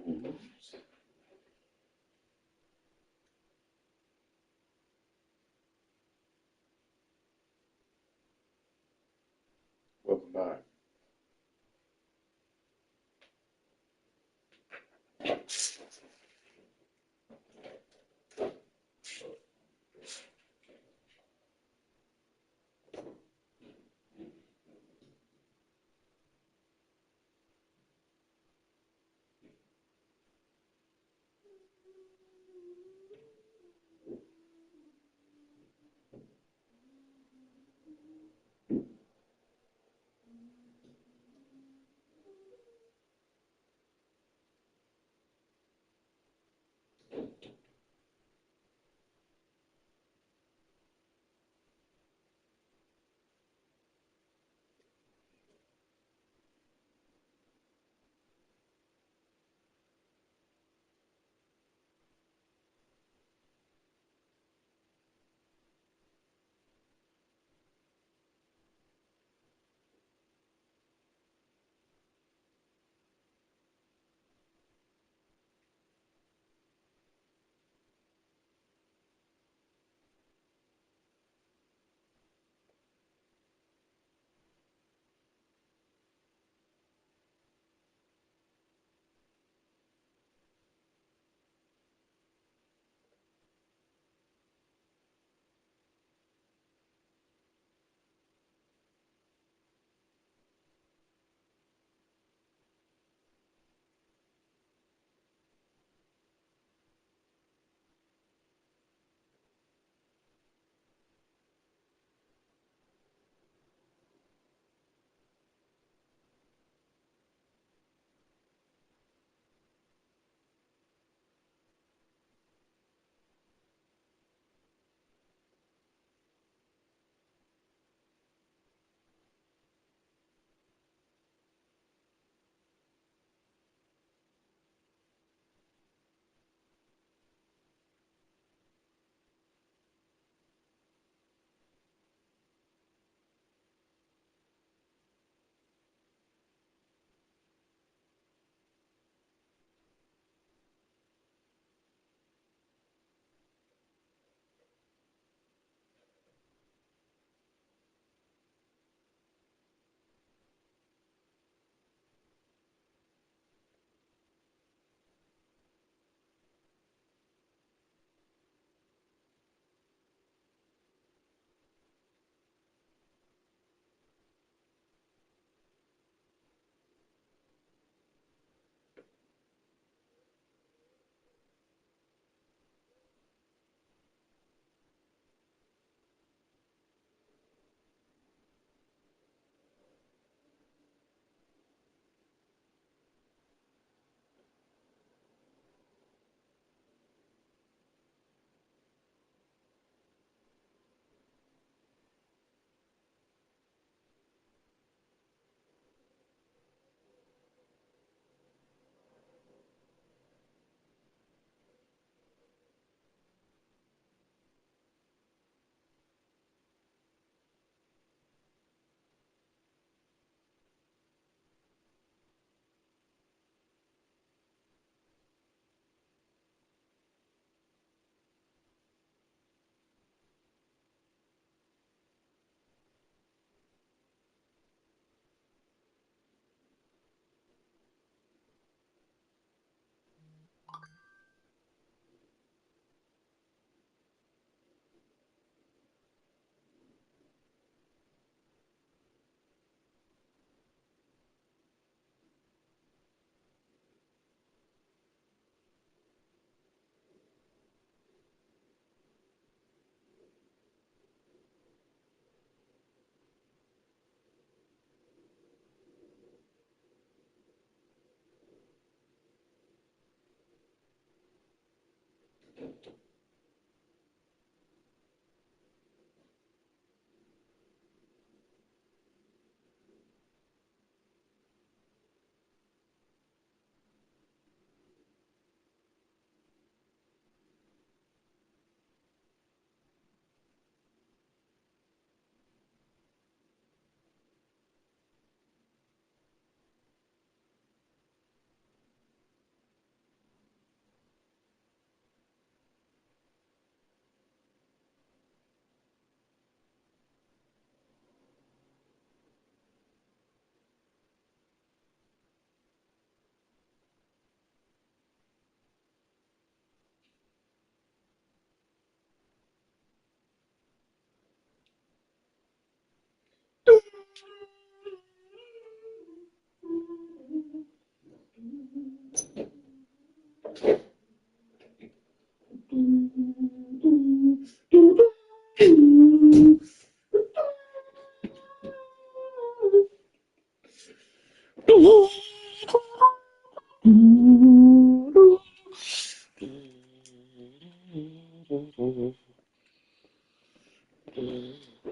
Mhm. Welcome back.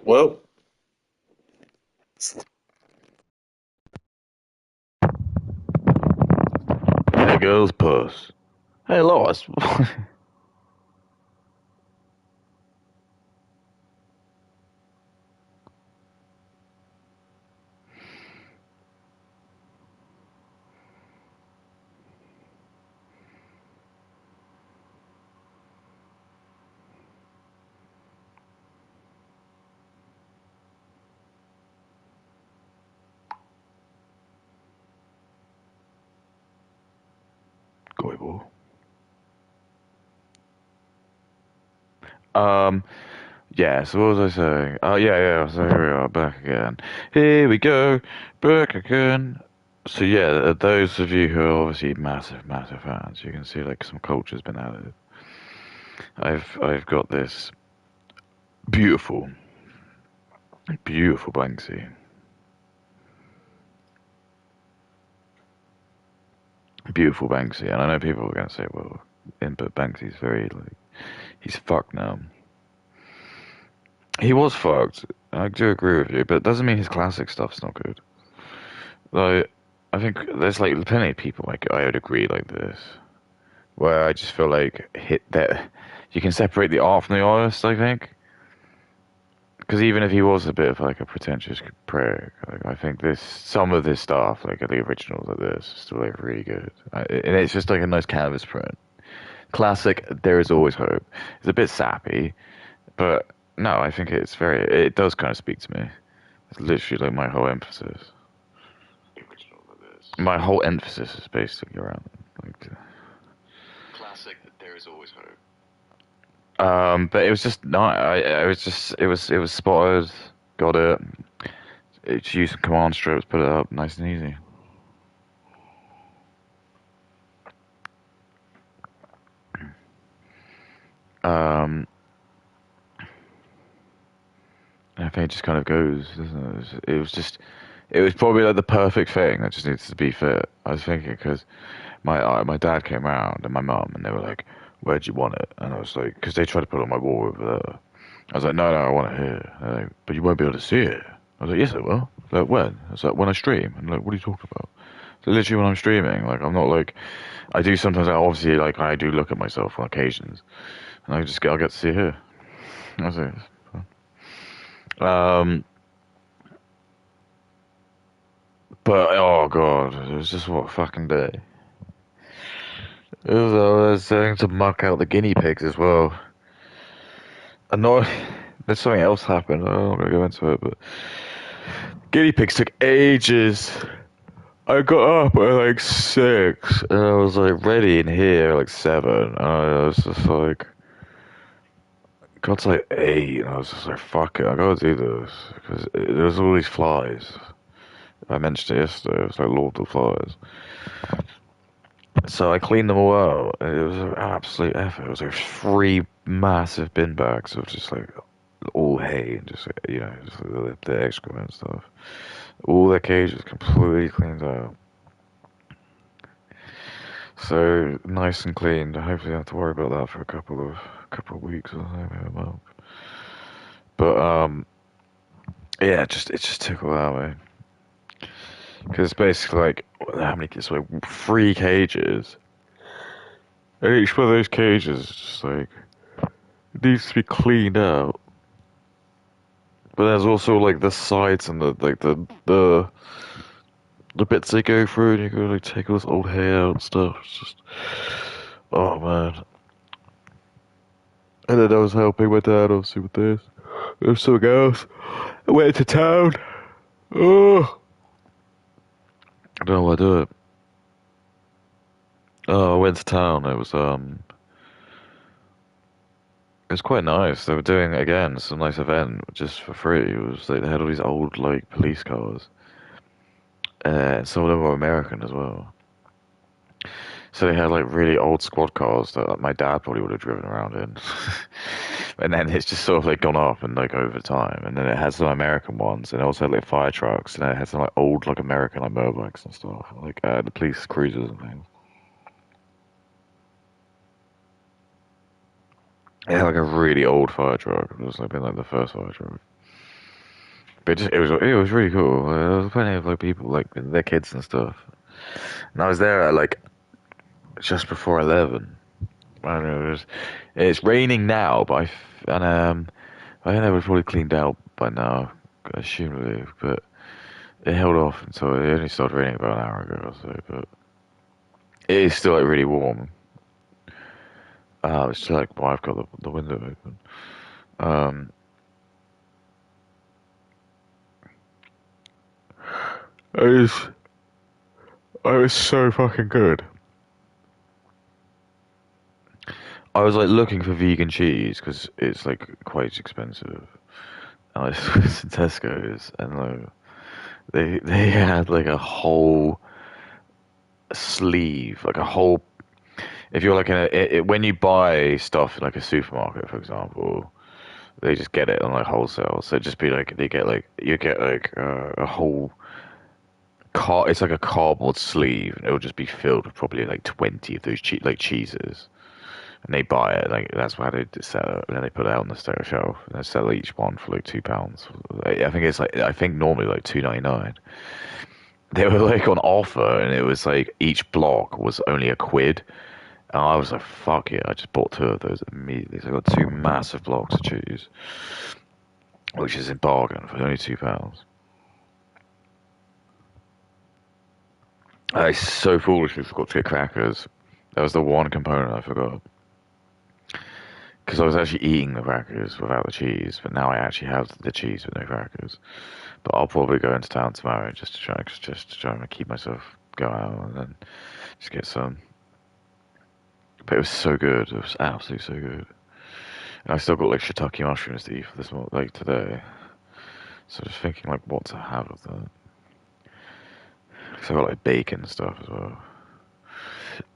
Well, There goes Puss. Hey, Lois. Goible. Um, yeah, so what was I saying? Oh, yeah, so here we are, back again. Here we go, back again. So yeah, those of you who are obviously massive fans, you can see like some culture's been added. I've got this beautiful, beautiful Banksy. Beautiful Banksy. And I know people are going to say, well, but Banksy's very, like, he's fucked now. He was fucked. I do agree with you, but it doesn't mean his classic stuff's not good. Like, I think there's like plenty of people like I would agree like this, where I just feel like hit that you can separate the art from the artist. I think because even if he was a bit of like a pretentious prick, like, I think this some of this stuff, like the originals of this, is still like really good, and it's just like a nice canvas print. Classic. There is always hope. It's a bit sappy, but no, I think it's very. It does kind of speak to me. It's literally like my whole emphasis. My whole emphasis is basically around like classic. There is always hope. But it was just not. I was just. It was spotted. Got it. It's used some command strips. Put it up nice and easy. Um, and I think it just kind of goes. Doesn't it? It was just. It was probably like the perfect thing. That just needs to be fit. I was thinking because my dad came round and my mum and they were like, "Where'd you want it?" And I was like, because they tried to put it on my wall over there. I was like, no, I want it here. And they're like, but you won't be able to see it. I was like, yes, I will. Like, when? I was like, when I stream. And like, what are you talking about? So literally when I'm streaming, like, I'm not like, I do sometimes, obviously, like, I do look at myself on occasions. And I'll get to see it here. I was like, um, but, oh, God, it was just what a fucking day. I was saying to muck out the guinea pigs as well. And not, there's something else happened. I'm not going to go into it, but guinea pigs took ages. I got up at like 6 and I was like ready in here at like 7 and I was just like got to like 8 and I was just like fuck it, I gotta do this because there's all these flies. I mentioned it yesterday, it was like Lord of the Flies. So I cleaned them all out and it was an absolute effort. It was like 3 massive bin bags of just like all hay and just just the excrement and stuff. All their cages completely cleaned out. So nice and clean. Hopefully, I don't have to worry about that for a couple of weeks or maybe a month. But yeah, it just took a while, man. Because it's basically like how many? It's like 3 cages, and each one of those cages is just like it needs to be cleaned out. But there's also like the sides and the bits they go through, and you go like take all this old hair out and stuff. It's just oh man. And then I was helping my dad obviously with this. There's something else. I went to town. Oh, I don't know why I do it. Oh, I went to town. It was quite nice. They were doing again some nice event just for free. It was like they had all these old like police cars. Some of them were American as well. So they had like really old squad cars that like, my dad probably would have driven around in. And then it's just sort of like gone up and like over time. And then it had some American ones, and it also had like fire trucks, and then it had some like old like American like motorbikes and stuff, like the police cruisers and things. It had like a really old fire truck. It was like been like the first fire truck. But it was really cool. There was plenty of like people like their kids and stuff. And I was there at like just before 11. I don't know. It's raining now, but I think they would probably cleaned out by now, assumably. But it held off until it only started raining about an hour ago or so. But it is still like really warm. It's still like well, I've got the window open. Um, it was it was so fucking good. I was like looking for vegan cheese because it's like quite expensive. And I was to Tesco's and like they had like a whole sleeve, like a whole. If you're like when you buy stuff in like a supermarket, for example, they just get it on like wholesale. So it'd just be like they get like you get like a whole car. It's like a cardboard sleeve, and it'll just be filled with probably like 20 of those cheeses. And they buy it like that's how they sell it, and then they put it out on the shelf, and they sell each one for like £2. I think it's like I think normally like 2.99. They were like on offer, and it was like each block was only a quid. And I was like, fuck yeah, I just bought two of those immediately. So I got two massive blocks of cheese, which is in bargain for only £2. I so foolishly forgot to get crackers. That was the one component I forgot. Because I was actually eating the crackers without the cheese, but now I actually have the cheese with no crackers. But I'll probably go into town tomorrow just to try and keep myself going out and then just get some. But it was so good. It was absolutely so good. And I still got like shiitake mushrooms to eat for this like today. So just thinking like what to have with that. Because I got like bacon and stuff as well.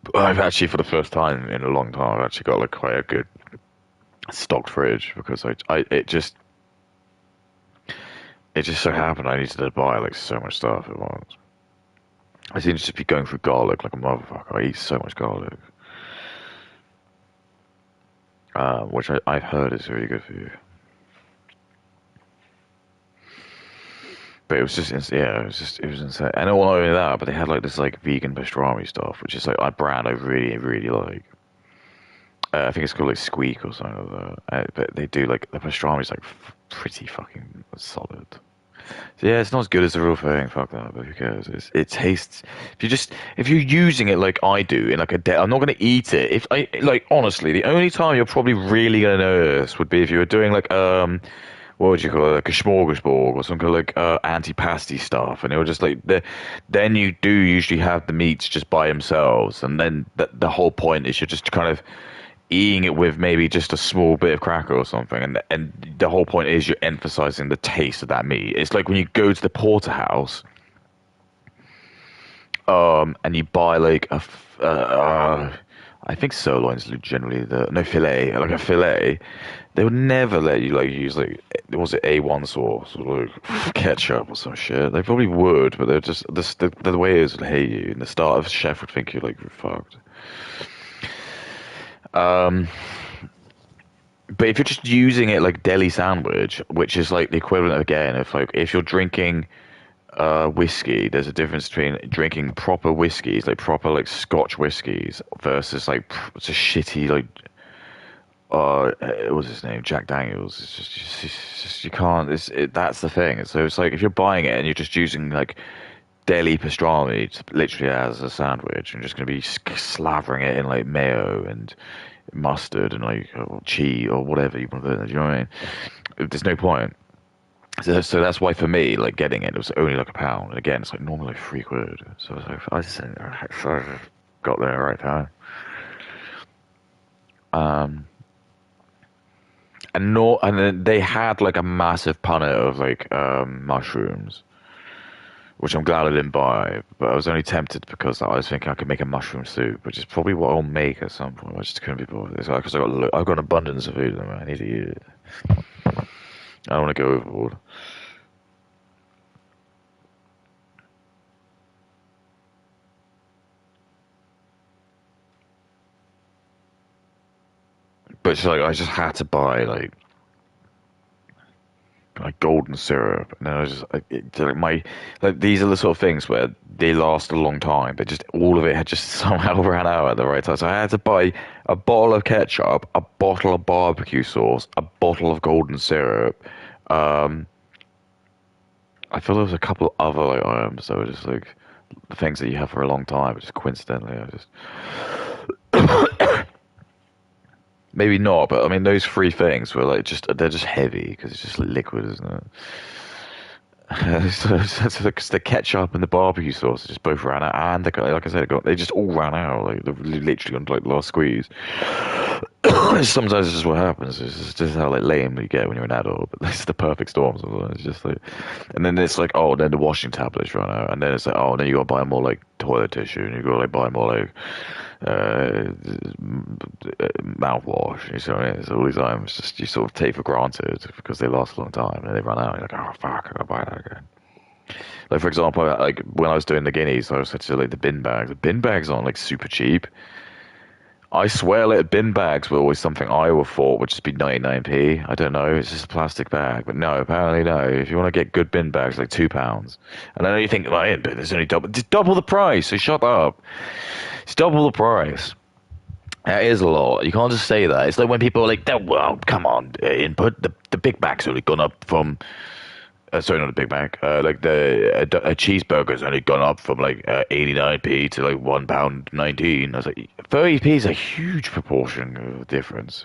But I've actually for the first time in a long time I've actually got like quite a good stocked fridge because it just so happened I needed to buy like so much stuff at once. I seem to just be going through garlic like a motherfucker. I eat so much garlic, which I've heard is really good for you. But it was just, yeah, it was insane. And not only that, but they had like this like vegan pastrami stuff, which is like a brand I really, really like. I think it's called like Squeak or something like that. But they do like the pastrami is like pretty fucking solid. So yeah, it's not as good as the real thing. Fuck that, but who cares? It tastes. If you're using it like I do in like a day, I'm not gonna eat it. If I like honestly, the only time you're probably really gonna notice would be if you were doing like what would you call it, like a smorgasbord or some kind of like antipasti stuff, and it was just like then you do usually have the meats just by themselves, and then the whole point is you're just kind of eating it with maybe just a small bit of cracker or something, and the whole point is you're emphasizing the taste of that meat. It's like when you go to the porterhouse, and you buy like I think sirloin's generally the no filet, like a filet. They would never let you like use like was it A1 sauce or like ketchup or some shit. They probably would, but they're just the way it is would hate you. And the start of chef would think you're like you're fucked. Um, but if you're just using it like deli sandwich, which is like the equivalent again of like if you're drinking whiskey, there's a difference between drinking proper whiskeys, like proper like Scotch whiskeys, versus like it's a shitty like what was his name? Jack Daniels. It's just you can't. That's the thing. So it's like if you're buying it and you're just using like deli pastrami literally as a sandwich, and just gonna be slavering it in like mayo and mustard and like or cheese or whatever you want to do. Do you know what I mean? There's no point. So that's why for me, like getting it was only like £1. And again, it's like normally like £3. So I just got there right time. Um, and no, and then they had like a massive punnet of like mushrooms, which I'm glad I didn't buy. But I was only tempted because I was thinking I could make a mushroom soup, which is probably what I'll make at some point. I just couldn't be bothered. It's like because I've got an abundance of food, and I need to eat it. I don't want to go overboard. But which like I just had to buy like golden syrup, and then I just like my like these are the sort of things where they last a long time, but just all of it had just somehow ran out at the right time. So I had to buy a bottle of ketchup, a bottle of barbecue sauce, a bottle of golden syrup. Um, I feel there was a couple other like items that were just like the things that you have for a long time, but just coincidentally, I just maybe not, but I mean those three things were like just they're just heavy because it's just liquid, isn't it? So the ketchup and the barbecue sauce just both ran out, and like I said, they just all ran out. Like they're literally on like the last squeeze. Sometimes it's just what happens. It's just how like lame you get when you're an adult. But it's the perfect storm. Sometimes it's just like, and then it's like, oh, then the washing tablets run out, and then it's like, oh, then you gotta buy more like toilet tissue, and you gotta like buy more like uh, mouthwash. You know, what I mean? It's all these items just you sort of take for granted because they last a long time, and they run out. And you're like, oh fuck, I gotta buy that again. Like for example, like when I was doing the guineas, I was said to like the bin bags. The bin bags aren't like super cheap. I swear like bin bags were always something I would thought would just be 99p. I don't know, it's just a plastic bag. But no, apparently no. If you want to get good bin bags, like £2. And I know you think, well, yeah, but there's only double the price, so shut up. It's double the price. That is a lot. You can't just say that. It's like when people are like, "Oh, well, come on, input. The Big Mac's only gone up from sorry, not a Big Mac. Like a cheeseburger's only gone up from like 89p to like £1.19. I was like, 30p is a huge proportion of difference.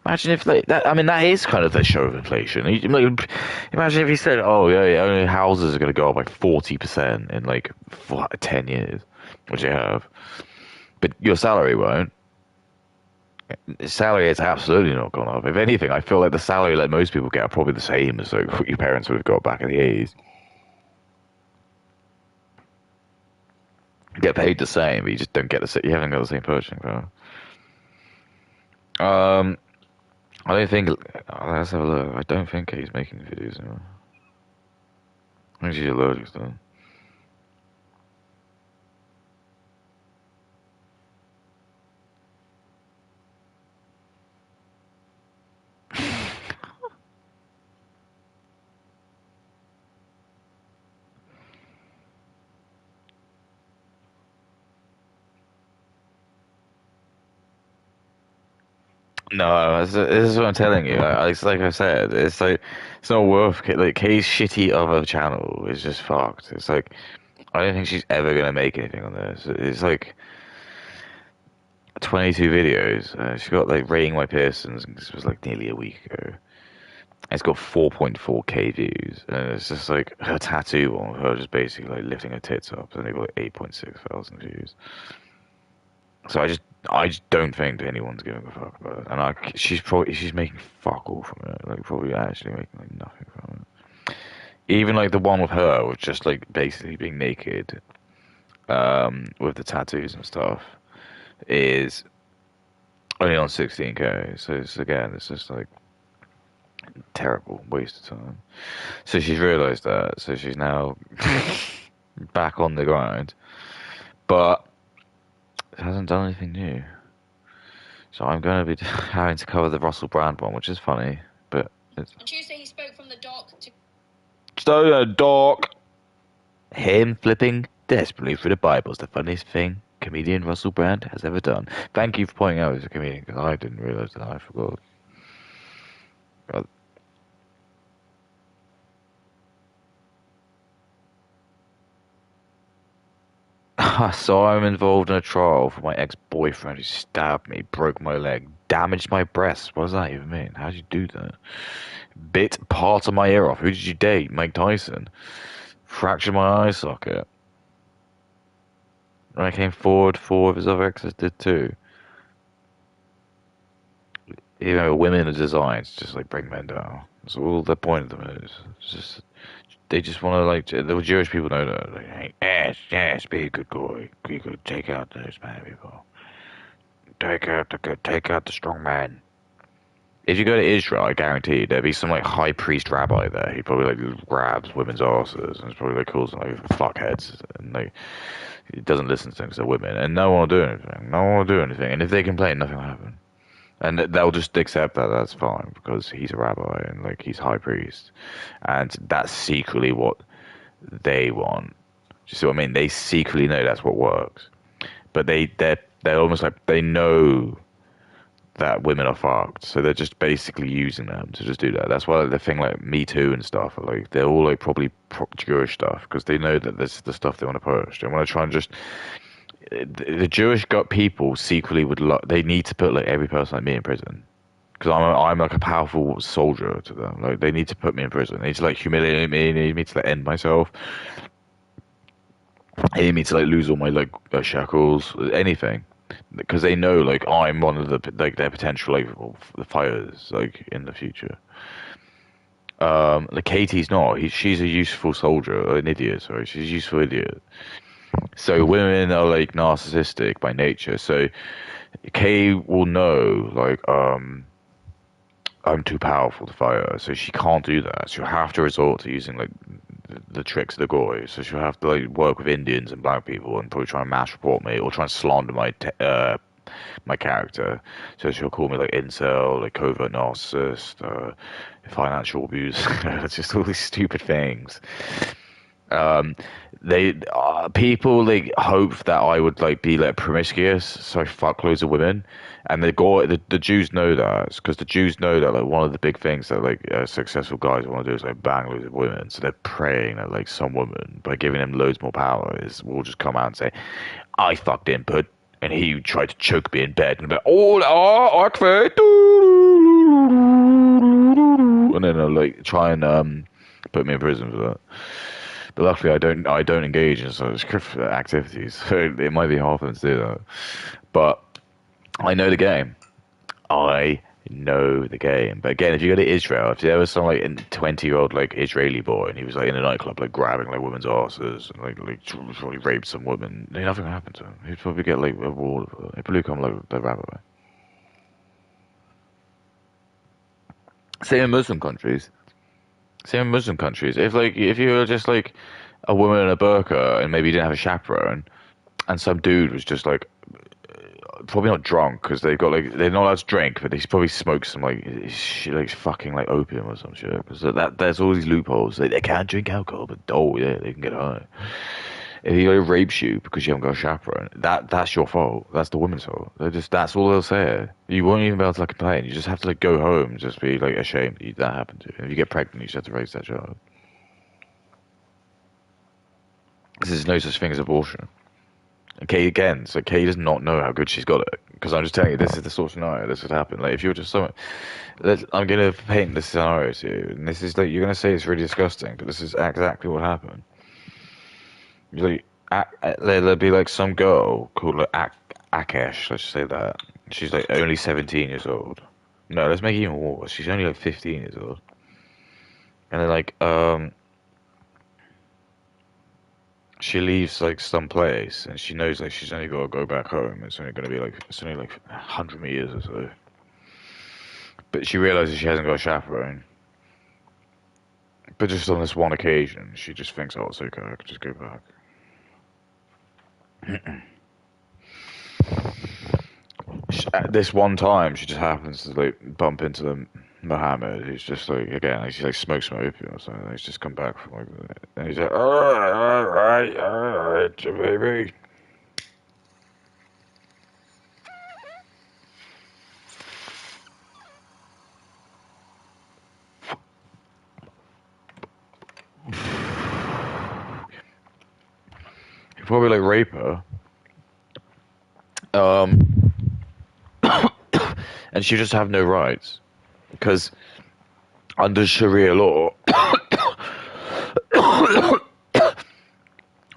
Imagine if like that. I mean, that is kind of the show of inflation. Like, imagine if you said, "Oh yeah, yeah, only houses are going to go up like 40% in like 10 years," which you have, but your salary won't. The salary has absolutely not gone up. If anything, I feel like the salary that most people get are probably the same as like what your parents would have got back in the 80s. You get paid the same, but you just don't get you haven't got the same purchasing power. Um, I don't think. Let's have a look. I don't think he's making videos anymore. I think she's allergic to them. No, this is what I'm telling you. It's like I said, it's like it's not worth like Kay's shitty other channel is just fucked. It's like I don't think she's ever gonna make anything on this. It's like 22 videos. She got like rating my Pearsons. This was like nearly a week ago. It's got 4.4k views, and it's just like her tattoo one, her just basically like lifting her tits up, and they got like 8.6 thousand views. So I just don't think anyone's giving a fuck about it, and she's making fuck all from it, like probably actually making like nothing from it. Even like the one with her, was just like basically being naked, with the tattoos and stuff, is only on 16k. So it's just like terrible waste of time. So she's realised that. So she's now back on the grind, but hasn't done anything new. So I'm going to be having to cover the Russell Brand one, which is funny, but it's. On Tuesday, he spoke from the dock to. So a dog. Him flipping desperately through the Bible is the funniest thing comedian Russell Brand has ever done. Thank you for pointing out he's a comedian because I didn't realise that. I forgot. So I'm involved in a trial for my ex-boyfriend who stabbed me, broke my leg, damaged my breast. What does that even mean? How did you do that? Bit part of my ear off. Who did you date? Mike Tyson. Fractured my eye socket. When I came forward, four of his other exes did too. You know, women are designed to just like bring men down. That's all the point of them is. It's just they just want to like the Jewish people know that. Like, hey, yes, be a good boy. Be good. Take out those bad people. Take out the strong man. If you go to Israel, I guarantee there'd be some like high priest rabbi there. He probably like grabs women's asses and it's probably like calls them like fuckheads and like he doesn't listen to them because they're women and no one will do anything. No one will do anything. And if they complain, nothing will happen. And they'll just accept that that's fine because he's a rabbi and like he's high priest, and that's secretly what they want. Do you see what I mean? They secretly know that's what works, but they're almost like they know that women are fucked, so they're just basically using them to just do that. That's why the thing like Me Too and stuff, are like they're all like probably Jewish stuff because they know that this is the stuff they want to push. They want to try and just the Jewish gut people secretly they need to put like every person like me in prison because I'm like a powerful soldier to them. Like they need to put me in prison. They need to like humiliate me. They need me to like end myself. They need me to like lose all my like shekels, anything, because they know like I'm one of the like their potential like fighters like in the future. Like Katie's not. She's a useful soldier, an idiot. Sorry, she's a useful idiot. So women are like narcissistic by nature. So Kay will know like I'm too powerful to fight her, so she can't do that. She'll have to resort to using like the tricks of the goy. So she'll have to like work with Indians and black people and probably try and mass report me or try and slander my character. So she'll call me like incel, like covert narcissist, financial abuse. It's just all these stupid things. Um, they people like hope that I would like be like promiscuous, so I fuck loads of women, and the Jews know that because the Jews know that like one of the big things that like successful guys want to do is like bang loads of women, so they're praying that like some woman by giving them loads more power is will just come out and say, I fucked input. And he tried to choke me in bed and be like, oh, okay, and then like try and put me in prison for that. But luckily, I don't engage in such activities, so it might be hard for them to do that. But I know the game. I know the game. But again, if you go to Israel, if there was some like 20-year-old like Israeli boy and he was like in a nightclub like grabbing like women's asses and like probably raped some woman, nothing would happen to him. He'd probably get like a reward. He'd probably become like the rabbi. Same in Muslim countries. Same in Muslim countries. If you were just like a woman in a burqa and maybe you didn't have a chaperone, and some dude was just like probably not drunk because they've got like they're not allowed to drink, but they probably smoke some like shit, like fucking like opium or some shit. Because that there's all these loopholes. They can't drink alcohol, but oh yeah, they can get high. If he like, rapes you because you haven't got a chaperone, that's your fault. That's the woman's fault. That's all they'll say. You won't even be able to like, complain. You just have to like go home and just be like ashamed that happened to you. And if you get pregnant, you just have to raise that child. There's no such thing as abortion. Okay, again, so Kay does not know how good she's got it. Because I'm just telling you, this is the sort of scenario this would happen. Like, if you were just someone, I'm going to paint this scenario to you, and this is like, you're going to say it's really disgusting, but this is exactly what happened. Like, there'll be like some girl called like Akesh, let's just say that. She's like only 17 years old. No, let's make it even worse. She's only like 15 years old. And then like, she leaves like some place and she knows like she's only got to go back home. It's only going to be like 100 meters or so. But she realizes she hasn't got a chaperone. But just on this one occasion, she just thinks, oh, it's okay, I could just go back. At this one time, she just happens to like bump into the Muhammad. He's just like again, like, she like smokes some opium or something. He's just come back from like, and he's like, all right, baby. He'd probably like rape her. And she just have no rights because under Sharia law,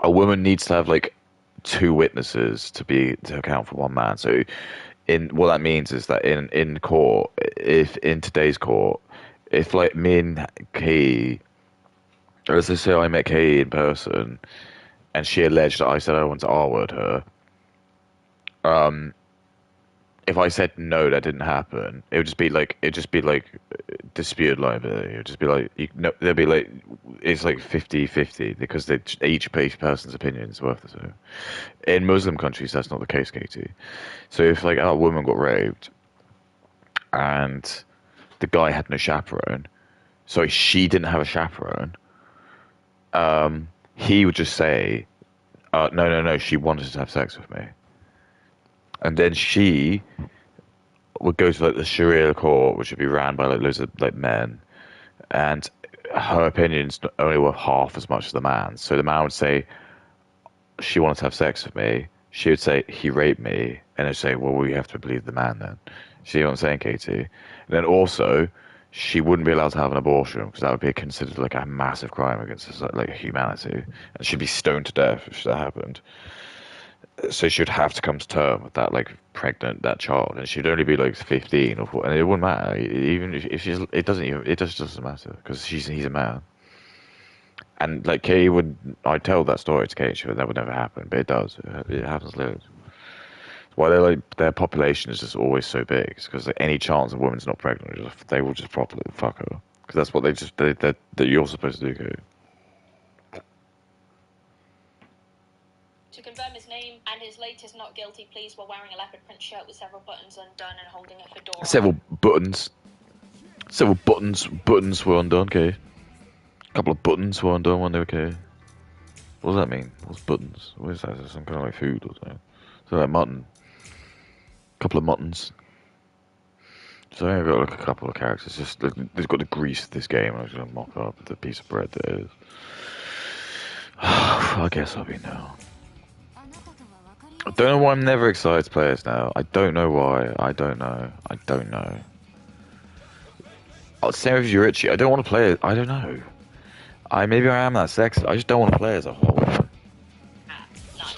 a woman needs to have like two witnesses to account for one man. So, in what that means is that in court, if in today's court, if like me and Kay, or as they say, I met Kay in person, and she alleged that I said I wanted to R-word her. If I said no, that didn't happen, it'd just be like disputed liability. It'd just be like there'd be like it's like 50-50 because each person's opinion is worth the same. In Muslim countries, that's not the case, Katie. So if like a woman got raped, and the guy had no chaperone. Sorry, she didn't have a chaperone. He would just say, no, no, no, she wanted to have sex with me. And then she would go to like the Sharia court, which would be ran by like loads of like men, and her opinion's only worth half as much as the man's. So the man would say she wanted to have sex with me. She would say he raped me, and I'd say, well, we have to believe the man then. See what I'm saying, Katie? And then also, she wouldn't be allowed to have an abortion because that would be considered like a massive crime against like humanity, and she'd be stoned to death if that happened. So she'd have to come to terms with that, like pregnant that child, and she'd only be like 15 or 14, and it wouldn't matter. Even if she's, it just doesn't matter because he's a man. And like Katie would, I tell that story to Katie, that would never happen, but it does. It happens loads. Why they're like their population is just always so big, because like, any chance a woman's not pregnant, they will just properly fuck her, because that's what that you're supposed to do, Katie. To confirm his name and his latest not guilty pleas while wearing a leopard print shirt with several buttons undone and holding a fedora. Several buttons were undone, okay? A couple of buttons were undone when they were okay. What does that mean? What's buttons? What is that? Is that some kind of like food or something? So like mutton. A couple of muttons. So I've got like a couple of characters. Just they've got the grease of this game. I was gonna mop up the piece of bread that it is. I guess I'll be now. I don't know why I'm never excited to play this now. I don't know why. I don't know. Same with Yurichi. I don't want to play it. I don't know. Maybe I am that sexist. I just don't want to play as a whole.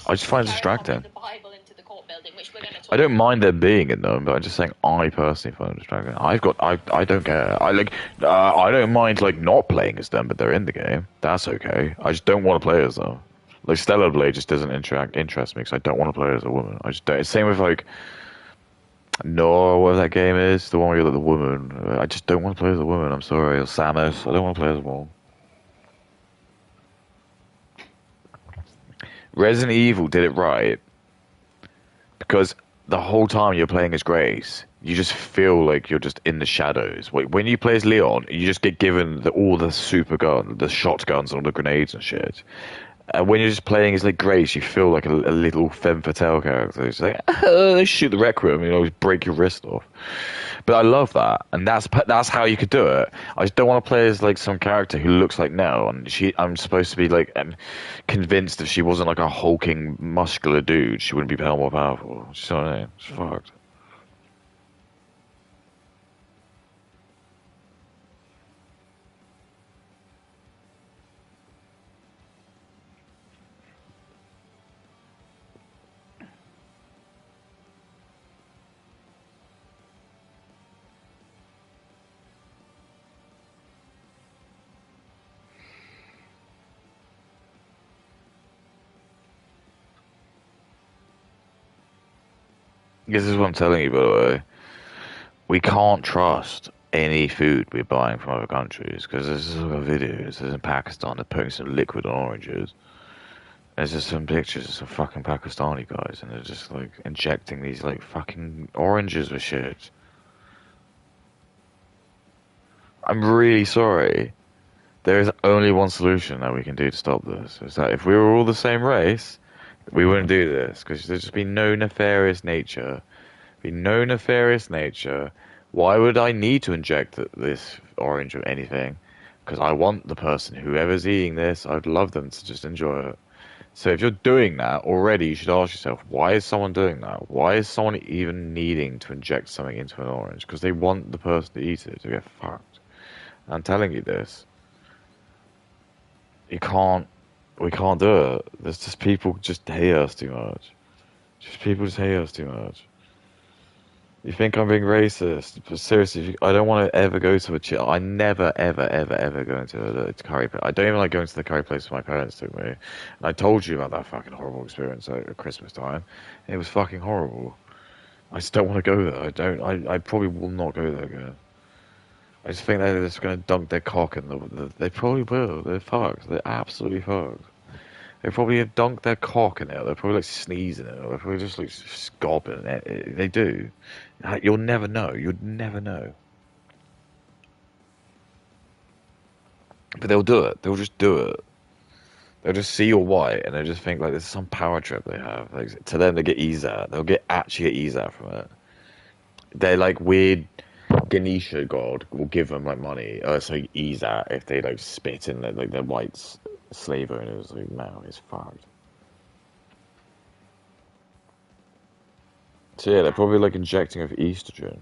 I just find it distracting. I don't mind them being in them, but I'm just saying I personally find it distracting. I don't care. I don't mind like not playing as them, but they're in the game. That's okay. I just don't want to play as them. Like Stellar Blade just doesn't interest me because I don't want to play as a woman. I just don't. Same with like Noah, whatever that game is, the one where you're like the woman. I just don't want to play as a woman. I'm sorry. Or Samus. I don't want to play as a woman. Resident Evil did it right because the whole time you're playing as Grace, you just feel like you're just in the shadows. When you play as Leon, you just get given all the super gun, the shotguns, all the grenades and shit. And when you're just playing as like Grace, you feel like a little femme fatale character. It's like, they shoot the Requiem, break your wrist off. But I love that, and that's how you could do it. I just don't want to play as like some character who looks like Nell, and I'm supposed to be like convinced if she wasn't like a hulking, muscular dude, she wouldn't be more powerful. You know what I mean? It's fucked. This is what I'm telling you, by the way. We can't trust any food we're buying from other countries because there's some videos. There's in Pakistan, they're putting some liquid on oranges. There's just some pictures of some fucking Pakistani guys, and they're just like injecting these like fucking oranges with shit. I'm really sorry. There is only one solution that we can do to stop this. Is that if we were all the same race, we wouldn't do this because there'd just be no nefarious nature. Why would I need to inject this orange with anything? Because I want the person, whoever's eating this, I'd love them to just enjoy it. So if you're doing that already, you should ask yourself, why is someone doing that? Why is someone even needing to inject something into an orange? Because they want the person to eat it to get fucked. And I'm telling you this. We can't do it. There's just people just hate us too much. People just hate us too much. You think I'm being racist, but seriously, I don't want to ever go to a chill. I never, ever, ever, ever go into a curry place. I don't even like going to the curry place my parents took me. And I told you about that fucking horrible experience at Christmas time. It was fucking horrible. I just don't want to go there. I probably will not go there again. I just think they're just going to dunk their cock in they probably will. They're fucked. They're absolutely fucked. They probably have dunked their cock in it. They're probably like sneezing it. They're probably just like scobbing it. They do. You'll never know. You'd never know. But they'll do it. They'll just do it. They'll just see your white and they just think like there's some power trip they have. Like to them, they get ease out. They'll actually get ease out from it. They're like weird. Ganesha god will give them like money, so ease out if they like spit in their white slave owners. Like no, it's fucked. So yeah, they're probably like injecting with estrogen.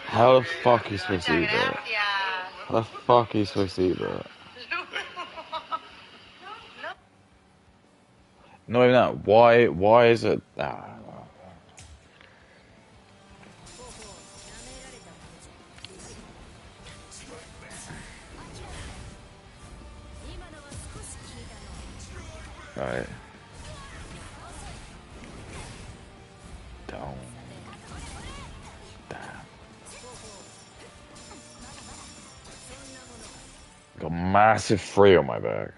How the fuck are you supposed to eat that? How the fuck are you supposed to eat that? Not even that. Why is it? Right. Down. Damn. Got massive free on my back.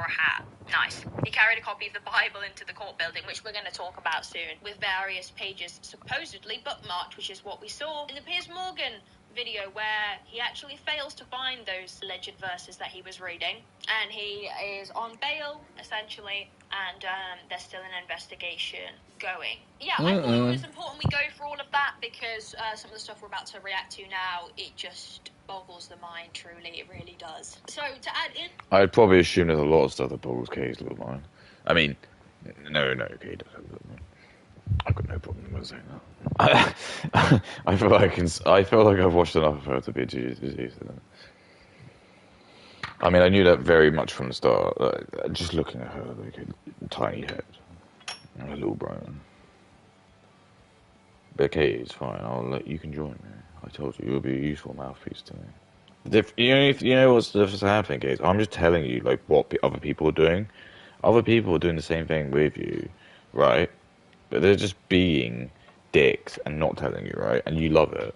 Hat. Nice. He carried a copy of the Bible into the court building, which we're going to talk about soon, with various pages supposedly bookmarked, which is what we saw in the Piers Morgan video, where he actually fails to find those alleged verses that he was reading, and he is on bail, essentially, and there's still an investigation going. Yeah, I thought it was important we go through all of that, because some of the stuff we're about to react to now, it just boggles the mind, truly, it really does. So, to add in... I'd probably assume there's a lot of stuff that boggles Kay's little mind. I mean, no, Kay does have a little mind. I've got no problem with saying that. I feel like I've watched enough of her to be used to it. I mean, I knew that very much from the start. Just looking at her, like a tiny head, and a little brain. But Kay, it's fine. You can join me. I told you, you'll be a useful mouthpiece to me. You know what's the sad thing is? I'm just telling you, like, what other people are doing. Other people are doing the same thing with you, right? But they're just being dicks and not telling you, right? And you love it.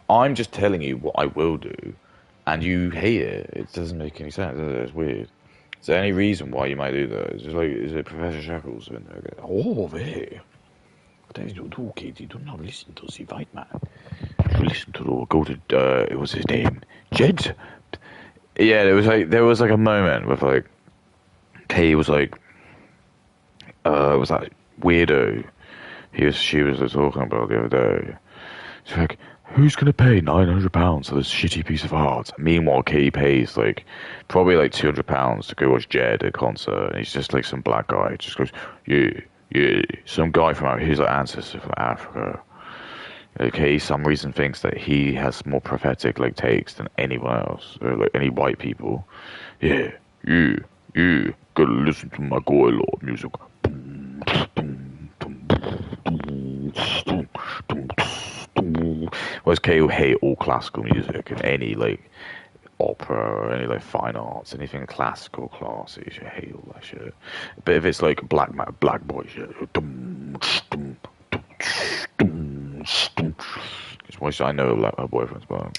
I'm just telling you what I will do, and you hate it. It doesn't make any sense. It's weird. Is there any reason why you might do that? It's just like, is it Professor Shackles in there? Oh, there. What is you do, kid? You do not listen to the white man. You listen to go to what's his name? Jed. Yeah, there was like a moment with like Kay was like was that weirdo she was talking about the other day. She's like, who's gonna pay £900 for this shitty piece of art? Meanwhile, Kay pays like probably like £200 to go watch Jed at a concert, and he's just like some black guy. Just goes, yeah, Yeah, some guy from his like, ancestor from Africa. Okay, some reason thinks that he has more prophetic like takes than anyone else, or like any white people. Yeah, you gotta listen to my Lord music. Whereas K will hate all classical music and any like opera or any like fine arts, anything classical, classy, you should hate all that shit. But if it's like black boy shit, which I know like her boyfriend's but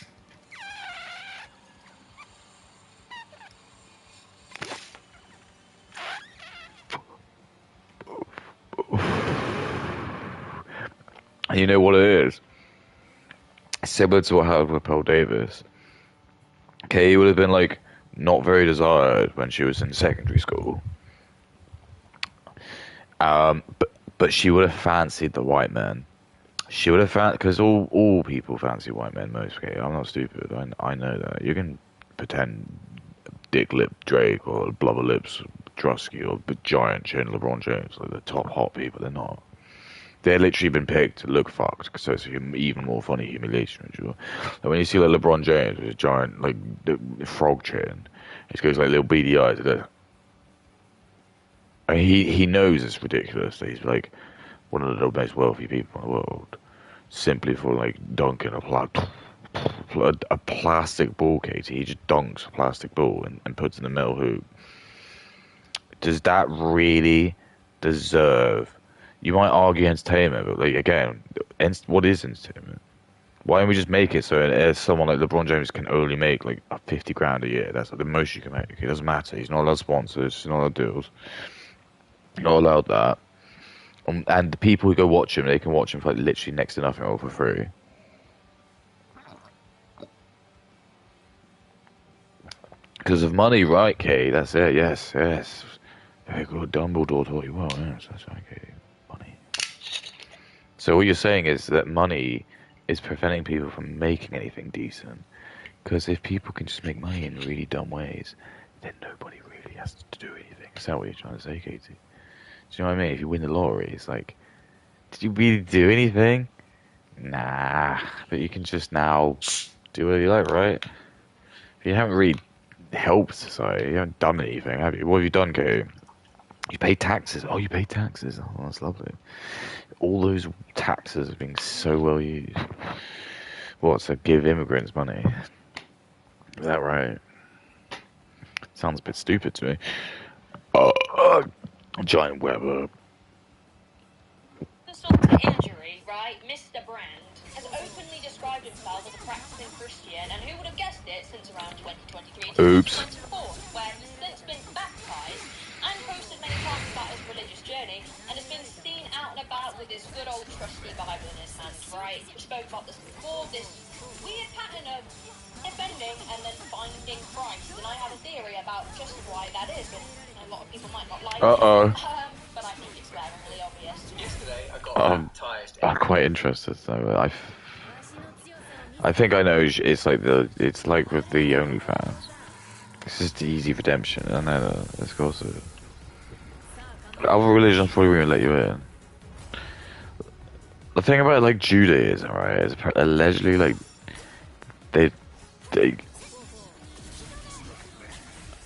and you know what it is? Similar to what happened with Pearl Davis. Kay would have been like not very desired when she was in secondary school. But she would have fancied the white men. She would have fancied because all people fancy white men most. Okay, I'm not stupid. I know that you can pretend dick lip Drake or blubber lips Drusky or giant chin LeBron James, like the top hot people. They're not. They're literally been picked to look fucked, so it's even more funny humiliation ritual. Like when you see like LeBron James with a giant like frog chin, he goes like little beady eyes. And he knows it's ridiculous that he's like one of the most wealthy people in the world, simply for like dunking a plastic ball, Katie. He just dunks a plastic ball and puts it in the metal hoop. Does that really deserve? You might argue entertainment, but like again, what is entertainment? Why don't we just make it so someone like LeBron James can only make like 50 grand a year? That's like the most you can make. It doesn't matter. He's not allowed sponsors. He's not allowed deals. You're not allowed that. And the people who go watch him, they can watch him for like literally next to nothing or for free. Because of money, right, Kay? That's it. Yes. Very good. Dumbledore taught you well. Yes, that's right, Kay. Money. So what you're saying is that money is preventing people from making anything decent. Because if people can just make money in really dumb ways, then nobody really has to do anything. Is that what you're trying to say, Katie? Do you know what I mean? If you win the lottery, it's like, did you really do anything? Nah. But you can just now do what you like, right? You haven't really helped society. You haven't done anything, have you? What have you done, Katie? You pay taxes. Oh, you pay taxes. Oh, that's lovely. All those taxes are being so well used. What, to give immigrants money? Is that right? Sounds a bit stupid to me. Giant Weber. Insult to injury, right? Mr. Brand has openly described himself as a practicing Christian, and who would have guessed it since around 2023 to Oops. 2024, where he's since been baptized and posted many times about his religious journey, and has been seen out and about with his good old trusty Bible in his hand, right? We spoke about this before, this weird pattern of defending and then finding Christ, and I have a theory about just why that is, and a lot of people might not like it, but I think it's glaringly obvious. Yesterday, I got baptized. I'm quite interested though. I think I know. It's like with the OnlyFans. It's just the easy redemption. I know that. Of course. Other religions probably won't let you in. The thing about like Judaism, right, is allegedly like they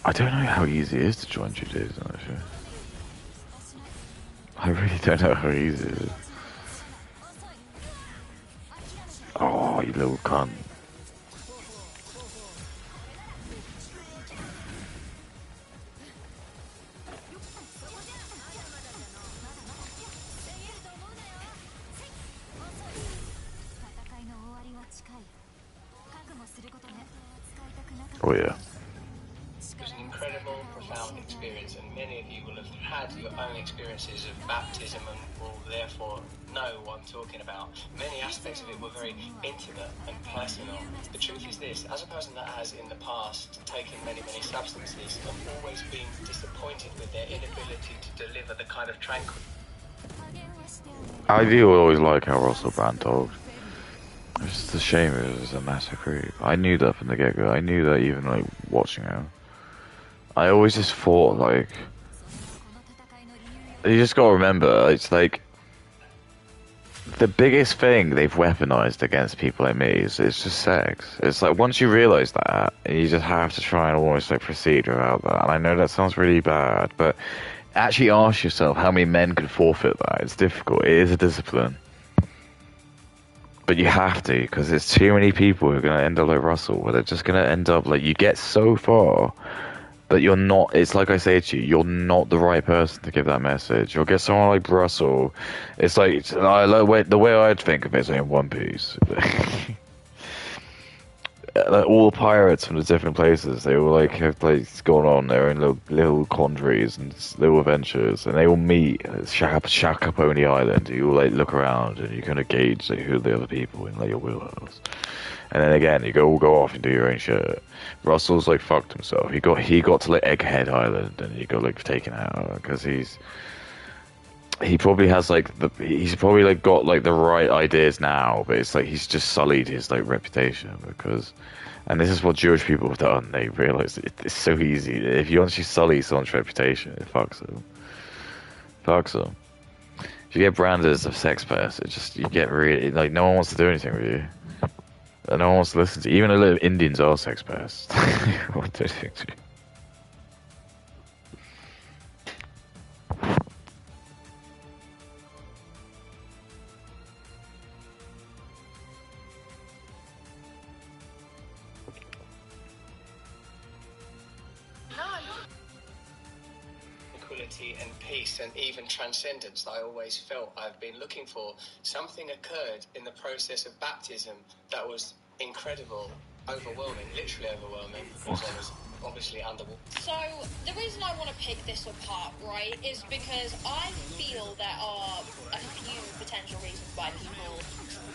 I don't know how easy it is to join Judaism, actually. I really don't know how easy it is. Oh, you little cunt. Oh yeah. It was an incredible, profound experience, and many of you will have had your own experiences of baptism and will therefore know what I'm talking about. Many aspects of it were very intimate and personal. The truth is this, as a person that has in the past taken many substances, I've always been disappointed with their inability to deliver the kind of tranquil. I do always like how Russell Brand talked. It's just a shame it was a massive creep. I knew that from the get-go. I knew that even like watching him. I always just thought like you just gotta remember, it's like the biggest thing they've weaponized against people like me is it's just sex. It's like once you realize that, you just have to try and almost like proceed without that. And I know that sounds really bad, but actually ask yourself how many men could forfeit that. It's difficult. It is a discipline. But you have to, because there's too many people who are going to end up like Russell, where they're just going to end up like, you get so far, but you're not, it's like I say to you, you're not the right person to give that message. You'll get someone like Russell. It's like, the way I'd think of it is like in One Piece. Like all the pirates from the different places, they all like have like gone on their own little quandaries and little adventures, and they all meet at Shakaponi Island. You all like look around and you kind of gauge like who are the other people in like your wheelhouse, and then again you all go off and do your own shit. Russell's like fucked himself. He got to like Egghead Island and he got like taken out because he probably has like he's probably like got like the right ideas now, but it's like he's just sullied his like reputation because, and this is what Jewish people have done. They realize it's so easy. If you actually sully someone's reputation, it fucks them. If you get branded as a sex pest, you get really like no one wants to do anything with you. And no one wants to listen to you. Even the Indians are sex pests. They won't do anything to you. And peace and even transcendence that I always felt I've been looking for. Something occurred in the process of baptism that was incredible, overwhelming, literally overwhelming, because I was obviously underwater. So, the reason I want to pick this apart, right, is because I feel there are a few potential reasons why people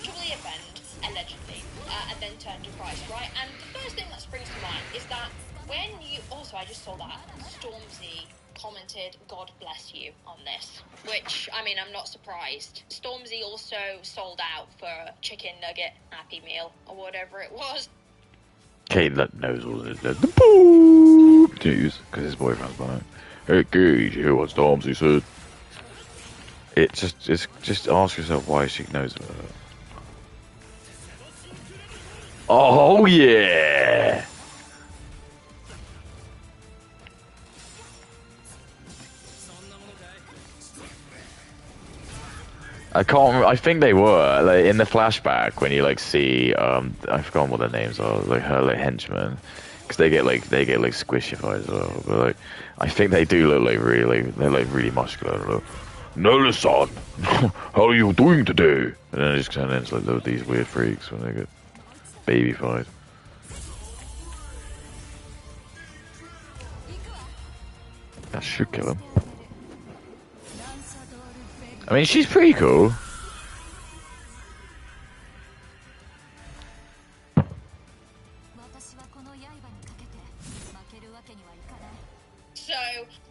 truly offend, allegedly, and then turn to Christ, right? And the first thing that springs to mind is that when you... Also, I just saw that Stormzy commented, "God bless you," on this, which, I mean, I'm not surprised. Stormzy also sold out for a chicken nugget Happy Meal, or whatever it was. Kate knows all the boop news, because his boyfriend's behind. Hey, Gage, you hear what Stormzy said? Just ask yourself why she knows about it. Oh, yeah! I can't remember. I think they were like in the flashback when you like see I forgot what their names are, like her like henchmen, because they get like squishified as well. But like I think they do look like they're like really muscular. Like, Nelly-san, how are you doing today? And then it just turn into like these weird freaks when they get babyfied. That should kill him. I mean, she's pretty cool. So,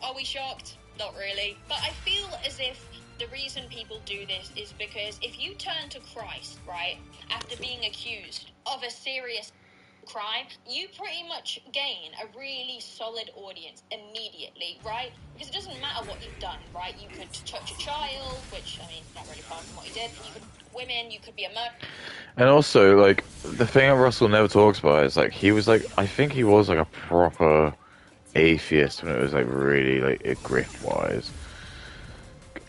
are we shocked? Not really. But I feel as if the reason people do this is because if you turn to Christ, right, after being accused of a serious crime, you pretty much gain a really solid audience immediately, right? Because it doesn't matter what you've done, right? You could touch a child, which, I mean, not really far from what he did. You could women, you could be a murderer. And also, like, the thing that Russell never talks about is, like, he was, like, I think he was, like, a proper atheist when it was, like, really, like, grift-wise.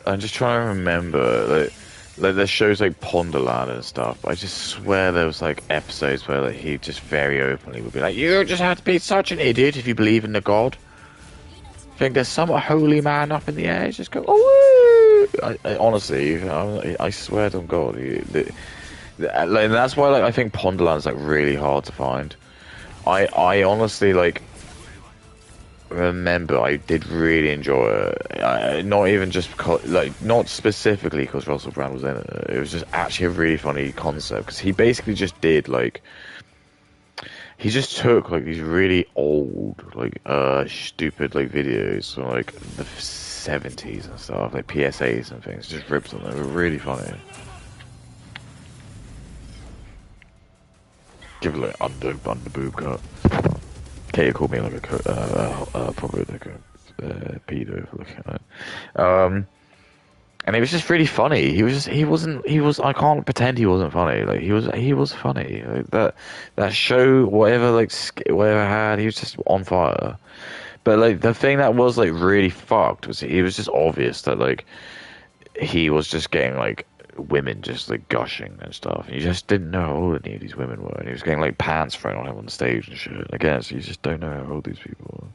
I'm just trying to remember, like there's shows like Ponderland and stuff. I just swear there was like episodes where like he just very openly would be like, "You just have to be such an idiot if you believe in the God. Think there's some holy man up in the air. Just go, oh!" I honestly, I swear to God, like, that's why like I think Ponderland's like really hard to find. I honestly like. Remember, I did really enjoy it. Not even just because, like, not specifically because Russell Brand was in it. It was just actually a really funny concept because he basically just did like, he just took like these really old, like, stupid like videos from like the 70s and stuff, like PSAs and things, just ripped them. They were really funny. Give it like under boob cut. Katie called me like a probably like a pedo for looking at it. And it was just really funny. I can't pretend he wasn't funny. Like he was funny. Like that show, whatever whatever had, he was just on fire. But like the thing that was like really fucked was it was just obvious that like he was just getting like women just like gushing and stuff. And you just didn't know how old any of these women were. And he was getting like pants thrown on him on the stage and shit. And again, so you just don't know how old these people were.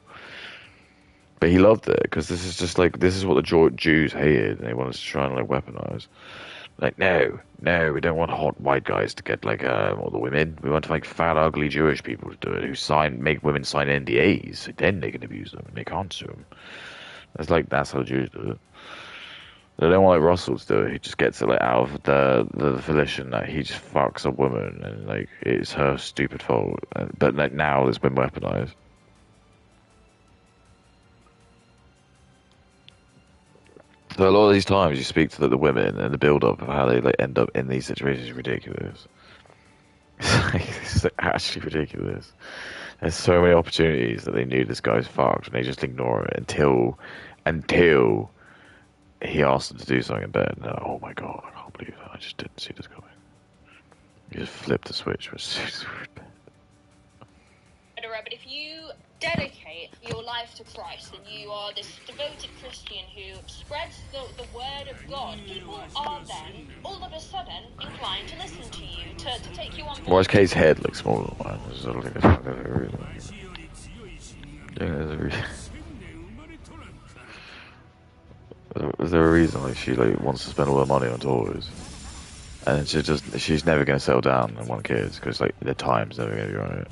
But he loved it because this is just like this is what the Jews hated, and they wanted to try and like weaponize. Like, no, we don't want hot white guys to get like all the women. We want like fat, ugly Jewish people to do it who make women sign NDAs. Then they can abuse them and they can't sue them. It's like that's how the Jews do it. They don't want like Russell to do it. He just gets it like out of the volition that he just fucks a woman and like it's her stupid fault. But like now it's been weaponized. So a lot of these times you speak to the women and the build-up of how they like end up in these situations is ridiculous. It's like, actually ridiculous. There's so many opportunities that they knew this guy's fucked and they just ignore it until he asked them to do something in bed. And oh my god, I can't believe that. I just didn't see this coming. You just flipped the switch. But if you dedicate your life to Christ and you are this devoted Christian who spreads the word of God, people are then all of a sudden inclined to listen to you, to take you on board. Why is Kate's head like smaller than mine? Is there a reason like she like wants to spend all her money on toys, and she's never gonna settle down and want kids because like the time's never gonna be right.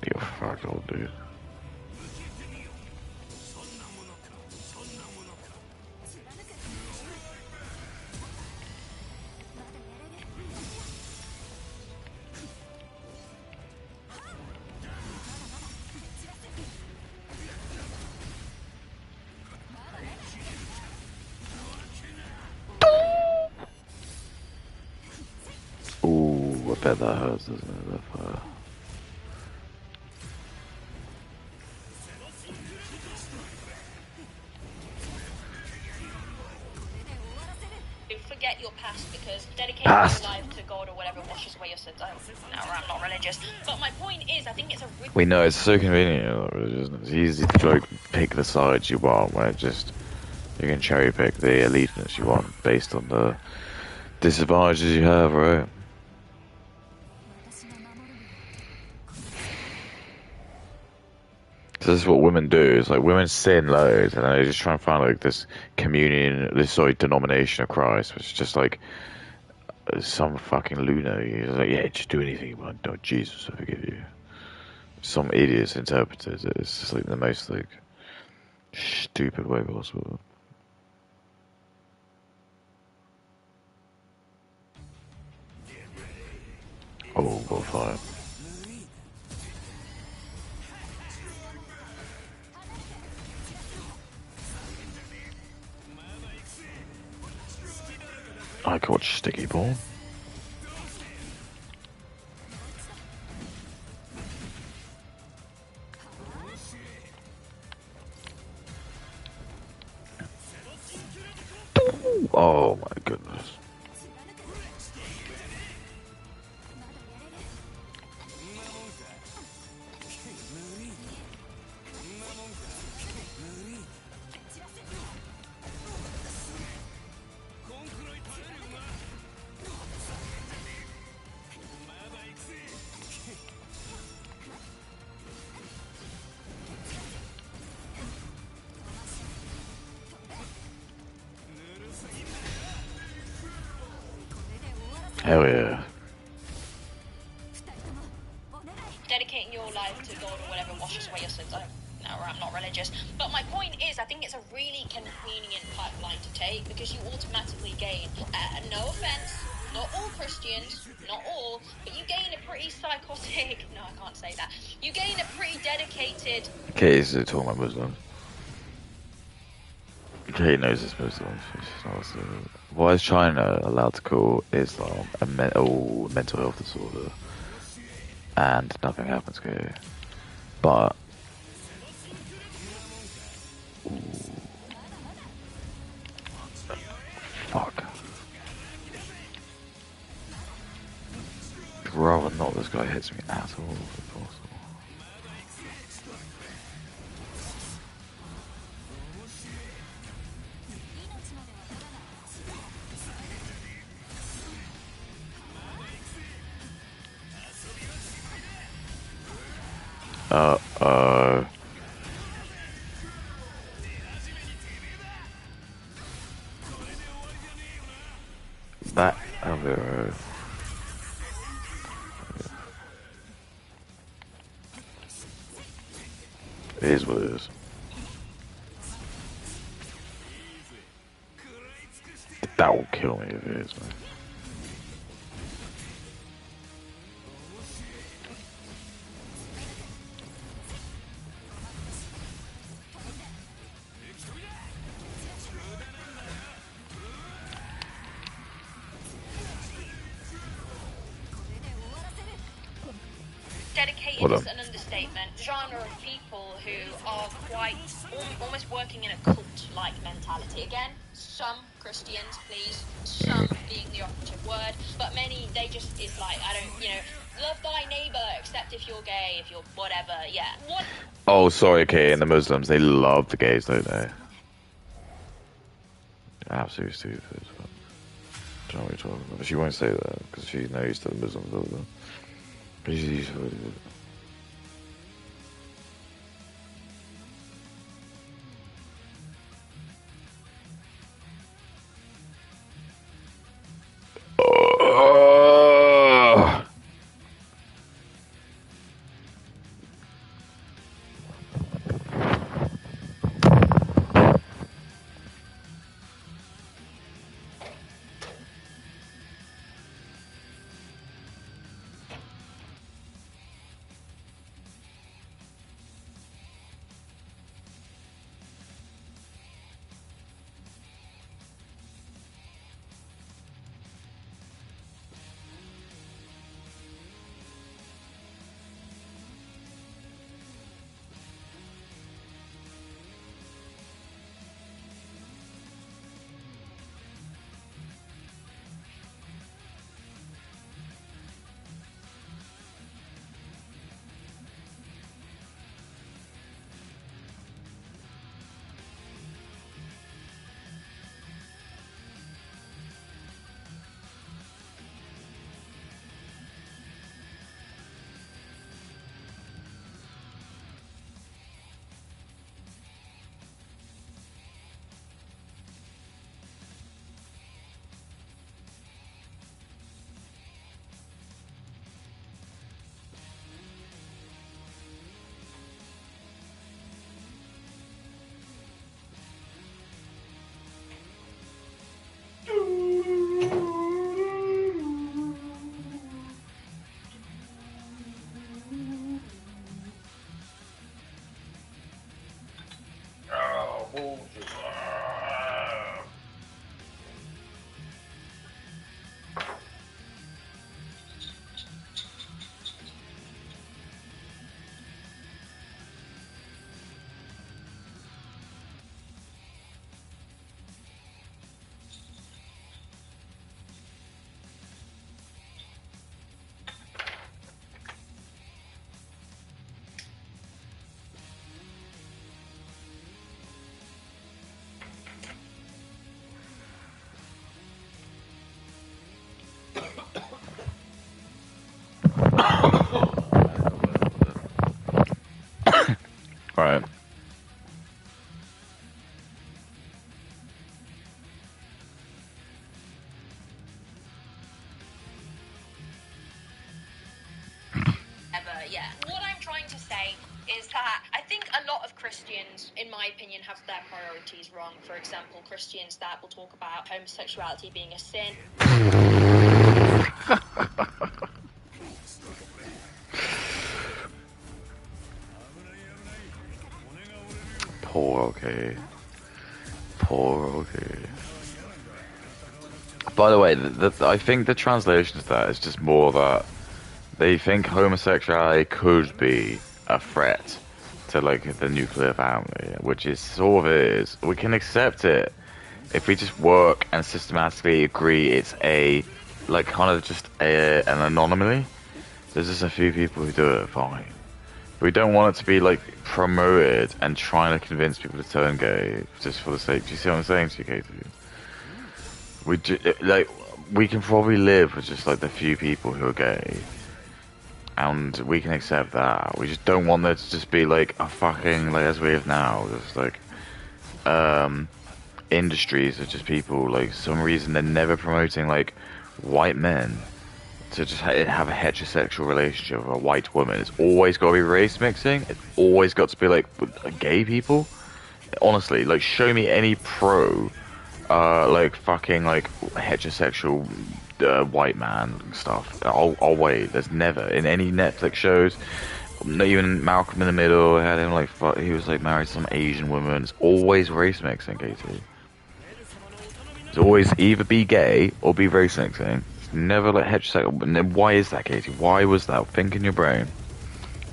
You're fucked, old dude. Ooh, I bet that hurts, doesn't it? That fire. Forget your past because dedicating your life to God or whatever washes away your sins. No, I'm not religious. But my point is, I think it's a really... We know it's so convenient, isn't it? It's easy to like pick the sides you want when it just you can cherry pick the allegiance you want based on the disadvantages you have, right? So this is what women do. It's like women sin loads, and they just try and find like this communion, this sort of denomination of Christ, which is just like some fucking lunar. He's like, yeah, just do anything you want. Oh, Jesus will forgive you. Some idiots interpreted it. It's just like the most like stupid way possible. Oh, well, fine. I can watch Sticky Ball. Oh my goodness. Hell yeah. Dedicating your life to God or whatever washes away your sins. No, I'm not religious. But my point is, I think it's a really convenient pipeline to take because you automatically gain, no offense, not all Christians, not all, but you gain a pretty psychotic, no, I can't say that. You gain a pretty dedicated... Okay, so talking about Muslims. He knows his Muslims. What is China allowed to call Islam a mental health disorder? And nothing happens to you. But fuck. I'd rather not this guy hits me at all if possible. Uh-oh. That other... It is what it is. That will kill me if it is, man. Dedicated is an understatement. Genre of people who are quite almost working in a cult-like mentality. Again, some Christians, please, some being the operative word, but many, they just is like, I don't, love thy neighbor except if you're gay, if you're whatever, yeah. What? Oh, sorry, okay, and the Muslims, they love the gays, don't they? Absolutely stupid. But I don't know what you're talking about. She won't say that, because she knows that the Muslims love them. But she's usually... Right. Yeah. What I'm trying to say is that I think a lot of Christians, in my opinion, have their priorities wrong. For example, Christians that will talk about homosexuality being a sin. Poor, okay. okay. By the way, I think the translation of that is just more that they think homosexuality could be a threat to like the nuclear family, which is sort of is. We can accept it if we just work and systematically agree it's a like kind of just an anomaly. There's just a few people who do it fine. We don't want it to be like promoted and trying to convince people to turn gay just for the sake. Do you see what I'm saying to you, Katie? We can probably live with just like the few people who are gay, and we can accept that. We just don't want there to just be like a fucking like as we have now, just like industries of just people like some reason they're never promoting like white men to just have a heterosexual relationship with a white woman. It's always got to be race mixing. It's always got to be like with gay people. Honestly, like show me any pro, like fucking like heterosexual white man stuff. I'll wait. There's never in any Netflix shows. Not even Malcolm in the Middle had him like he was like married to some Asian woman. It's always race mixing, Katie. It's always either be gay or be race mixing. Never like heterosexual. And then why is that, Katie? Why was that? Think in your brain.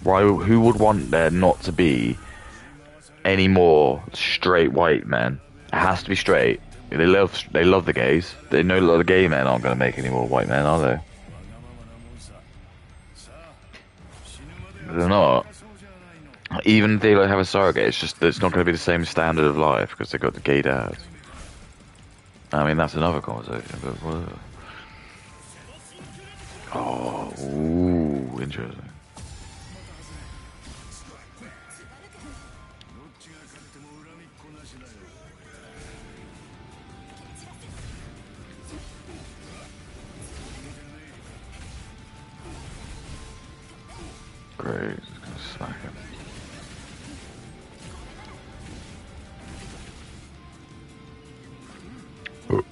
Why? Who would want there not to be any more straight white men? It has to be straight. They love the gays. They know that the gay men aren't going to make any more white men, are they? They're not. Even if they like have a surrogate, it's just it's not going to be the same standard of life because they got the gay dads. I mean that's another conversation, but whatever. Oh, ooh, interesting. Great, just gonna smack him. Oh.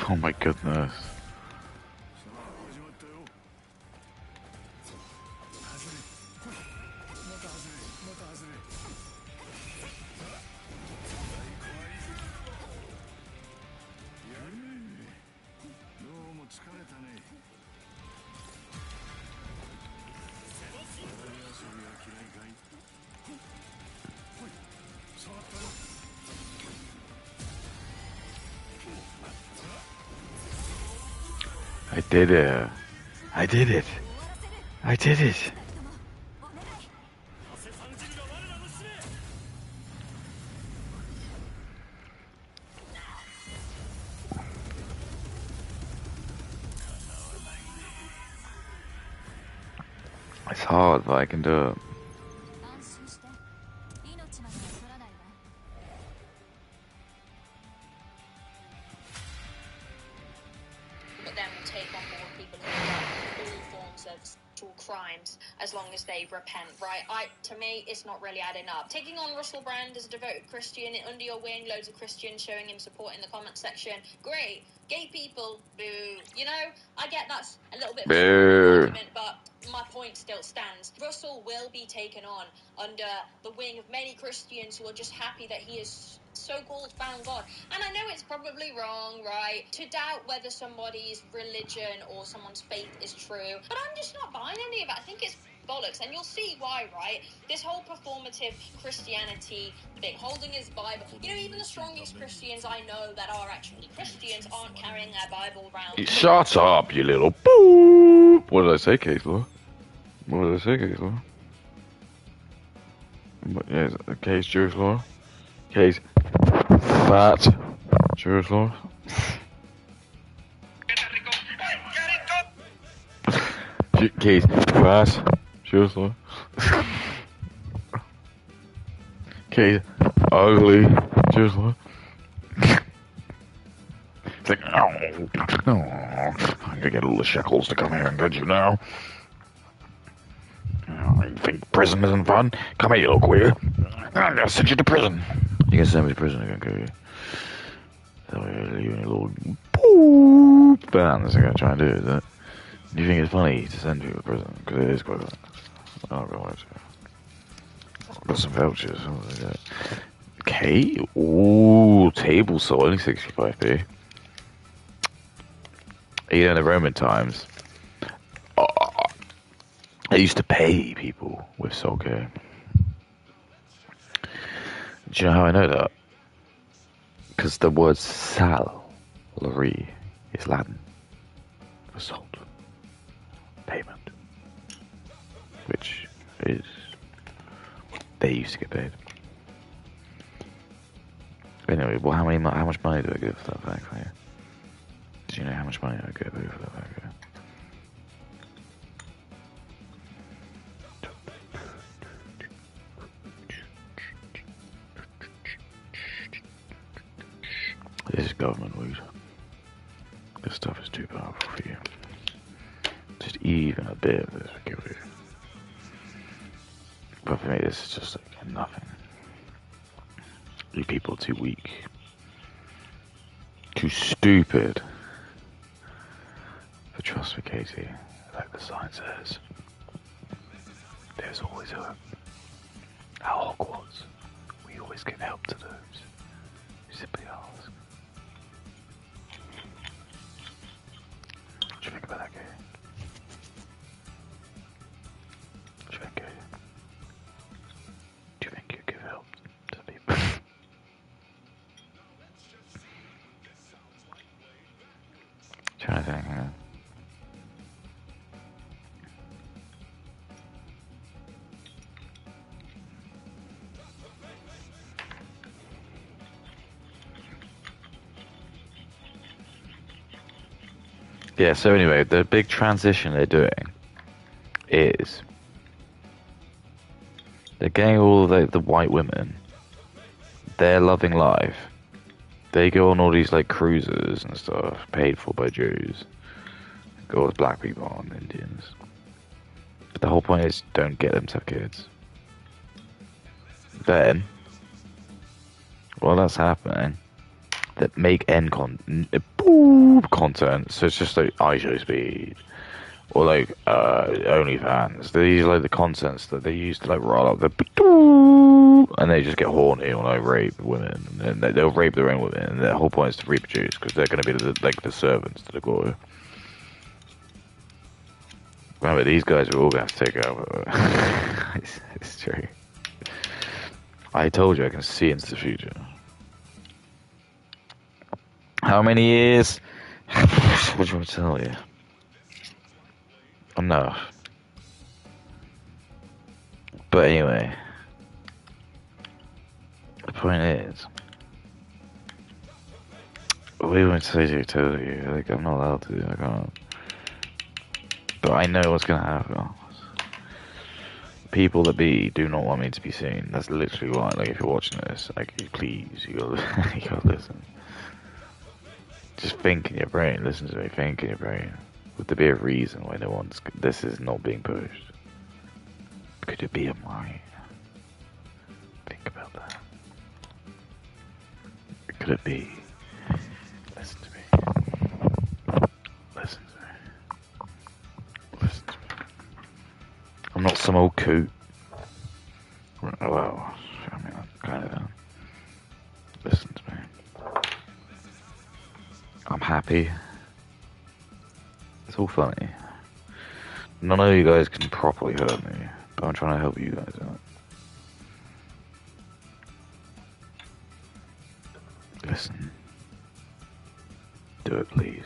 Oh my goodness. I did it. I did it. I did it. It's hard, but I can do it. But then will take on board people who have done all forms of sexual crimes as long as they repent, right? To me, it's not really adding up. Taking on Russell Brand as a devoted Christian under your wing, loads of Christians showing him support in the comment section. Great. Gay people, boo. You know, I get that's a little bit of a strong argument, but my point still stands. Russell will be taken on under the wing of many Christians who are just happy that he is so-called found God. And I know it's probably wrong, right, to doubt whether somebody's religion or someone's faith is true, but I'm just not buying any of it. I think it's bollocks, and you'll see why, right? This whole performative Christianity thing, holding his Bible. You know, even the strongest Christians I know that are actually Christians aren't carrying their Bible around. Shut up, you little boop! What did I say, Case Law? What did I say, Case Law? Yeah, Case Jewish Law? Case fat Jewish Law? Case fat Jewish Law? Case ugly Jewish Law? It's like, I'm gonna get all the shekels to come here and get you now. You think prison isn't fun? Come here, you little queer. I'm gonna send you to prison. You can send me to prison again, can you? So you and your little poop bands are gonna try and do, is it? Do you think it's funny to send people to prison? Because it is quite funny. I'll go watch it. I've got some vouchers. Okay. Ooh, table saw, only 65p. You know, in the Roman times, they used to pay people with soul care. Do you know how I know that? Because the word salary is Latin for salt. Payment. Which is what they used to get paid. Anyway, well, how much money do I give for that bag for you? Do you know how much money I get for that bag? This is government weed. This stuff is too powerful for you. Just even a bit of this would kill you. But for me, this is just like nothing. You people are too weak. Too stupid. But trust me, Katie, like the sign says, there's always hope. At Hogwarts, we always give help to those who simply ask. What do you think about that, Katie? What do you think, Katie? Do you think you give help to people? Trying to think, hang on. Yeah, so anyway, the big transition they're doing is they're getting all the white women, they're loving life. They go on all these like cruises and stuff, paid for by Jews. Go with black people and Indians. But the whole point is don't get them to have kids. Then, while that's happening, that make content, so it's just like iShow Speed or like OnlyFans. These are like the contents that they use to like roll up the and they just get horny or like rape women, and they'll rape their own women, and their whole point is to reproduce because they're going to be the servants to the god. Remember, these guys are all going to have to take over. It's true. I told you I can see into the future. How many years? What do you want to tell you? Enough. But anyway, the point is, we went to tell you, like, I'm not allowed to, I can't. But I know what's gonna happen. people that be do not want me to be seen. That's literally why. Like, if you're watching this, like, please, you gotta, you gotta listen. Just think in your brain. Listen to me. Think in your brain. Would there be a reason why no one's? This is not being pushed. Could it be a mine? Think about that. Could it be? Listen to me. Listen to me. Listen to me. I'm not some old coot. Well, I mean, I kind of am. Listen to me. I'm happy. It's all funny. None of you guys can properly hurt me, but I'm trying to help you guys out. Listen. Do it, please.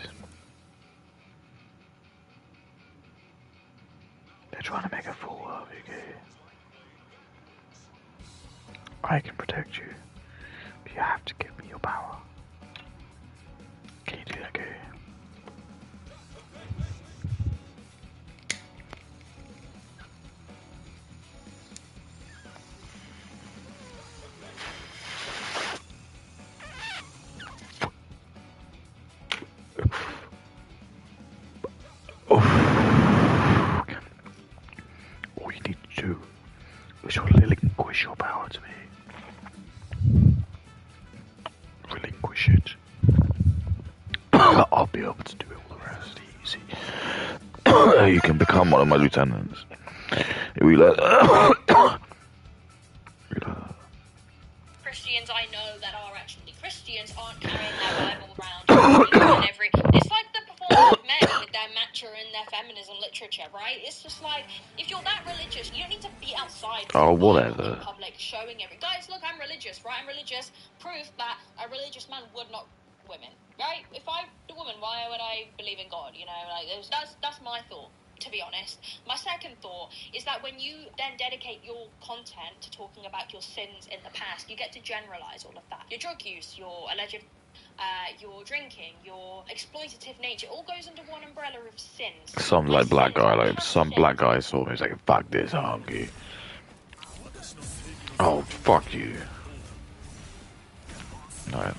They're trying to make a fool of you, kid. I can protect you, but you have to give me your power. Can you do that, kid? All you need to do is relinquish your power to me. Relinquish it. I'll be able to do all the rest easy. You can become one of my lieutenants. We let Christians I know that are actually Christians aren't carrying their Bible around in every. It's like the performance of men with their macho and their feminism literature, right? It's just like, if you're that religious, you don't need to be outside. Oh, whatever. In public, showing every guys, look, I'm religious, right? I'm religious. Proof that a religious man would not women, right? If I'm a woman, why would I believe in God? You know, like that's my thought. To be honest, my second thought is that when you then dedicate your content to talking about your sins in the past, you get to generalize all of that. Your drug use, your alleged, your drinking, your exploitative nature, all goes under one umbrella of sins. some like black guy, like some black guy saw me. He's like, "Fuck this, honky." Oh, fuck you. No.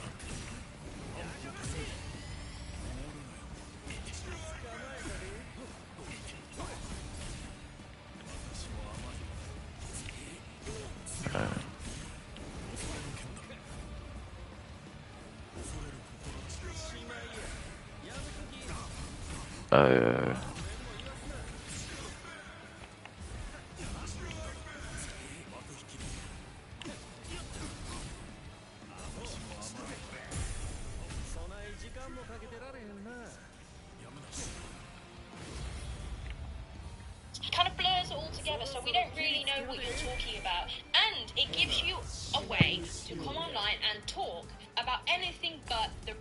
Kind of blurs it all together, so we don't really know what you're talking about, and it gives you a way to come online and talk about anything but the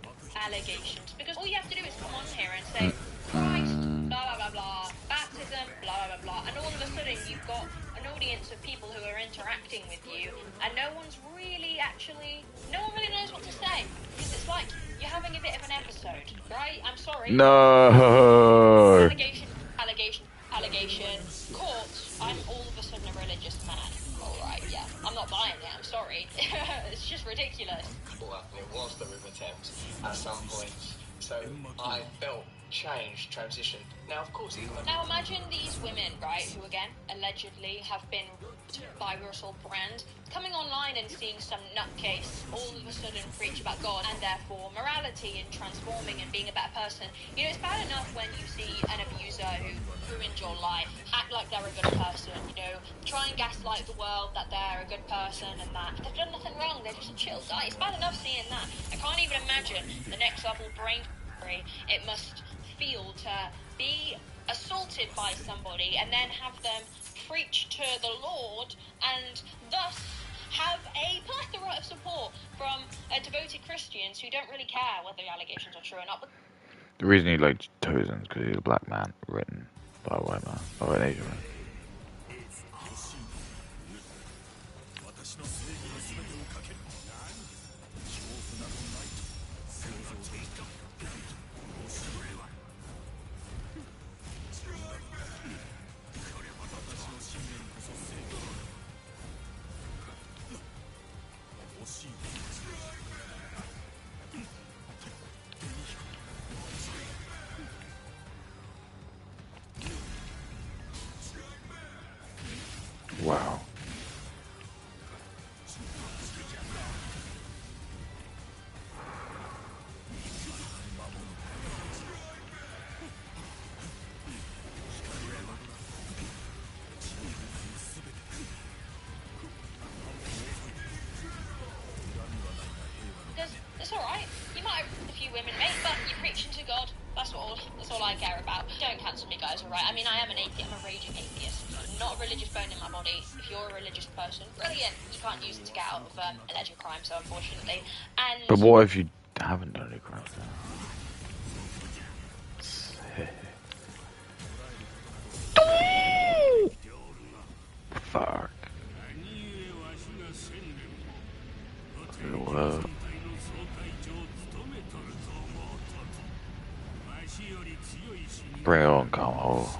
allegations, because all you have to do is come on here and say Christ, blah blah blah blah, baptism, blah blah blah blah, and all of a sudden you've got an audience of people who are interacting with you, and no one really knows what to say, because it's like you're having a bit of an episode, right? I'm sorry. No. Allegation, courts, I'm all of a sudden a religious man. Alright, yeah. I'm not buying it, I'm sorry. It's just ridiculous. It was the River Thames at some points. So I felt change, transition. Now, of course, Now imagine these women, right, who again, allegedly have been by Russell Brand, coming online and seeing some nutcase all of a sudden preach about God and therefore morality and transforming and being a better person. You know, it's bad enough when you see an abuser who ruined your life act like they're a good person, you know, try and gaslight the world that they're a good person and that they've done nothing wrong, they're just a chill guy. It's bad enough seeing that. I can't even imagine the next level brain it must feel to be assaulted by somebody and then have them preach to the Lord and thus have a plethora of support from devoted Christians who don't really care whether the allegations are true or not. But The reason he liked Tozen is because he's a black man written by a white man, or an Asian man. Wow. It's alright. You might have a few women, mate, but you're preaching to God. That's all I care about. Don't cancel me, guys, alright? I mean, I am an atheist. I'm a raging atheist. Not a religious bone in my body. If you're a religious person, brilliant. You can't use it to get out of alleged crime, so unfortunately. And But what if you haven't done any crime? Fuck. Whoa. Bring it on, Carl.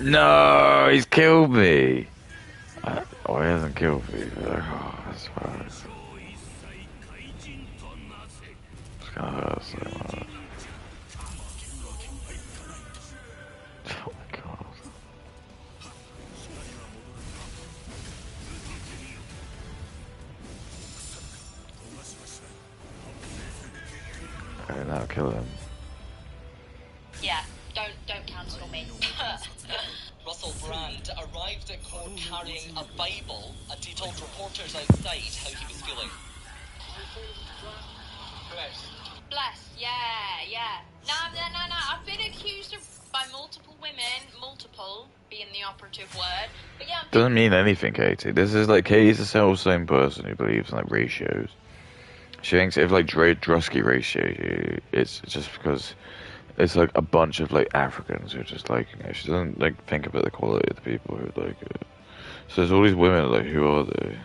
No, he's killed me. Oh, he hasn't killed me. Oh, that's fine. It's gonna hurt so much. Oh my god. Okay, now kill him. yeah, don't cancel me. Russell Brand arrived at court carrying a Bible, and he told reporters outside how he was feeling. Bless, yeah. No. I've been accused by multiple women, multiple being the operative word. But yeah, Doesn't mean anything, Katie. This is like Katie's the self-same person who believes in like ratios. She thinks if like Drusky ratio, it's just because it's like a bunch of like Africans who are just liking it. She doesn't like think about the quality of the people who like it. So there's all these women like, who are they?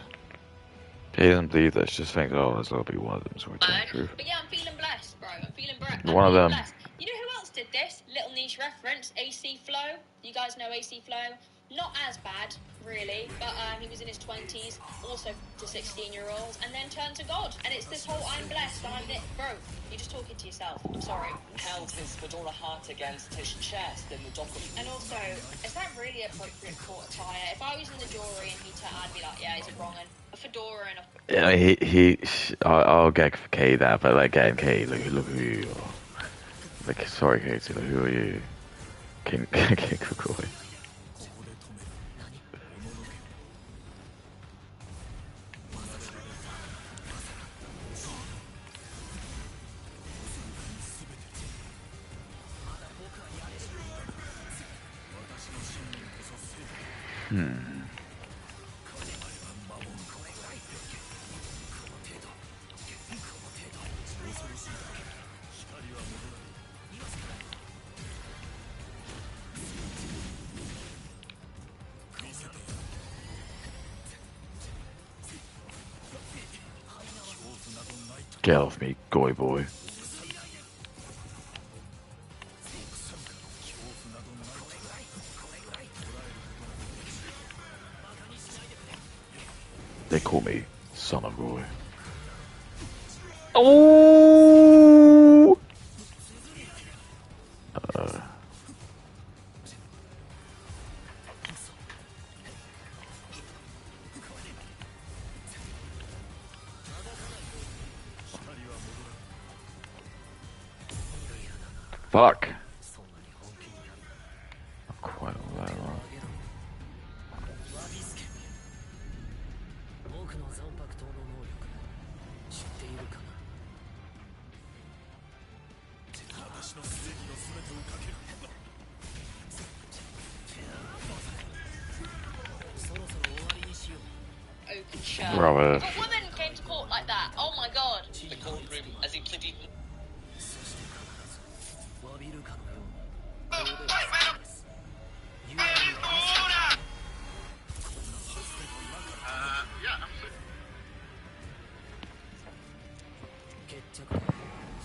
He doesn't believe that. She just thinks, oh, there's gotta be one of them. So we tell the truth. But yeah, I'm feeling blessed, bro. I'm feeling blessed. One of them. Blessed. You know who else did this? Little niche reference. AC Flow. You guys know AC Flow? Not as bad, really, but he was in his 20s, also to 16-year-olds, and then turned to God. And it's this whole I'm blessed, I'm it. Bro, you're just talking to yourself. I'm sorry. Held his fedora hat against his chest in the document. And also, is that really appropriate court attire? If I was in the jury and he turned, I'd be like, yeah, he's a wrong un. A fedora and a... Yeah, I'll get Kate that, but like, again, Kate, look who you are. Like, sorry, Katie, like, who are you? King Kukui. Get off me, goy boy. They call me Son of Goy. Oh! Fuck. Not quite all that long. Open shirt. Rubbish. If a woman came to court like that, oh my god. The courtroom as he pleaded.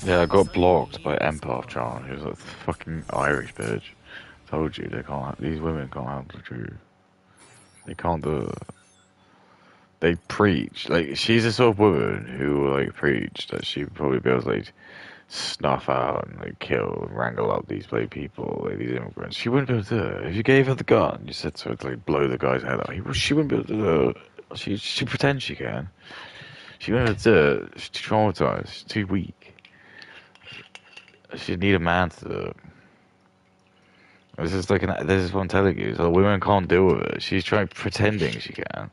Yeah, I got blocked by Empath John. He was like fucking Irish bitch. Told you they can't. These women can't handle the truth. They can't do it. They preach like she's the sort of woman who will like preach that she would probably be able to like snuff out and like kill and wrangle up these like people, like these immigrants. She wouldn't be able to do it. If you gave her the gun, you said to her to like blow the guy's head off. She wouldn't be able to do it. She pretends she can. She wouldn't be able to do it. She's too traumatized. She's too weak. She'd need a man to do it. This is like this is what I'm telling you. So women can't deal with it. She's trying pretending she can.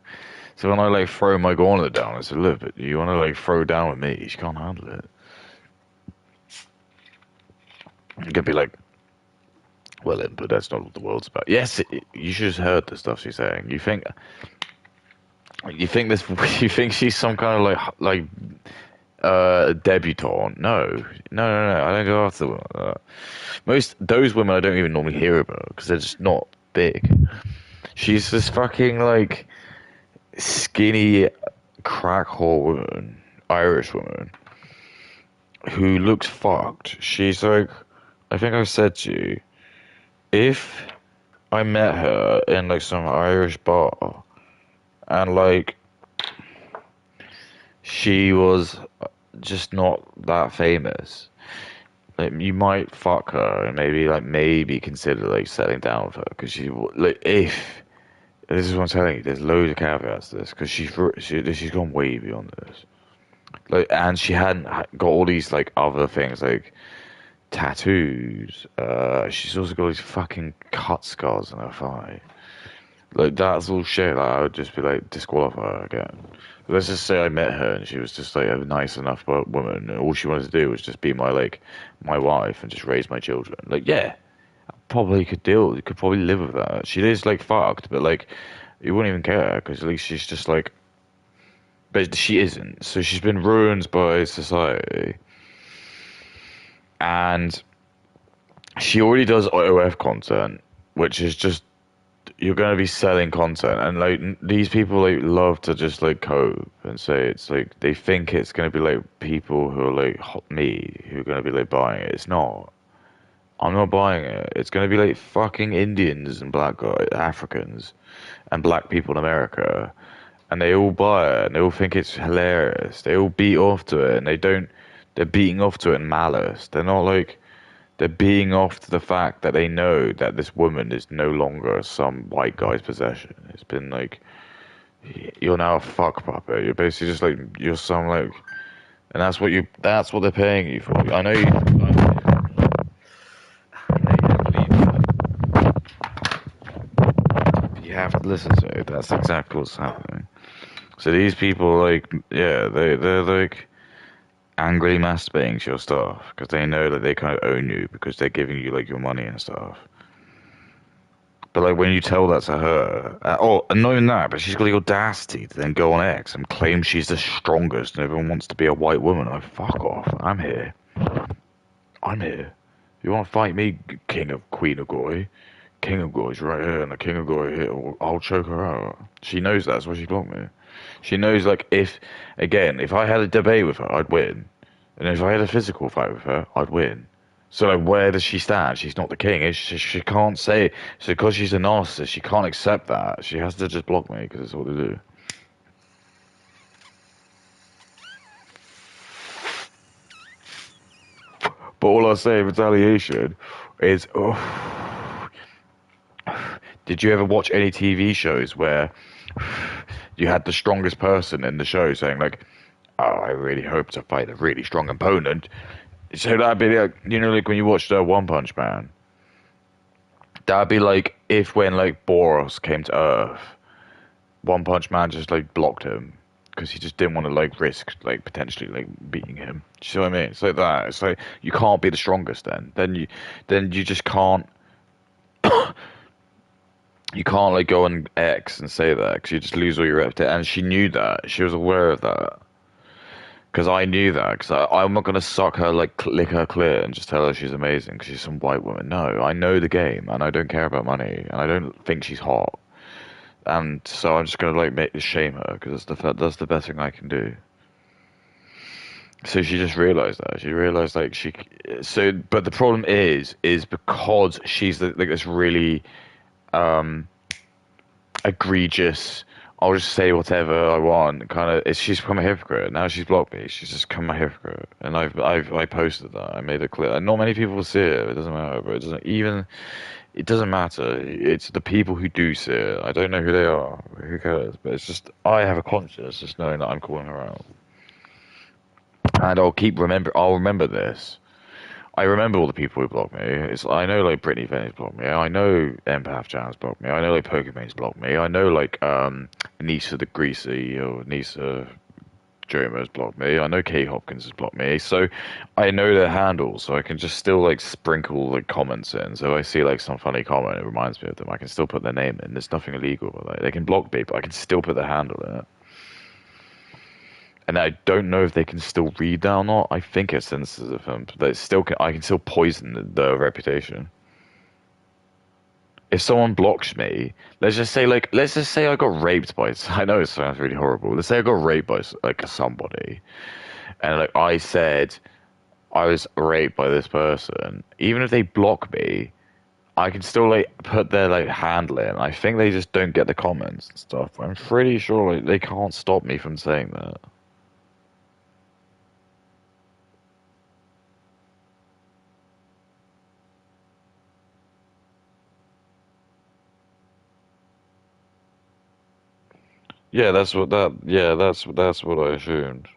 So when I like throw my gauntlet down, I said, "Look, but you want to like throw down with me? She can't handle it." You could be like, "Well, then, but that's not what the world's about." Yes, you should have heard the stuff she's saying. You think this? You think she's some kind of debutante? No. I don't go after women like that. Most those women I don't even normally hear about because they're just not big. She's this fucking like skinny crack whore woman, Irish woman, who looks fucked. She's like, I think I said to you, if I met her in like some Irish bar and like she was just not that famous, like you might fuck her and maybe consider like settling down with her because she like if this is what I'm telling you. There's loads of caveats to this because she's gone way beyond this. Like, and she hadn't got all these like other things like tattoos. She's also got these fucking cut scars on her thigh. Like that's all shit. Like, I would just be like disqualify her again. Let's just say I met her and she was just like a nice enough woman, and all she wanted to do was just be my wife and just raise my children. Like, yeah. Probably could probably live with that. She is like fucked, but like you wouldn't even care because at least she's just like, but she isn't. So she's been ruined by society, and she already does OF content, which is just you're going to be selling content, and like these people like love to just like cope and say it's like they think it's going to be like people who are like me who are going to be like buying it. It's not. I'm not buying it. It's going to be like fucking Indians and black guys, Africans, and black people in America, and they all buy it and they all think it's hilarious. They all beat off to it, and they're beating off to it in malice. They're not like, they're beating off to the fact that they know that this woman is no longer some white guy's possession. It's been like, you're now a fuck puppet. You're basically just like, you're some like, and that's what they're paying you for. I know you have to listen to it. That's exactly what's happening. So these people, like, yeah, they're like angrily masturbating to your stuff because they know that they kind of own you because they're giving you like your money and stuff. But like when you tell that to her, and not even that, but she's got the audacity to then go on X and claim she's the strongest and everyone wants to be a white woman. Like, fuck off. I'm here. You want to fight me, Queen of Goy? King of Goy's right here, and the King of Goy here. I'll choke her out. She knows that's why she blocked me. She knows, like, if I had a debate with her, I'd win. And if I had a physical fight with her, I'd win. So, like, where does she stand? She's not the king. She can't say, so because she's a narcissist, she can't accept that. She has to just block me, because it's what they do. But all I say in retaliation is, did you ever watch any TV shows where you had the strongest person in the show saying like, oh, I really hope to fight a really strong opponent? So that'd be like, you know, like when you watched One Punch Man, that'd be like if when like Boros came to Earth, One Punch Man just like blocked him because he just didn't want to like risk like potentially like beating him. Do you see what I mean? It's like that. It's like you can't be the strongest then. Then you just can't. You can't like go on X and say that because you just lose all your reputation. And she knew that. She was aware of that. Because I knew that. Because I'm not gonna suck her like lick her clit and just tell her she's amazing because she's some white woman. No, I know the game and I don't care about money and I don't think she's hot. And so I'm just gonna like shame her because that's the best thing I can do. So she just realized that. She realized like she. So, but the problem is because she's like this really egregious. I'll just say whatever I want. Kind of, she's become a hypocrite. Now she's blocked me. She's just become a hypocrite, and I posted that. I made it clear. And not many people will see it. It doesn't matter. But it doesn't even. It doesn't matter. It's the people who do see it. I don't know who they are. Who cares? But it's just I have a conscience, just knowing that I'm calling her out, and I'll remember this. I remember all the people who blocked me. I know like Brittany Venice blocked me. I know Empath Jams blocked me. I know like Pokemon's blocked me. I know like Nisa the Greasy or Nisa Joma's blocked me. I know Kay Hopkins has blocked me. So I know their handles, so I can just still like sprinkle like comments in. So I see like some funny comment, it reminds me of them. I can still put their name in. There's nothing illegal. Like they can block me, but I can still put their handle in it. And I don't know if they can still read that or not. I think it censors of them, but I can still poison the reputation. If someone blocks me, let's just say I got raped by. I know it sounds really horrible. Let's say I got raped by like somebody, and like I said I was raped by this person. Even if they block me, I can still like put their like handle in. I think they just don't get the comments and stuff. I'm pretty sure like they can't stop me from saying that. Yeah, that's what that. Yeah, that's what I assumed.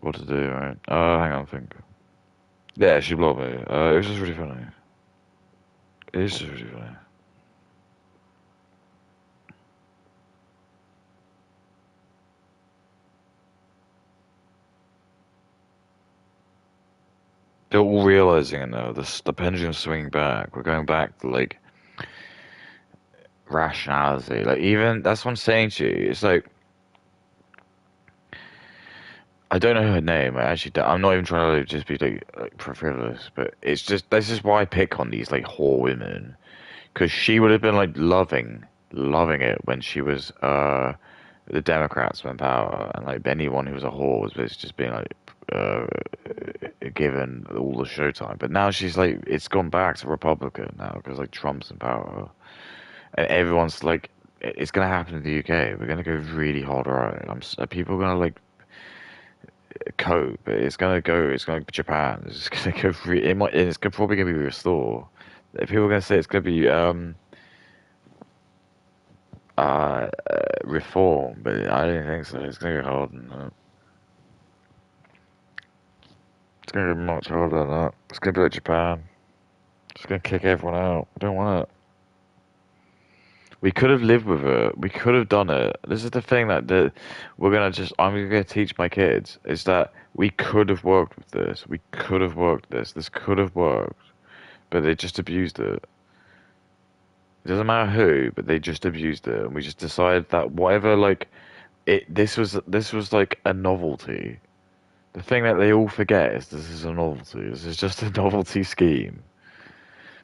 What to do, right? Hang on, think. Yeah, she blocked me. It was just really funny. It's just really funny. They're all realizing it now. The pendulum's swinging back. We're going back to like rationality. Like even that's what I'm saying to you. It's like I don't know her name. I actually don't. I'm not even trying to just be like frivolous, but it's just this is why I pick on these like whore women because she would have been like loving it when she was the Democrats were in power, and like anyone who was a whore was basically just being like uh given all the showtime. But now she's like it's gone back to Republican now because like Trump's in power, and everyone's like it's gonna happen in the UK. We're gonna go really hard right. People are gonna like cope. It's gonna Japan. It's gonna go. Probably gonna be restore. People are gonna say it's gonna be reform, but I don't think so. It's gonna go hard than that. It's gonna be much harder than that. It's gonna be like Japan. It's gonna kick everyone out. I don't want it. We could have lived with it. We could have done it. This is the thing we're gonna just. I'm gonna teach my kids is that we could have worked with this. We could have worked this. This could have worked, but they just abused it. It doesn't matter who, but they just abused it, and we just decided that whatever, like it. This was like a novelty. The thing that they all forget is this is a novelty. This is just a novelty scheme.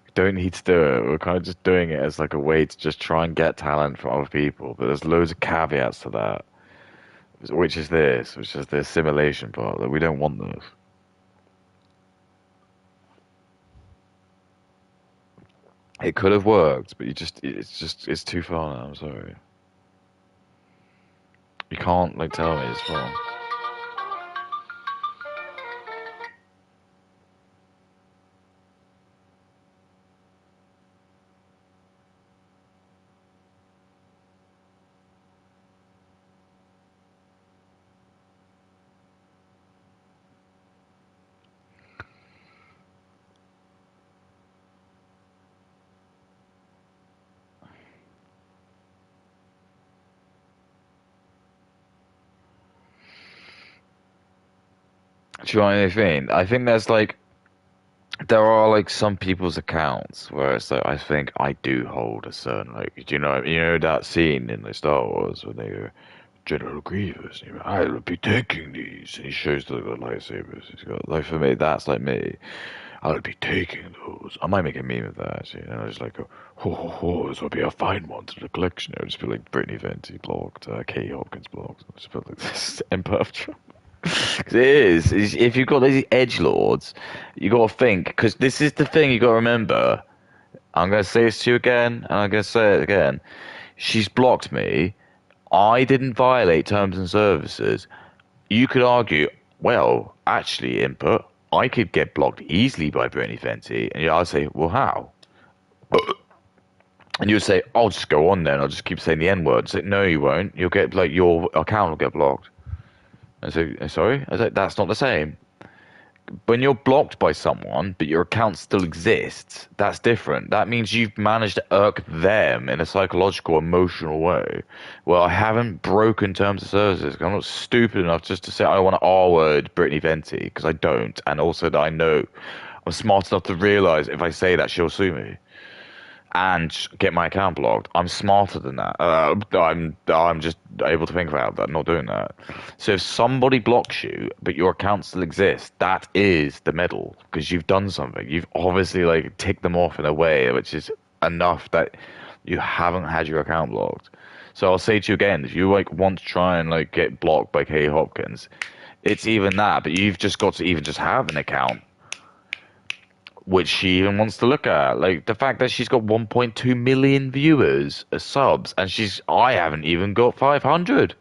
We don't need to do it. We're kind of just doing it as like a way to just try and get talent from other people. But there's loads of caveats to that, which is the assimilation part. That we don't want this. It could have worked, but it's too far now. I'm sorry. You can't like tell me it's far. Do you know what I mean? I think there's like there are like some people's accounts where it's like I think I do hold a certain like you know that scene in the Star Wars when they go General Grievous and I'll be taking these and he shows the lightsabers he's got like for me that's like me I'll be taking those I might make a meme of that actually and I just like go this would be a fine one to the collection it would just be like Brittany Venti blocked Katie Hopkins blocked I'll just put like this imperfect. 'Cause it is. If you've got these edge lords, you got to think. Because this is the thing you got to remember. I'm going to say this to you again, and I'm going to say it again. She's blocked me. I didn't violate terms and services. You could argue, well, actually, input. I could get blocked easily by Brittany Fenty, and I'd say, well, how? And you'd say, I'll just go on then. I'll just keep saying the N word. Say, no, you won't. You'll get like your account will get blocked. I say, sorry. I say, that's not the same. When you're blocked by someone, but your account still exists, that's different. That means you've managed to irk them in a psychological, emotional way. Well, I haven't broken terms of services. I'm not stupid enough just to say I want to R-word Brittany Venti, because I don't. And also that I know I'm smart enough to realize if I say that, she'll sue me and get my account blocked. I'm smarter than that. I'm just able to think about that, not doing that. So if somebody blocks you, but your account still exists, that is the medal because you've done something. You've obviously like ticked them off in a way which is enough that you haven't had your account blocked. So I'll say to you again, if you like want to try and like get blocked by Katie Hopkins, it's even that, but you've just got to even just have an account which she even wants to look at. Like the fact that she's got 1.2 million viewers, subs, and I haven't even got 500.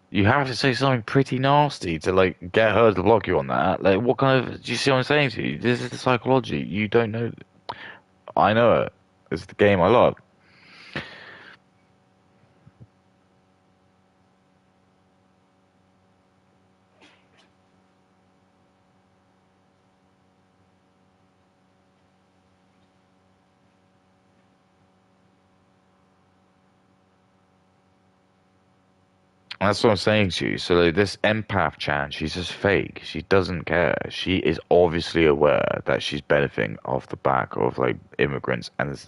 You have to say something pretty nasty to like get her to block you on that. Like what kind of? Do you see what I'm saying to you? This is the psychology. You don't know. I know it. It's the game I love. That's what I'm saying to you. So like, this empath Chan, she's just fake. She doesn't care. She is obviously aware that she's benefiting off the back of like immigrants and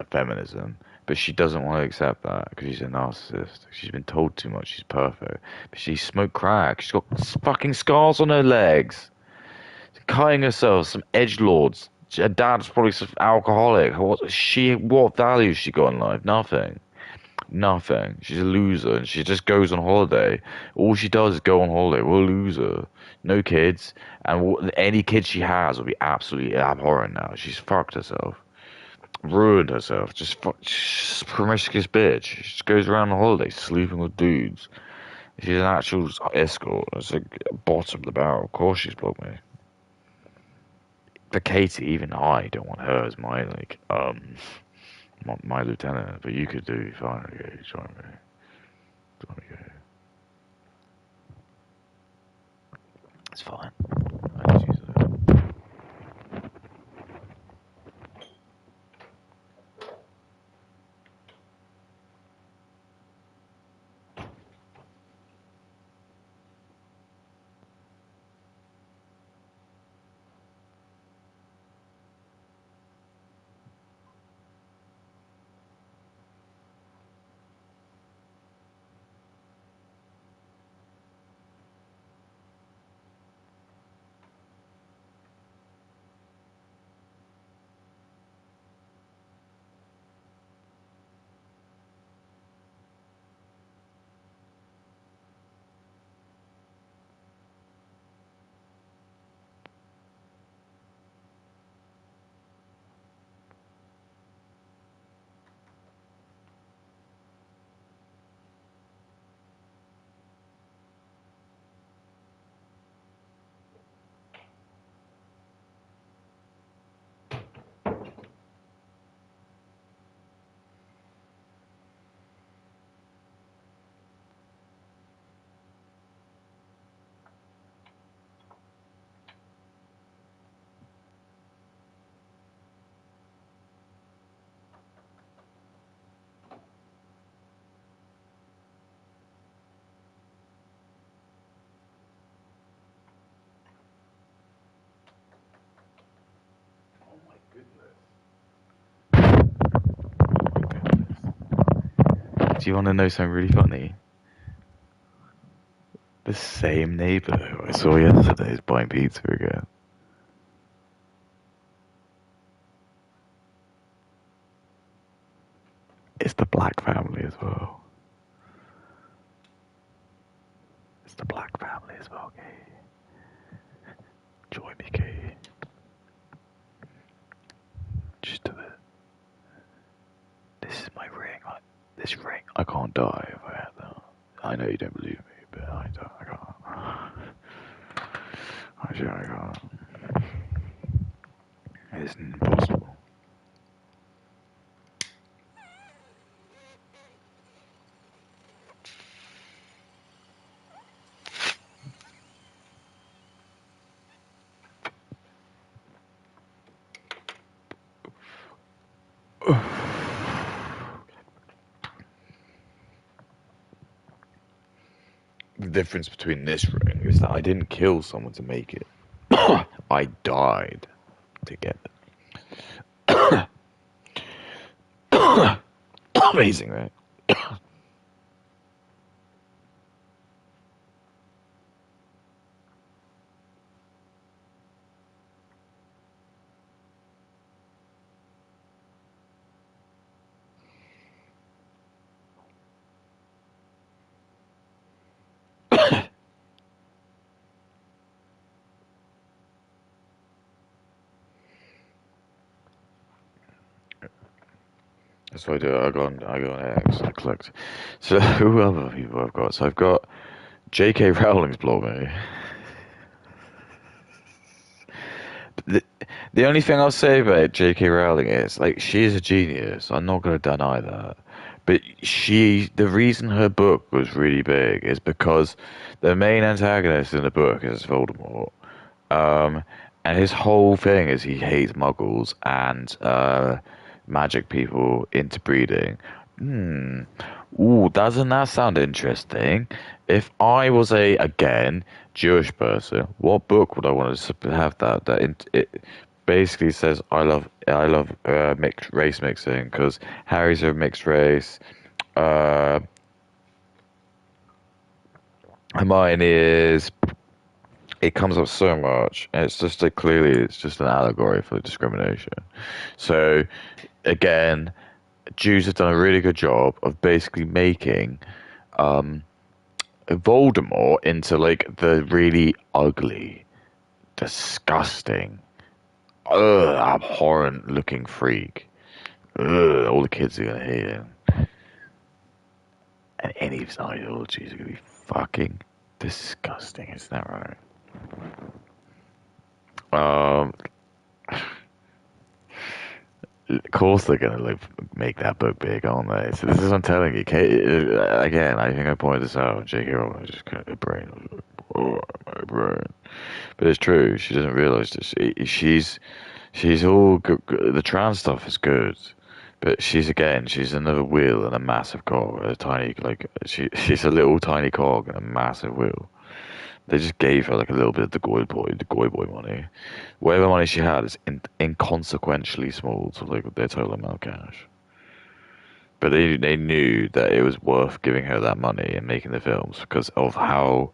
feminism, but she doesn't want to accept that because she's a narcissist. She's been told too much. She's perfect, but she smoked crack. She's got fucking scars on her legs. She's cutting herself. Some edge lords. Her dad's probably some alcoholic. What value has she got in life? Nothing. Nothing. She's a loser, and she just goes on holiday. All she does is go on holiday. What a loser. No kids, and any kids she has will be absolutely abhorrent now. She's fucked herself, ruined herself. She's a promiscuous bitch. She just goes around on holiday sleeping with dudes. She's an actual escort. It's like bottom of the barrel. Of course she's blocked me. But Katie, even I don't want her as my my lieutenant. But you could do fine. Okay, join me. Okay. It's fine. I just use it. Do you want to know something really funny? The same neighbour who I saw yesterday is buying pizza again. It's the Black family as well. It's the Black family as well, Kay. Join me, Kay. Just do it. This is my ring. This ring, I can't die if I had that. I know you don't believe me, but I can't. Actually, I can't. It's impossible. The difference between this ring is that I didn't kill someone to make it. I died to get it. Amazing, right? That's what I do. I go on X, I collect. So who other people I've got? So I've got J.K. Rowling's blogging. The only thing I'll say about J.K. Rowling is, like, she is a genius. I'm not going to deny that. But the reason her book was really big is because the main antagonist in the book is Voldemort. Um, and his whole thing is he hates muggles and magic people interbreeding. Ooh, doesn't that sound interesting? If I was again, Jewish person, what book would I want to have it basically says I love mixed race mixing because Harry's a mixed race. Uh, Hermione is. It comes up so much, and it's just like clearly it's just an allegory for discrimination. So again, Jews have done a really good job of basically making Voldemort into like the really ugly, disgusting, abhorrent looking freak. All the kids are gonna hate him, and any of his ideologies are gonna be fucking disgusting. Isn't that right? Um, of course they're gonna like make that book big, aren't they? So this is what I'm telling you. Again, I think I pointed this out. J.K. Rowling just kind of brain, oh, my brain. But it's true. She doesn't realize this. She's all good. The trans stuff is good, but she's another wheel in a massive cog. A tiny she's a little tiny cog in a massive wheel. They just gave her like a little bit of the goy boy money. Whatever money she had is inconsequentially small to like their total amount of cash. But they knew that it was worth giving her that money and making the films because of how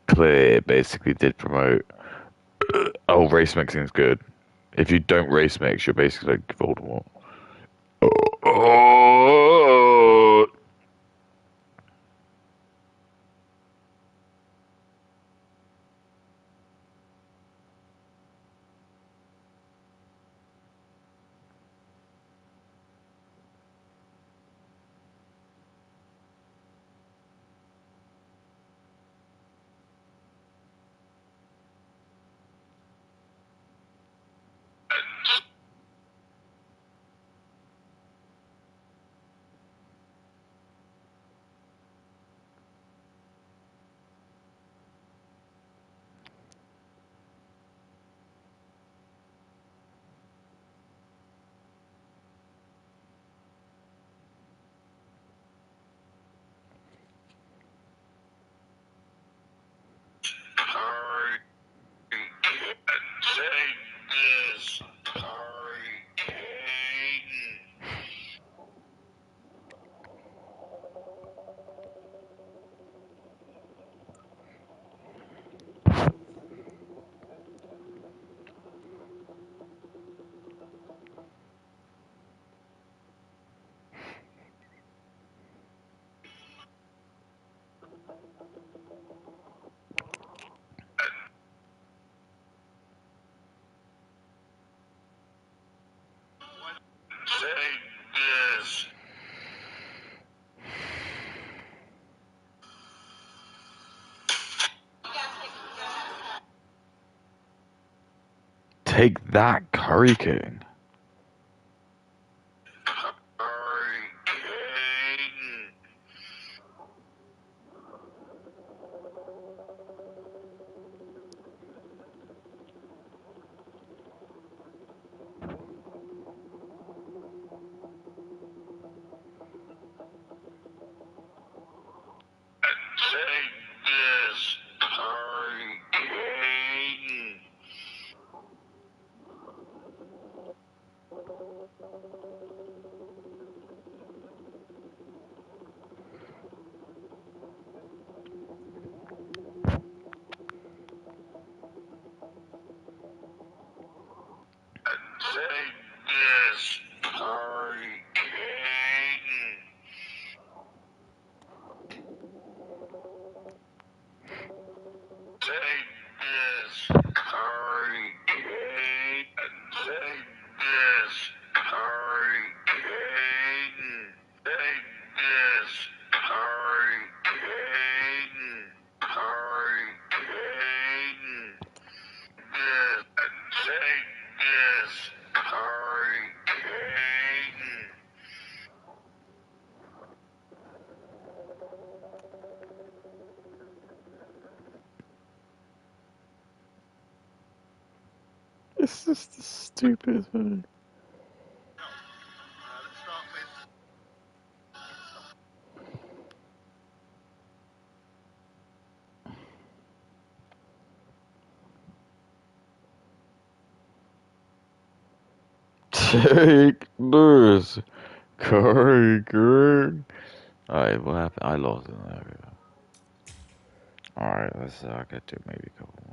clear it basically did promote. Oh, race mixing is good. If you don't race mix, you're basically like Voldemort. Oh, Take that, Curry King. It's just the stupidest thing. Take this, Curry King. Alright, what happened? I lost it. There we go. Alright, let's get to maybe a couple more.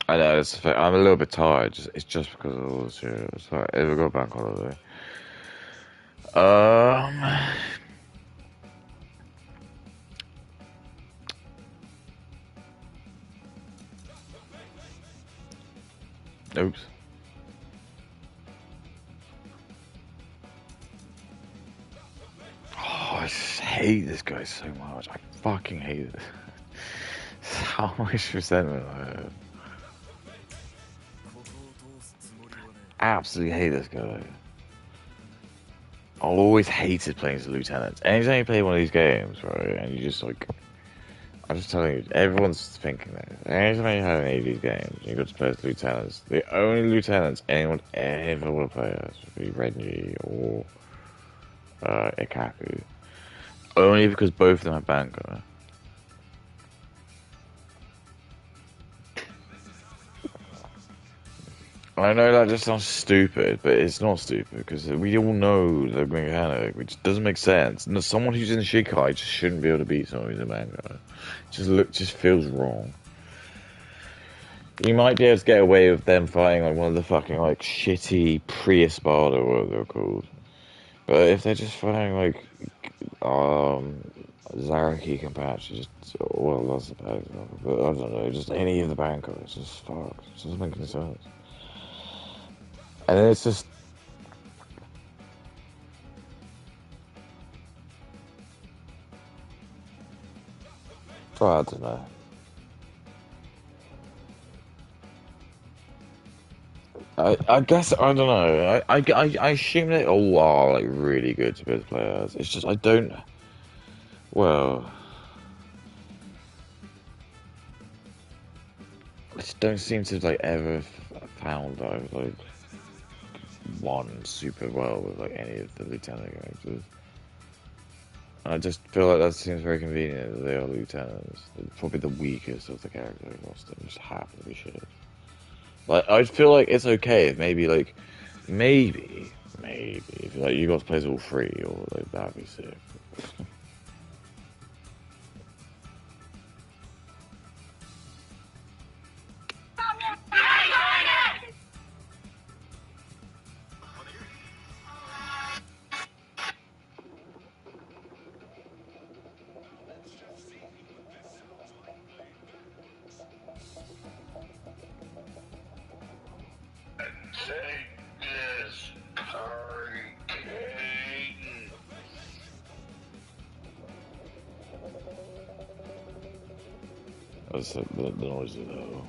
I know, I'm a little bit tired. It's just because of all this shit. It's like, if we go bank holiday. Oops. Oh, I just hate this guy so much. I fucking hate it. How much resentment I have. Absolutely hate this guy. I always hated playing as a lieutenant. Anytime you play one of these games, right, and you just like, I'm just telling you, everyone's thinking that. Anytime you have any of these games, you got to play as lieutenants. The only lieutenants anyone ever will play as would be Renji or Ikaku. Only because both of them have Banker. I know that just sounds stupid, but it's not stupid because we all know the mechanic, which doesn't make sense. And someone who's in Shikai just shouldn't be able to beat someone who's in Manga. Just feels wrong. You might be able to get away with them fighting like one of the fucking like shitty pre-Espada or whatever they're called. But if they're just fighting like Zaraki Kenpachi, just well that's a bad example, but I don't know, just any of the Bankers, just fuck. It doesn't make any sense. And then it's just I don't know. I guess I don't know. I assume they all are like really good to be able to play as. It's just I don't. Well, I just don't seem to have like ever found that I've like won super well with like any of the lieutenant characters. I just feel like that seems very convenient that they are lieutenants. They're probably the weakest of the character roster. Just happen to be shit. Like I feel like it's okay if maybe if like you got to play as all three, or like that'd be sick. That's the noises though.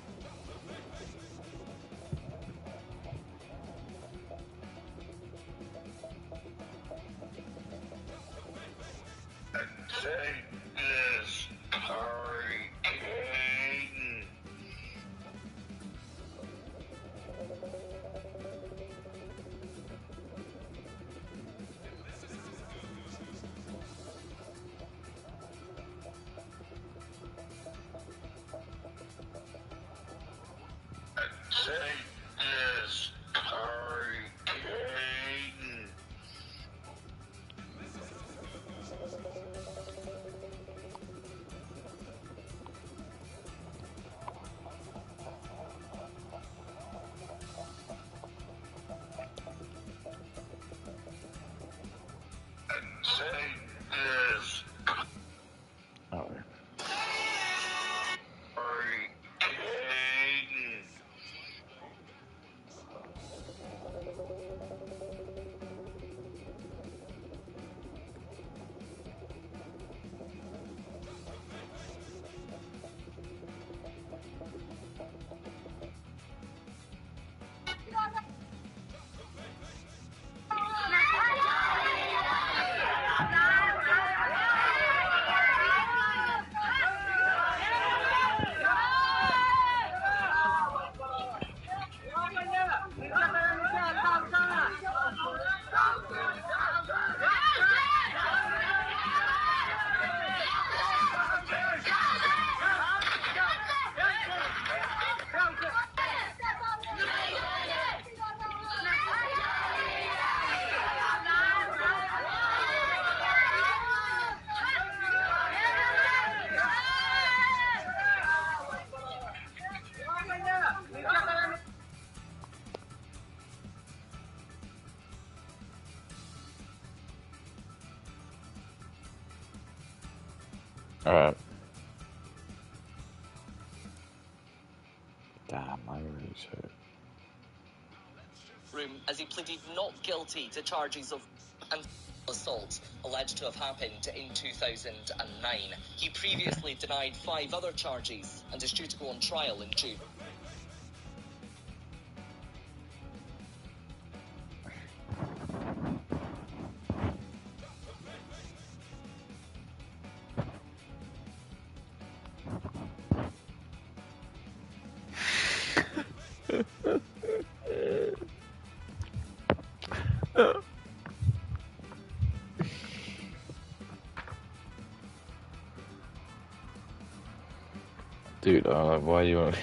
Alright. Damn, I really should. Room as he pleaded not guilty to charges of assault alleged to have happened in 2009. He previously denied 5 other charges and is due to go on trial in June. Dude, why you want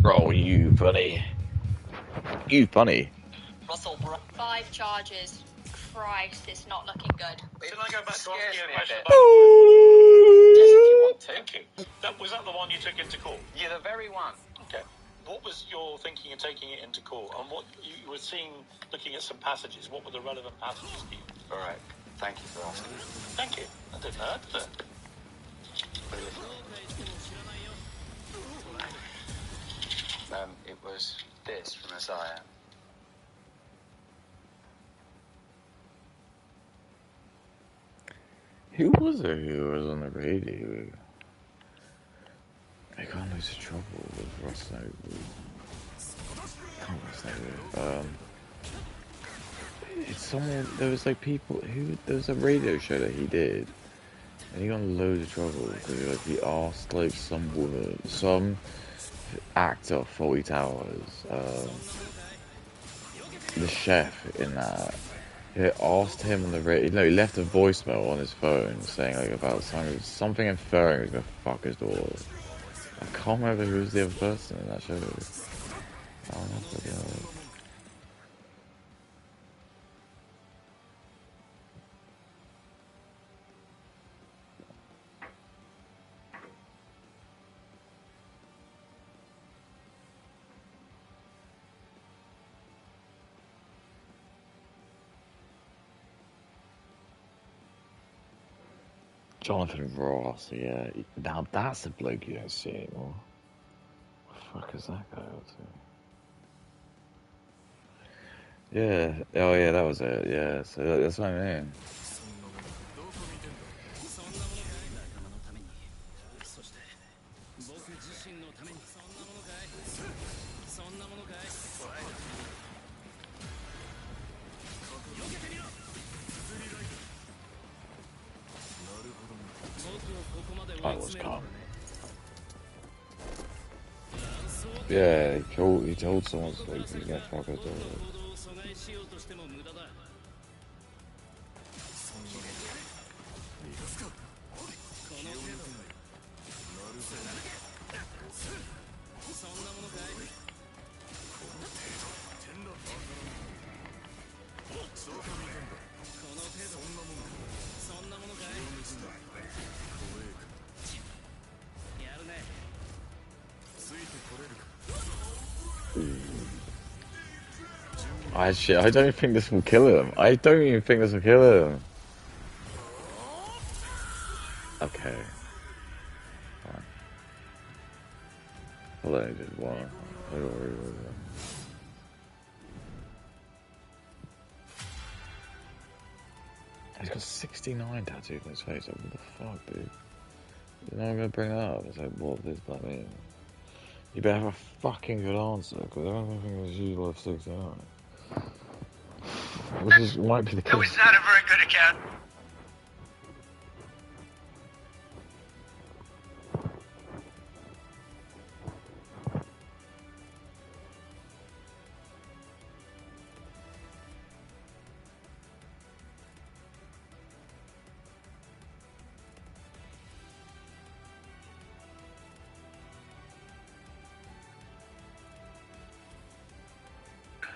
Oh, you funny. You funny. Russell 5 charges. Christ, it's not looking good. Can I go back to asking you a question Yes, if you want to. Thank you. Was that the one you took into court? Yeah, the very one. Okay. What was your thinking in taking it into court? And what you were seeing, looking at some passages, what were the relevant passages to you? All right. Thank you for asking. Thank you. I didn't know that. It was this from Isaiah. Who was it who was on the radio? I can't lose trouble with Ross Noble. Can't Ross Noble. It's someone, there was like people who, there was a radio show that he did, and he got in loads of trouble because like, he asked like some woman, some actor of 40 Towers, the chef in that, he asked him on the radio, no, he left a voicemail on his phone saying like about something inferring he was gonna fuck his daughter. I can't remember who was the other person in that show. Oh, no, Jonathan Ross, yeah. Now that's a bloke you don't see anymore. What the fuck is that guy up to? Yeah. Oh, yeah, that was it. Yeah. So that's what I mean. I was calm. Yeah, he told someone like he's gonna fuck us over. I don't think this will kill him. I don't even think this will kill him. Okay. Fine. Well, I did one. I don't worry about that. He's got 69 tattooed on his face. Like, what the fuck, dude? You're not gonna bring that up. It's like, what does that mean? You better have a fucking good answer, because I don't think it's usual of 69. Which might be the case. No, it's not a very good account.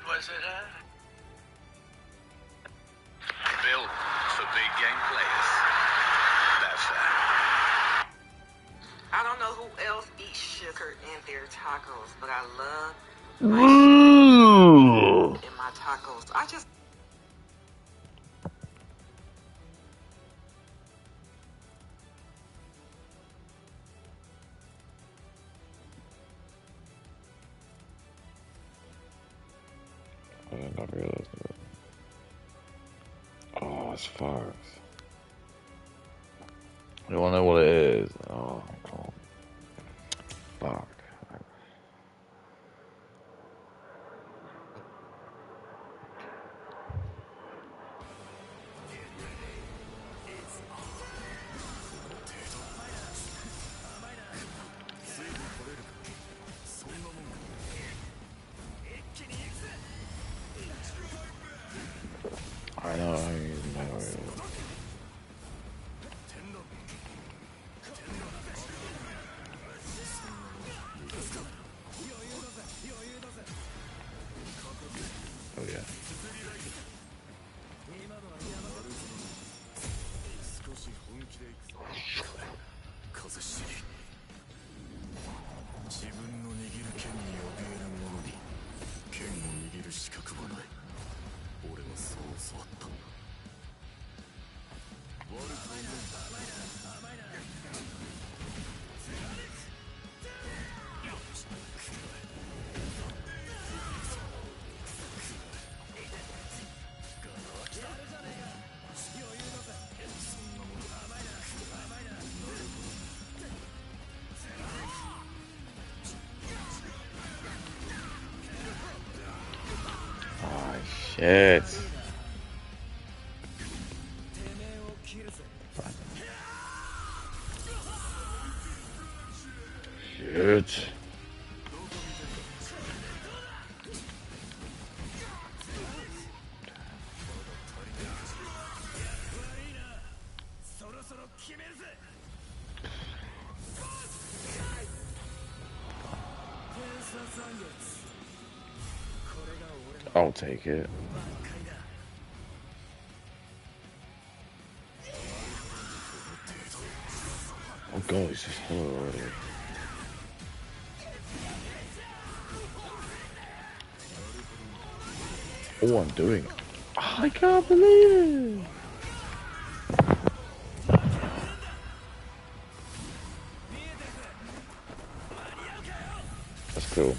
Was it, Built for big game players. That's that. I don't know who else eats sugar in their tacos, but I love in my tacos. I just I did not realize that. Oh, it's farce. You wanna know what it is? Oh, God. Fuck. I know, I know. Oh, yeah. Shit. Shit. I'll take it. Oh god, it's just full already. Oh, I'm doing it. Oh, I can't believe it. That's cool.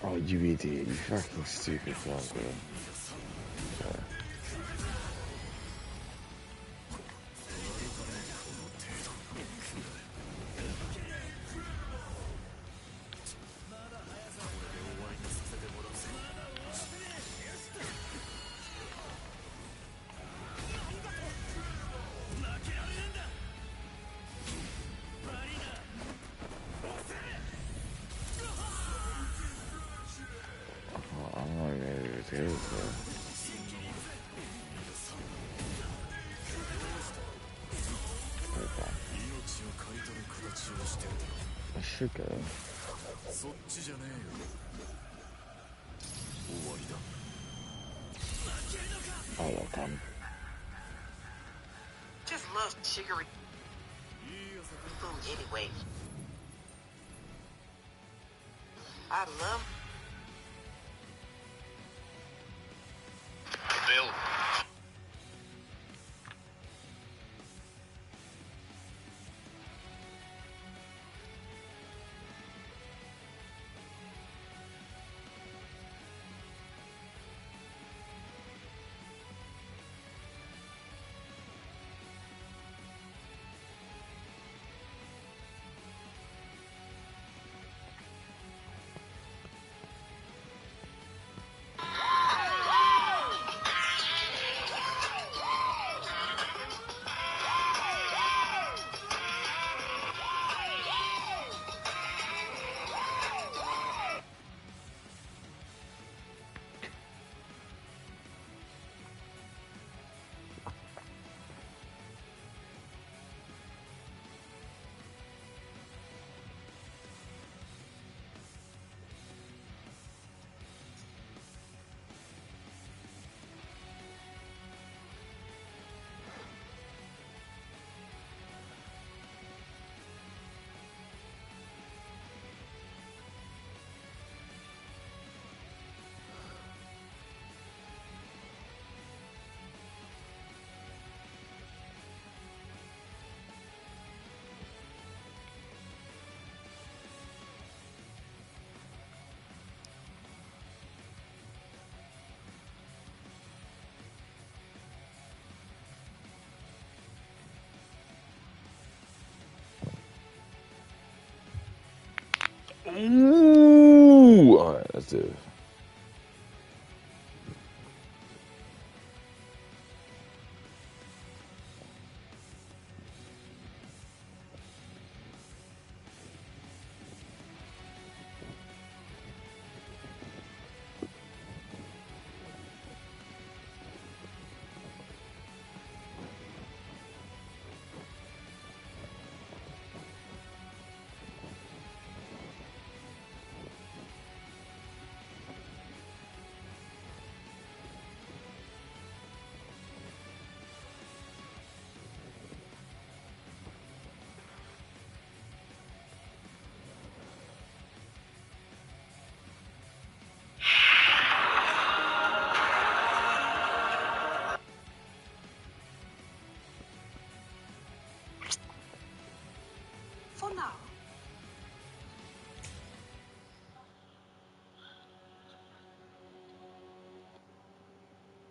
Oh, you idiot. You fucking stupid fucker. Sorry. I'm not even able to do it, I should go. Oh, well done. Just love sugary food anyway. I love Bill. Ooh! Alright, let's do it. for now.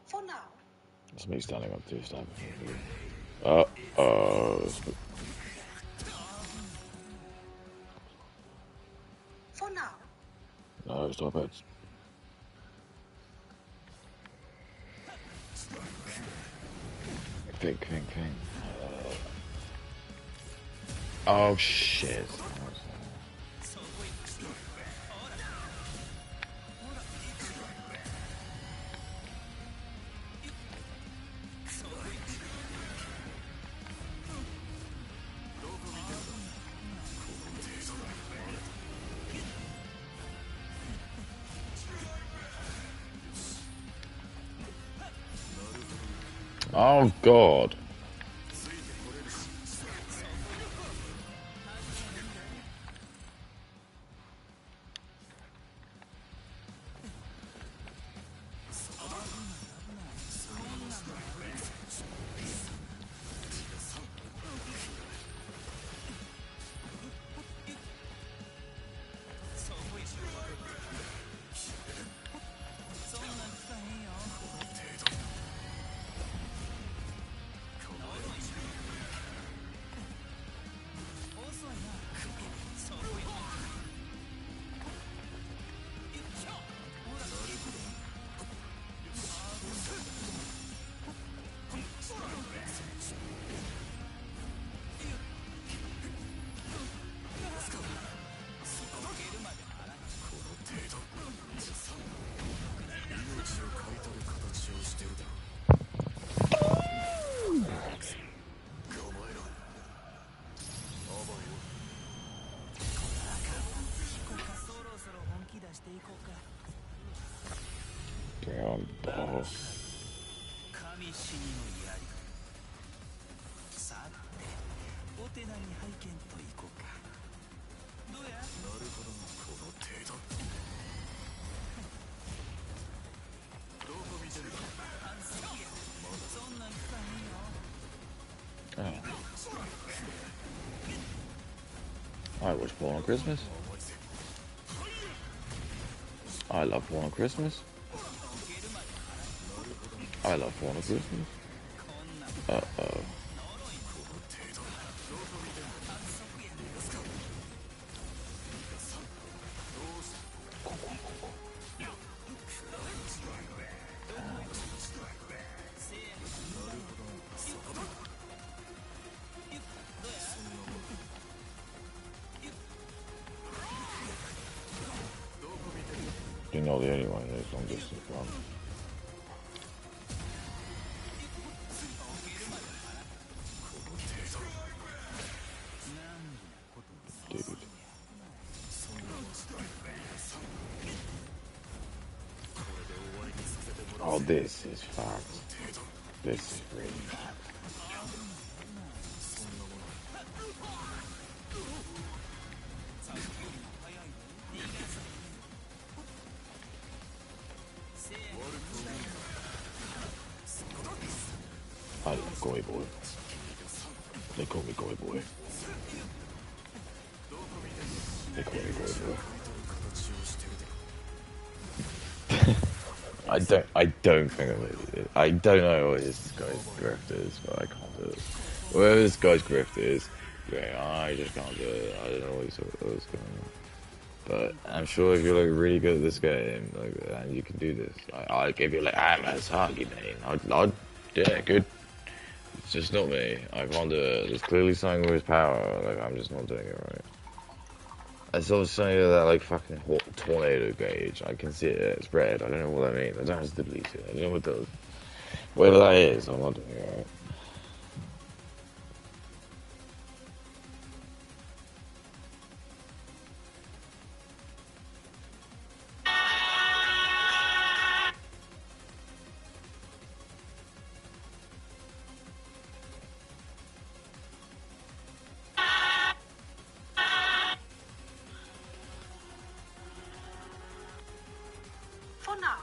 For now. That's me standing up two steps. Uh-oh. For now. No, stop it. Think. Oh, shit. Oh, God. Damn, ball. I watch porn on Christmas. I love porn on Christmas. I love porn on Christmas. Uh-oh. You're not the only one who's long distance run. Dude. Oh, this is fact. This is really fact. I love Goy Boy. They call me Goy Boy. They call me Goy Boy. I don't think I don't know what this guy's grift is, but I can't do it. Whatever this guy's grift is, I just can't do it. I don't know what's going on. But I'm sure if you're like really good at this game, like, and you can do this, I'll give you like Ama's argument. I'd yeah, good. It's just not me. I can't do it. There's clearly something with his power. Like I'm just not doing it right. I saw something of that like fucking tornado gauge. I can see it. It's red. I don't know what that means. I don't have to delete it. I don't know what it does. Whatever that is, I'm not doing it right. For now.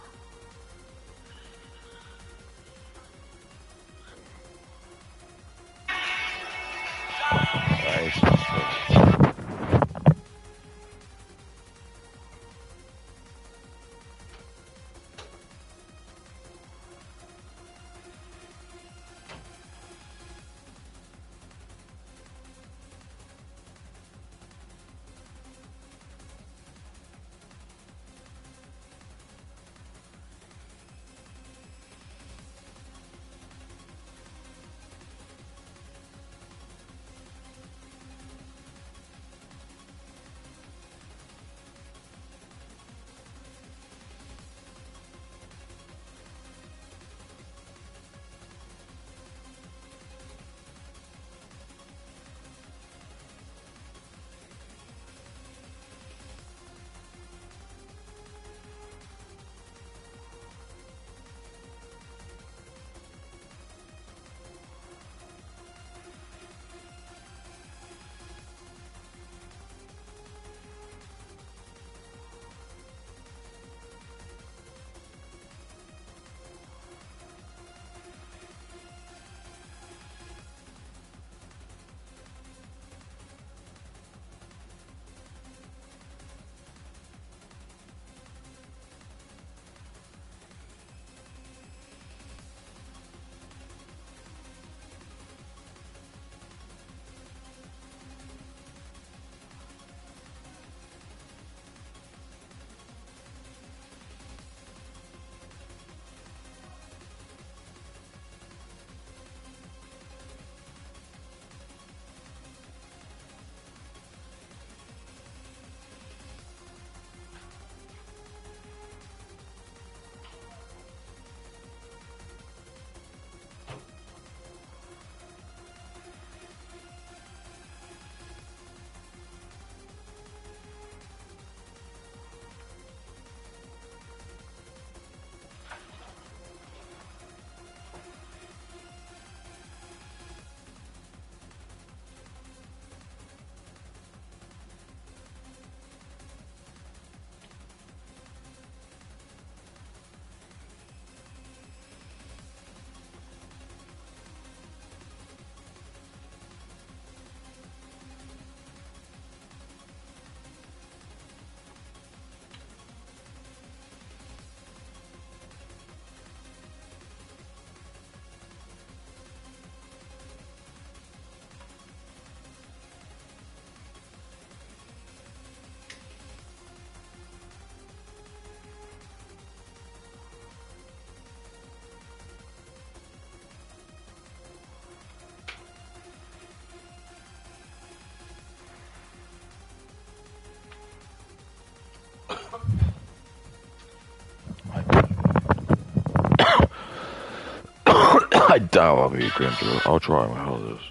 I doubt I'll be a Grimjaw. I'll try my hardest.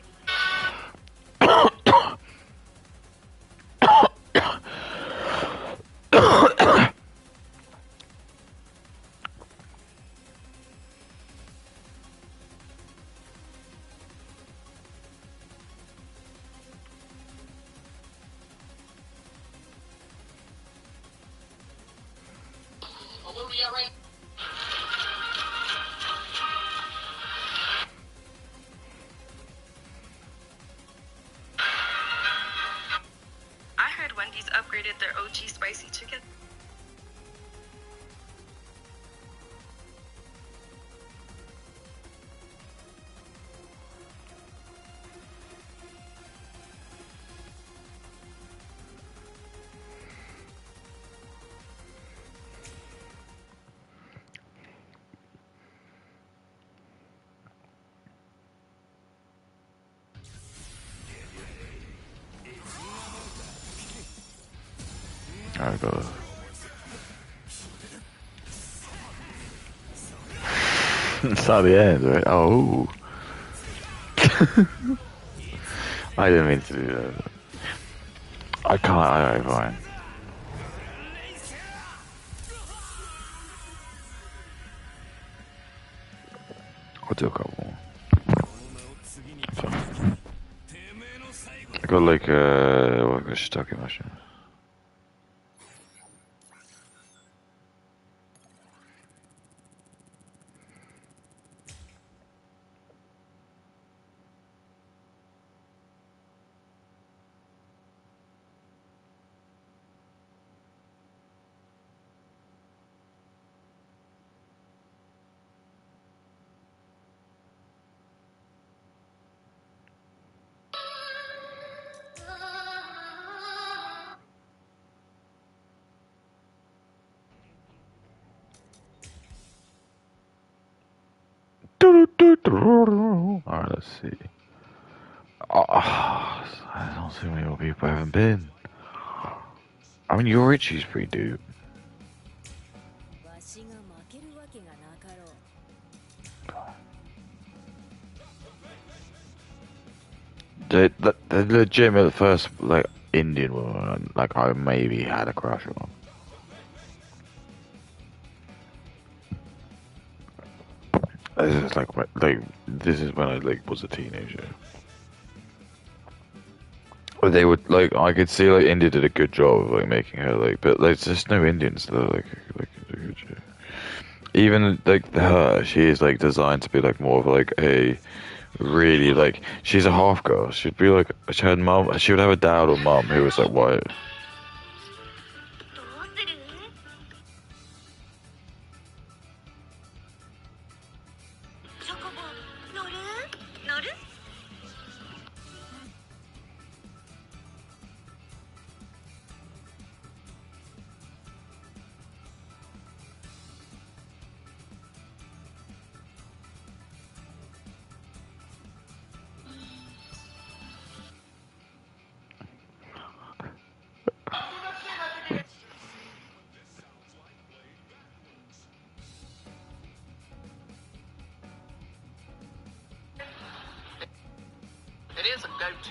I heard Wendy's upgraded their OG spicy chicken. I got it. It's not the end, right? Oh. I didn't mean to do that. I can't, alright, fine. I'll do a couple more. Fine. I got like, what was stuck in mushrooms? Alright, let's see. Oh, I don't see many more people I haven't been. I mean, Yorichi's pretty dope. The legitimate first, like, Indian woman, like, I maybe had a crush on. This is like this is when I like was a teenager. But they would like I could see like India did a good job of like making her like, but like, there's just no Indians that like do a good job. Even like her, she is like designed to be like more of like a really like she's a half girl. She'd be like she had mom. She would have a dad or mom who was like white. It is a go-to.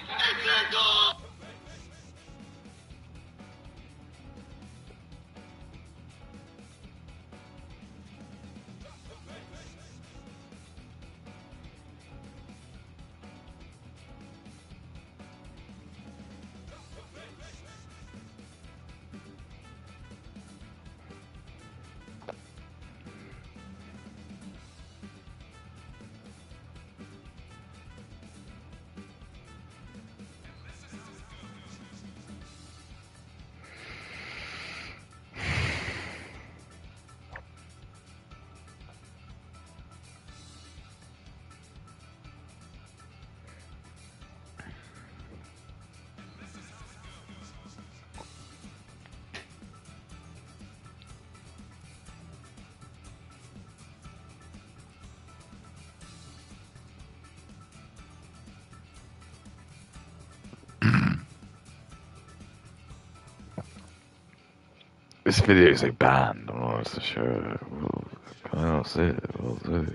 This video is like banned. I'm not so sure. I don't see it. We'll see.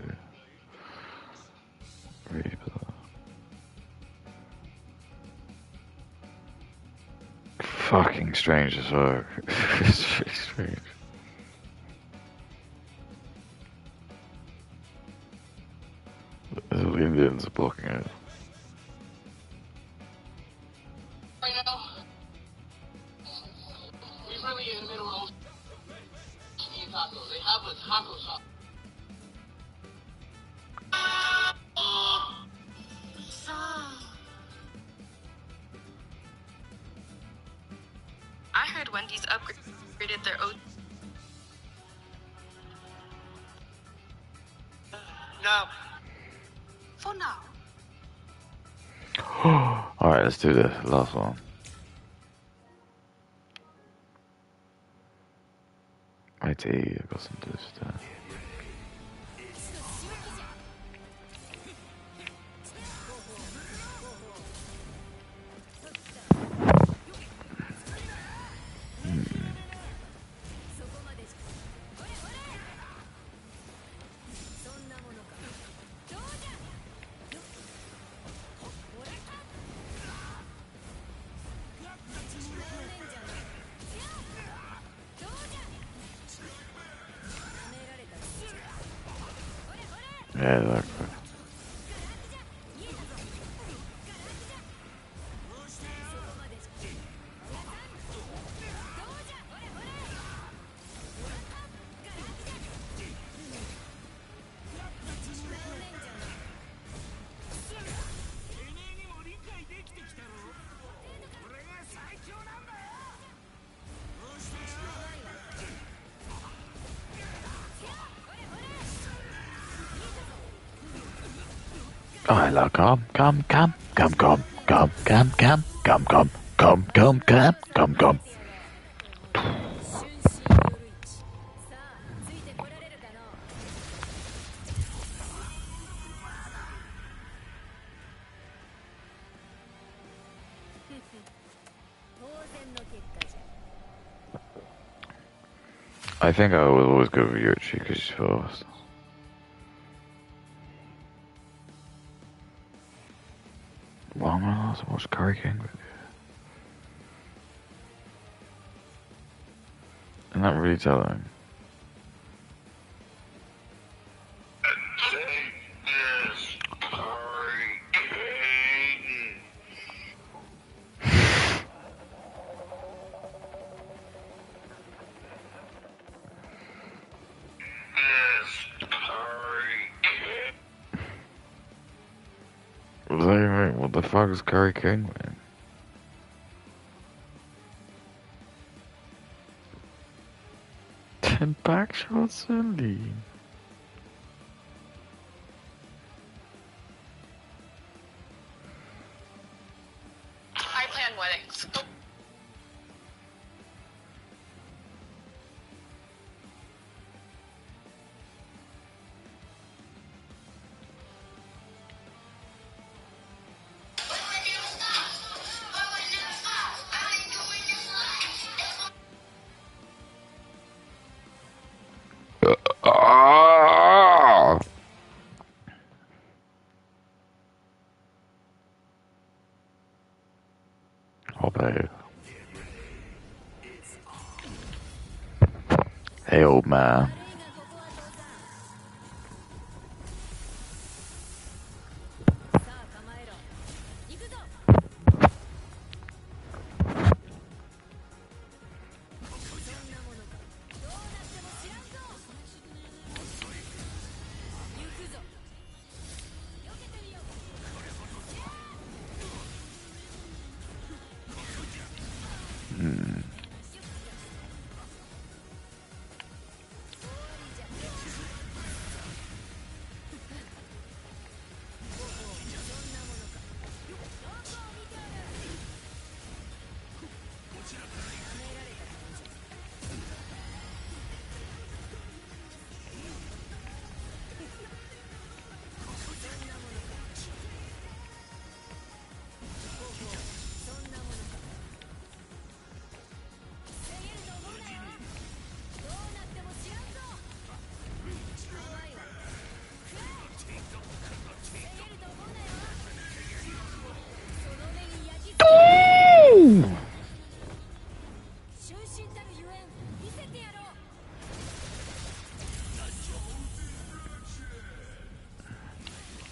Really bizarre. Fucking strange as fuck. It's really strange. The Indians are blocking it. Right now, we're really in the middle of eating tacos. They have a taco shop. I heard Wendy's upgraded their oat. No. For now. Alright, let's do this. Last one. IT, I've got some to this stuff. Yeah, exactly. I love come. I think I will always go with Yuchi because she's fast. Why am I allowed to watch Curry King with you? Isn't that really telling? What the fuck is Curry King, man? Ten back shots only. I plan weddings.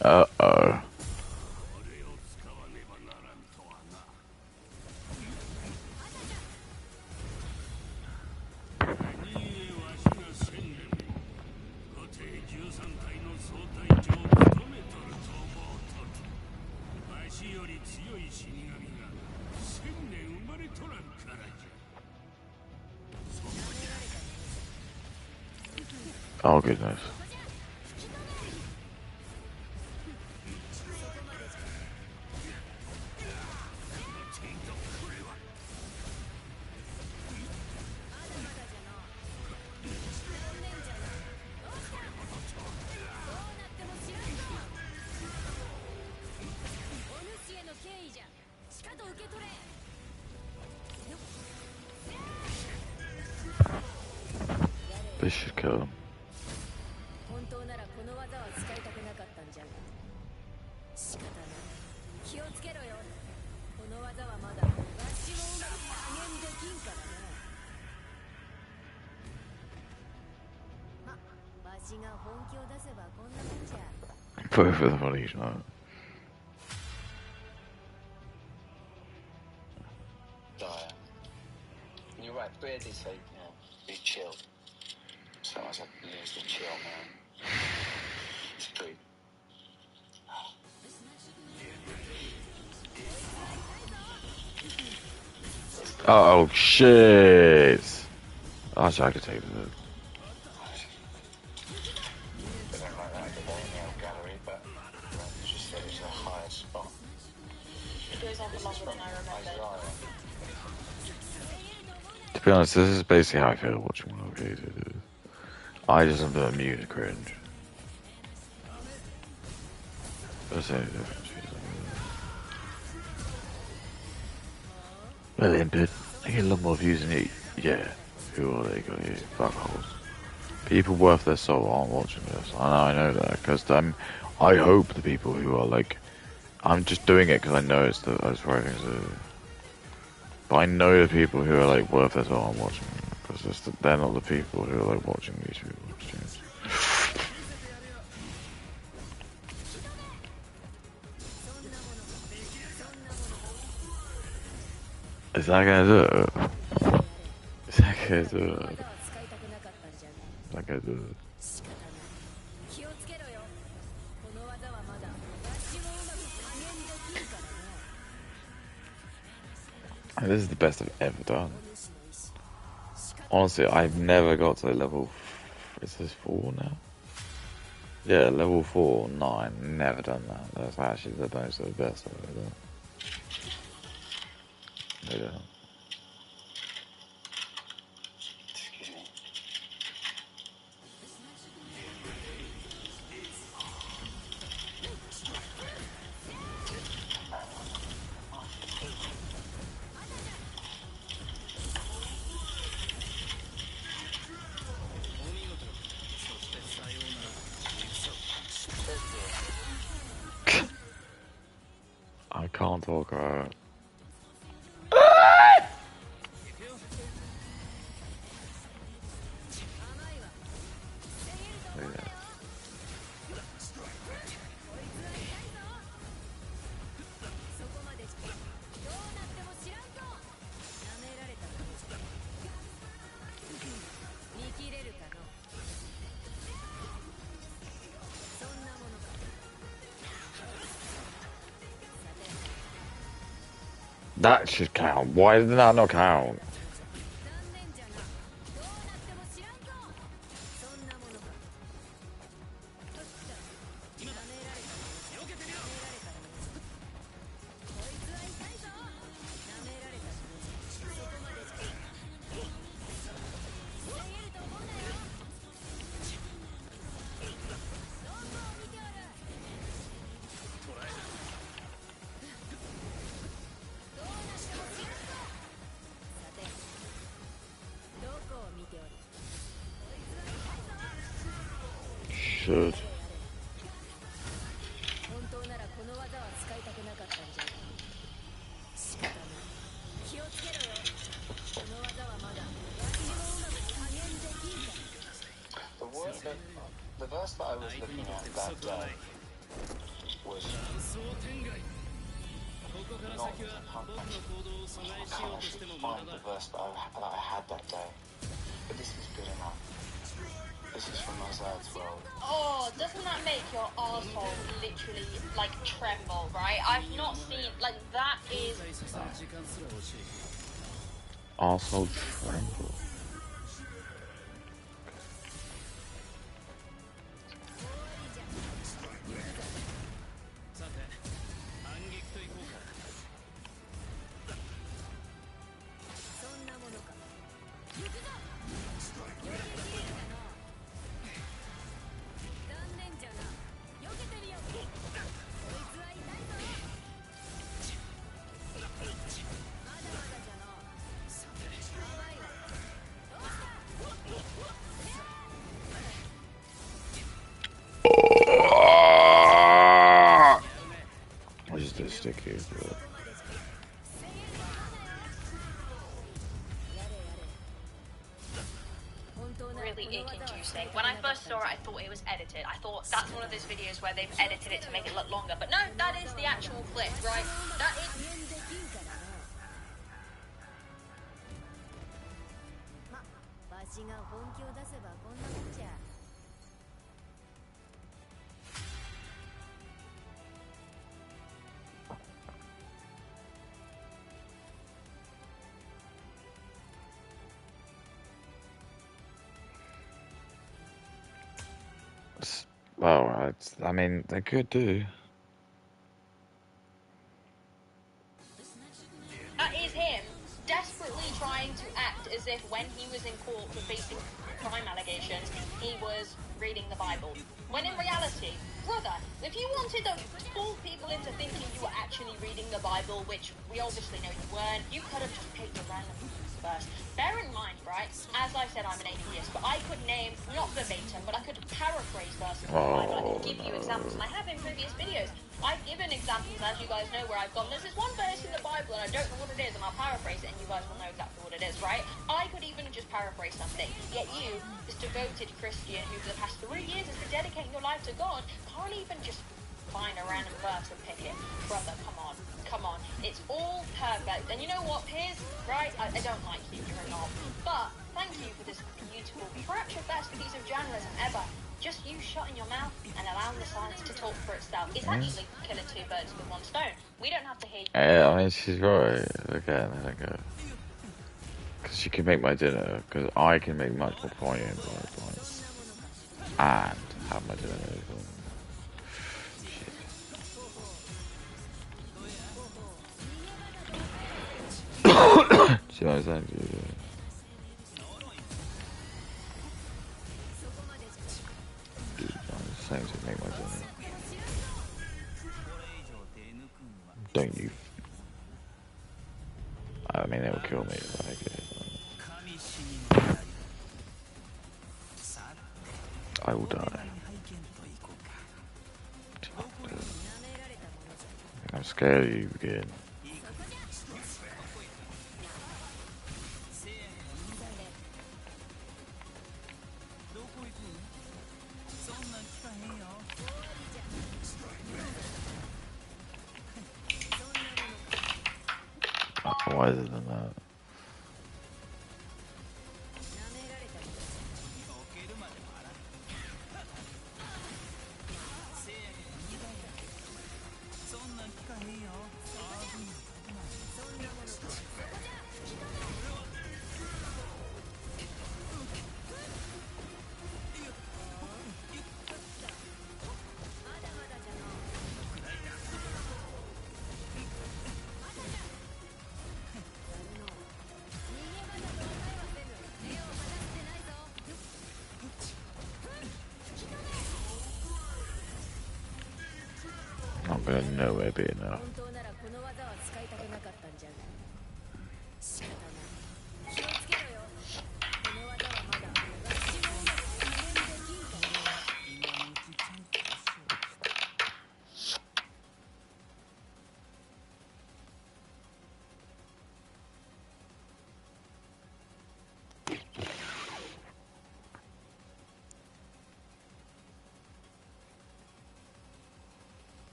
Uh-oh. Oh, goodness. This should kill him. Both of them on each night. Dire. You're right, Bear did say, you know, be chill. So I said, lose the chill, man. It's true. Oh, shit! Actually, I could take the look. They don't like that in the gallery, but just that it's a higher spot. It goes on for longer than I remember. To be honest, this is basically how I feel watching Located. I just am the music cringe. That's the only difference. Well then, but I get a lot more views than you. Yeah, who are they got you? Fuckholes. People worth their soul aren't watching this. I know that, because I hope the people who are like, I'm just doing it because I know it's the right thing to do. But I know the people who are like worth their soul aren't watching it, because they're not the people who are like watching these people. Is that gonna do it? Is that gonna do it? Is that gonna do it? And this is the best I've ever done. Honestly, I've never got to level... Is this 4 now? Yeah, level 4, 9, never done that. That's actually the most of the best I've ever done. Yeah. Excuse me. I can't talk about that should count. Why did that not count? Should. The verse that I was looking at that day was not I can't actually find the verse that I had that day. But this is good enough. This is from Isaiah 12. Oh, doesn't that make your arsehole literally, like, tremble, right? I've not seen, like, that is... Arsehole tremble. What is this stick here? Really ick-inducing. When I first saw it, I thought it was edited. I thought that's one of those videos where they've edited it to make it look longer. But no, that is the actual clip, right? That is... Well, I mean, they could do. That is him desperately trying to act as if when he was in court for facing crime allegations, he was reading the Bible. When in reality, brother, if you wanted to fool people into thinking you were actually reading the Bible, which we obviously know you weren't, you could have just picked a random verse. Bear in mind, right, as I said, I'm an atheist, but I could name, not verbatim, but I could paraphrase verses in the Bible. I could give you examples, and I have in previous videos. I've given examples, as you guys know, where I've gone, there's this one verse in the Bible, and I don't know what it is, and I'll paraphrase it, and you guys will know exactly what it is, right? I could even just paraphrase something, yet you, this devoted Christian who for the past 3 years has been dedicating your life to God, can't even just find a random verse and pick it. Brother, come on. It's all perfect. And you know what, Piers, right? I don't like you, you're a knob. But thank you for this beautiful, perhaps your best piece of journalism ever. Just you shutting your mouth and allowing the science to talk for itself. It's actually killing two birds with one stone. We don't have to hate you. Yeah, I mean, she's right. Again, I think. Because she can make my dinner, because I can make much more poignant points. And have my dinner. Shit. See what I'm saying to you? Dude, I'm just saying to make my dinner. Don't you? I mean, it will kill me if I get it. I will die. I'm scared of you again. Wiser than that. Not gonna nowhere be enough.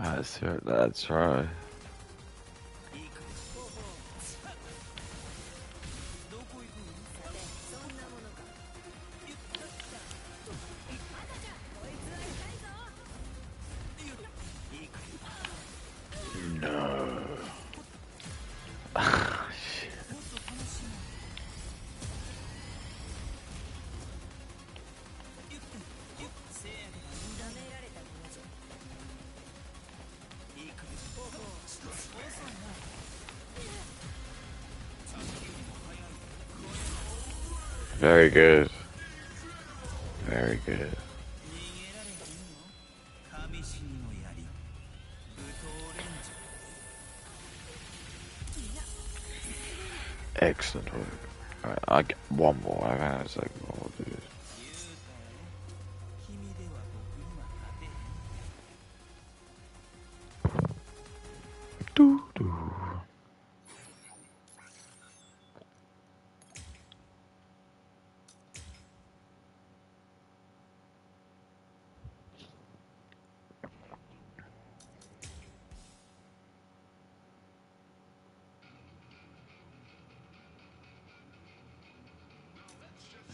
That's right. No. Shit. Very good. Very good. Excellent work. Alright, I get one more. I got a second one. We'll do this. Doo doo.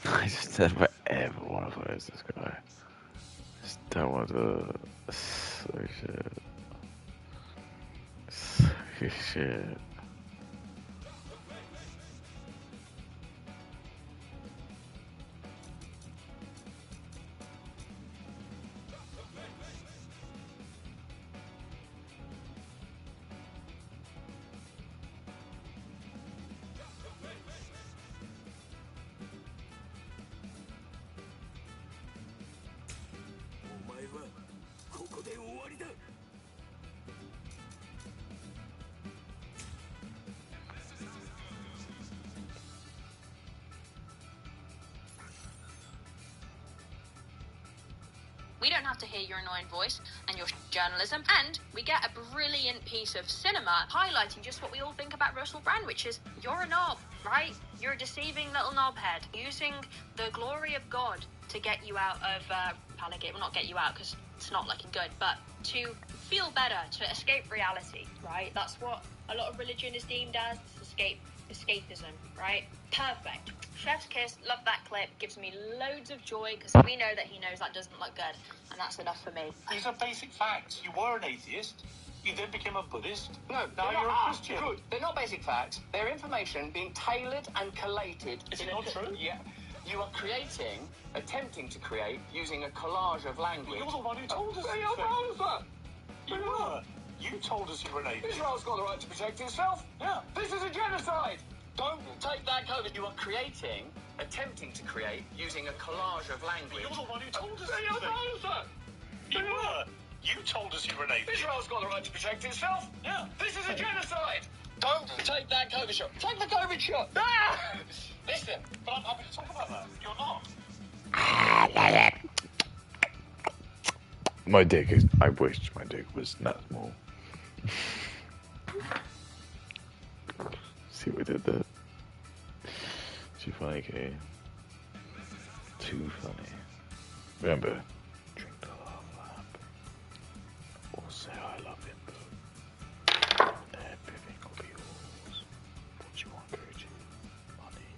I just said whatever one of those this guy. Just don't want to. So shit. So shit. We don't have to hear your annoying voice and your journalism, and we get a brilliant piece of cinema highlighting just what we all think about Russell Brand, which is you're a knob, right? You're a deceiving little knobhead, using the glory of God to get you out of Panicate. Well, not get you out, because it's not looking good, but to feel better, to escape reality, right? That's what a lot of religion is deemed as, escapism, right? Perfect. Chef's kiss, love that clip, gives me loads of joy, because we know that he knows that doesn't look good, and that's enough for me. These are basic facts. You were an atheist, you then became a Buddhist, No, now you're a Christian. Good. They're not basic facts. They're information being tailored and collated. Is it not true? Yeah. You are attempting to create, using a collage of language. You're the one who told us You're these the things. one. You were. You told us you were an atheist. Israel's got the right to protect itself. Yeah. This is a genocide. Don't take that COVID. You are attempting to create, using a collage of language. You're the one who told us these You're the things. one. You were. You told us you were an atheist. Israel's got the right to protect itself. Yeah. This is a genocide. Don't take that COVID shot. Take the COVID shot. Ah! Listen. But I'm happy to talk about that. You're not. My dick is. I wish my dick was that small. See what we did there? Too funny, Kay. Too funny. Remember, drink the love lamp. Or say I love him. Everything will be yours. What you want, Gucci? Money.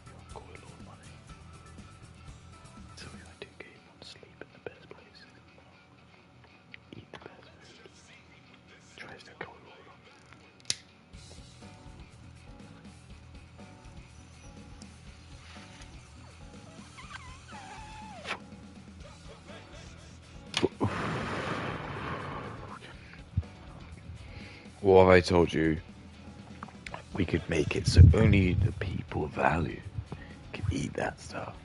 You want coil or money? So we like to get on sleep in the best places. Eat the best food. Tries to coil all. What have I told you? We could make it so only the people of value can eat that stuff.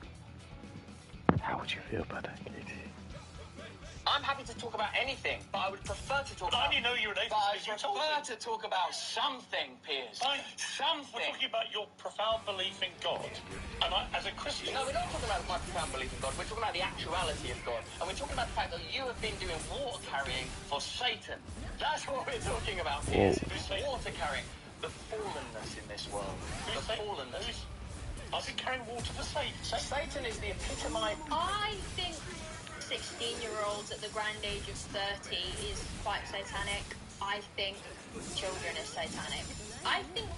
How would you feel about that, Katie? I'm happy to talk about anything, but I would prefer to talk But I about... only know you're an But I atheist because you told prefer me. to talk about something, Piers. Fine. Something. We're talking about your profound belief in God. And I, as a Christian... No, we're not talking about my profound belief in God. We're talking about the actuality of God. And we're talking about the fact that you have been doing water carrying for Satan. That's what we're talking about, Piers. Water carrying. The fallenness in this world. Who's The Satan? fallenness. I've been carrying water for Satan. Satan is the epitome... I think 16-year-olds at the grand age of 30 is quite satanic. I think children are satanic. I think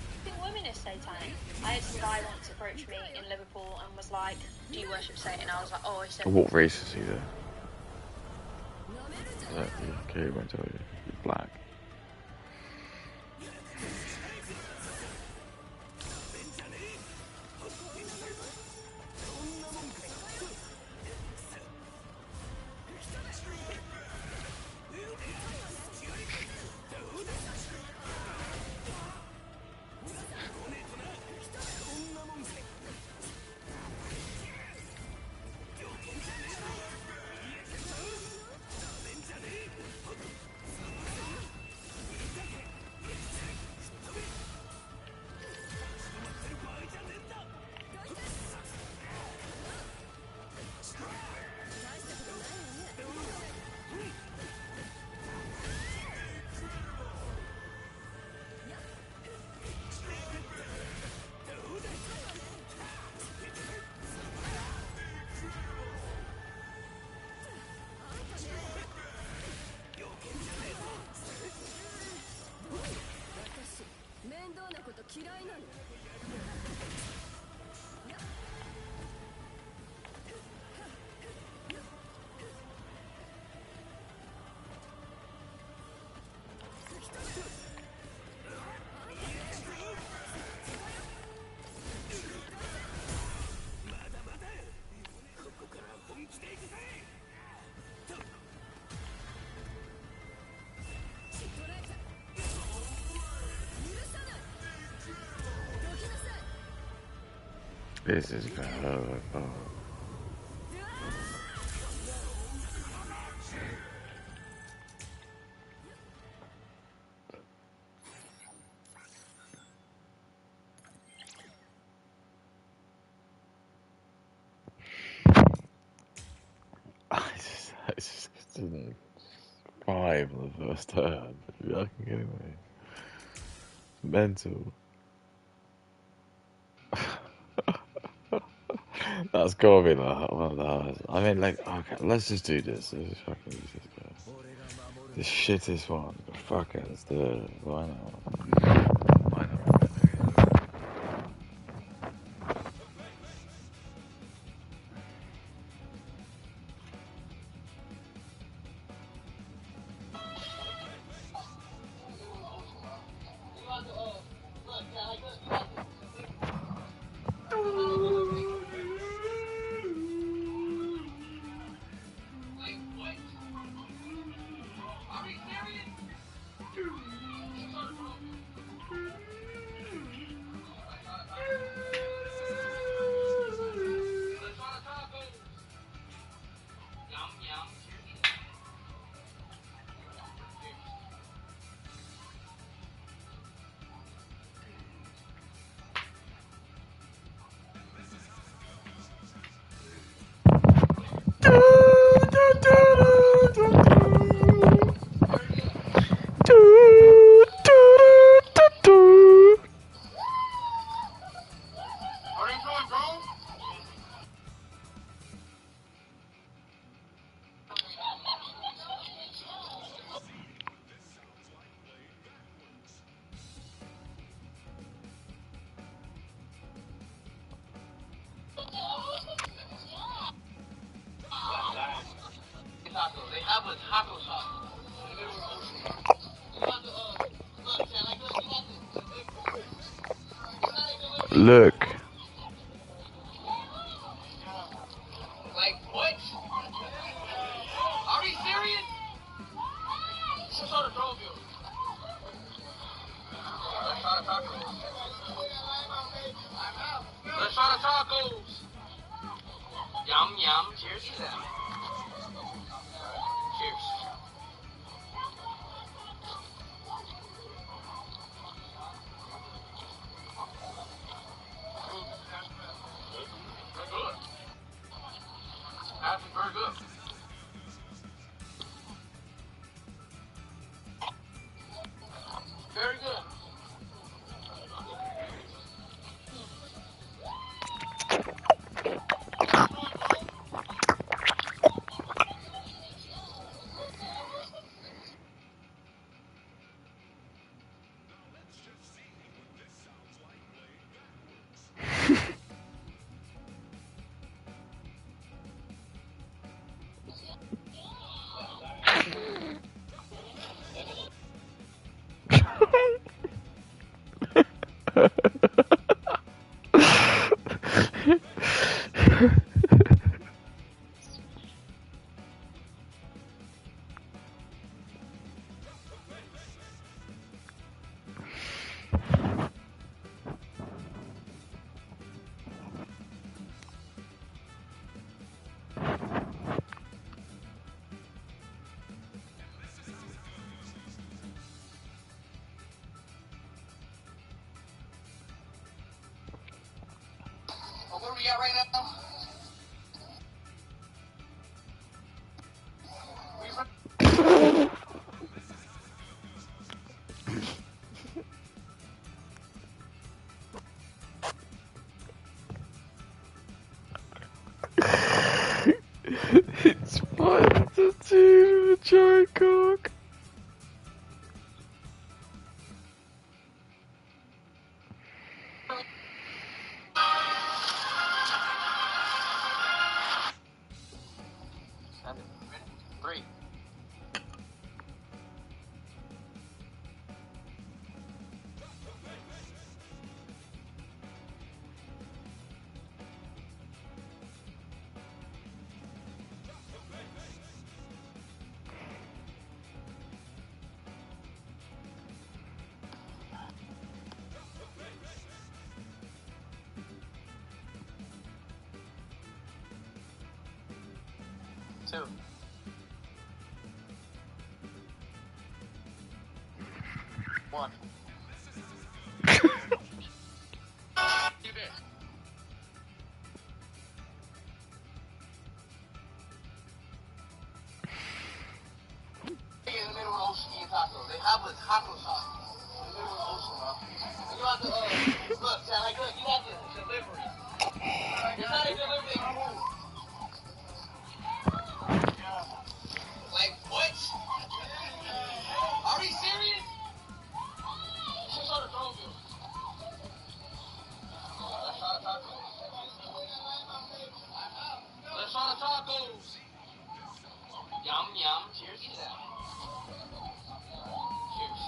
women are satanic. I had some guy once approach me in Liverpool and was like, "Do you worship Satan?" I was like, "Oh, I said." What race is he then? Okay, he won't tell you. He's black. This is bad. Oh. I just didn't survive the first turn. You're fucking kidding me. Mental. That's gotta be one of the hardest. I mean, like, okay, let's just do this. Let's just fucking use this guy. The shittest one. Fuck it, let's do it. Why not? Why not? Look. Like, what? Are we serious? Some sort of drove you. Let's try the tacos. Let's try the tacos. Yum, yum. Cheers to them. Cheers. we at right now? It's fun to do a giant cock. Three. Two. One. Do this. In the middle of the ocean eating tacos. They have a taco shop in the middle of the ocean, bro. And you have to, look, Chad, like, look, you have to delivery. It's not a delivery, they move. Like, what? Are we serious? She's on the drone view. Let's try the tacos. Let's try the tacos. Yum, yum. Cheers to that. Cheers.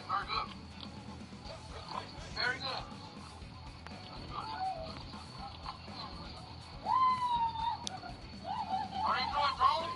Very good. Very good. Are you doing drone?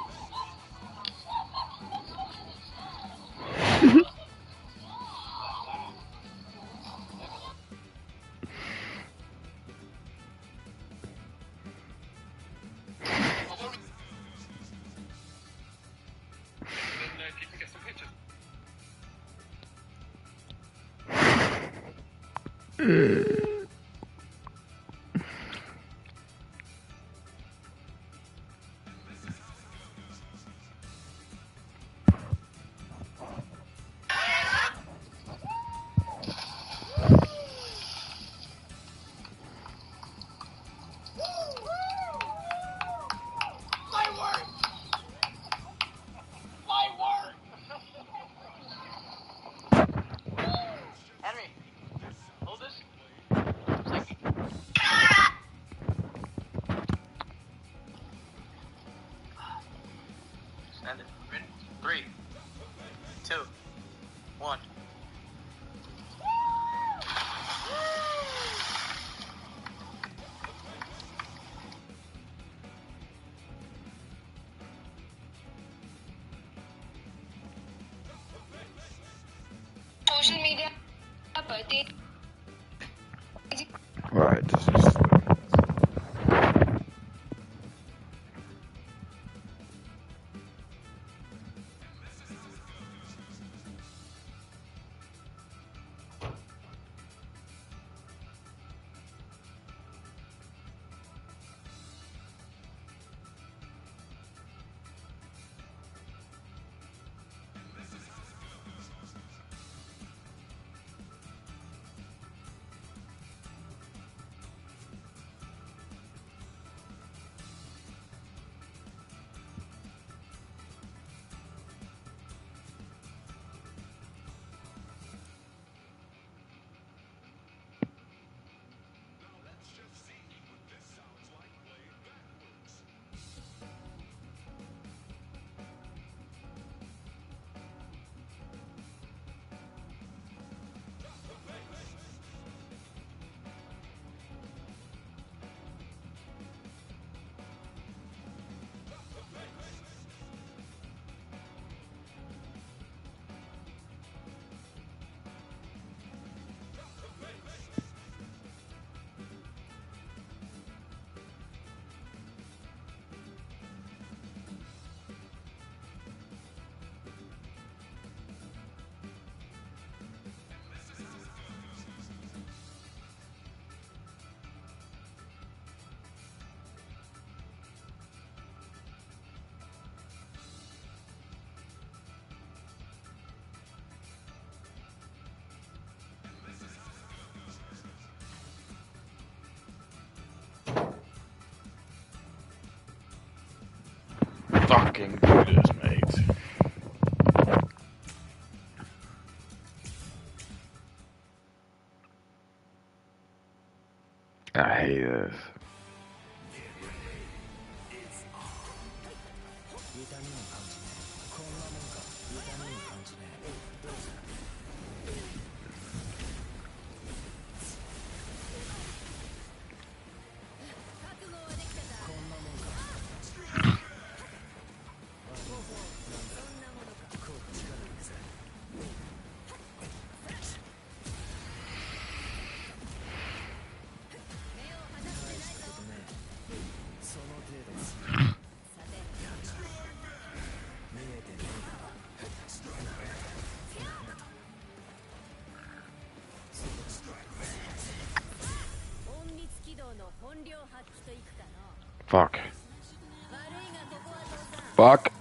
Henry, hold this. Stand it. Ready? 3, 2, 1. Social media birthday. Right, this is. fucking do this, mate. I hate this. Fuck. Fuck.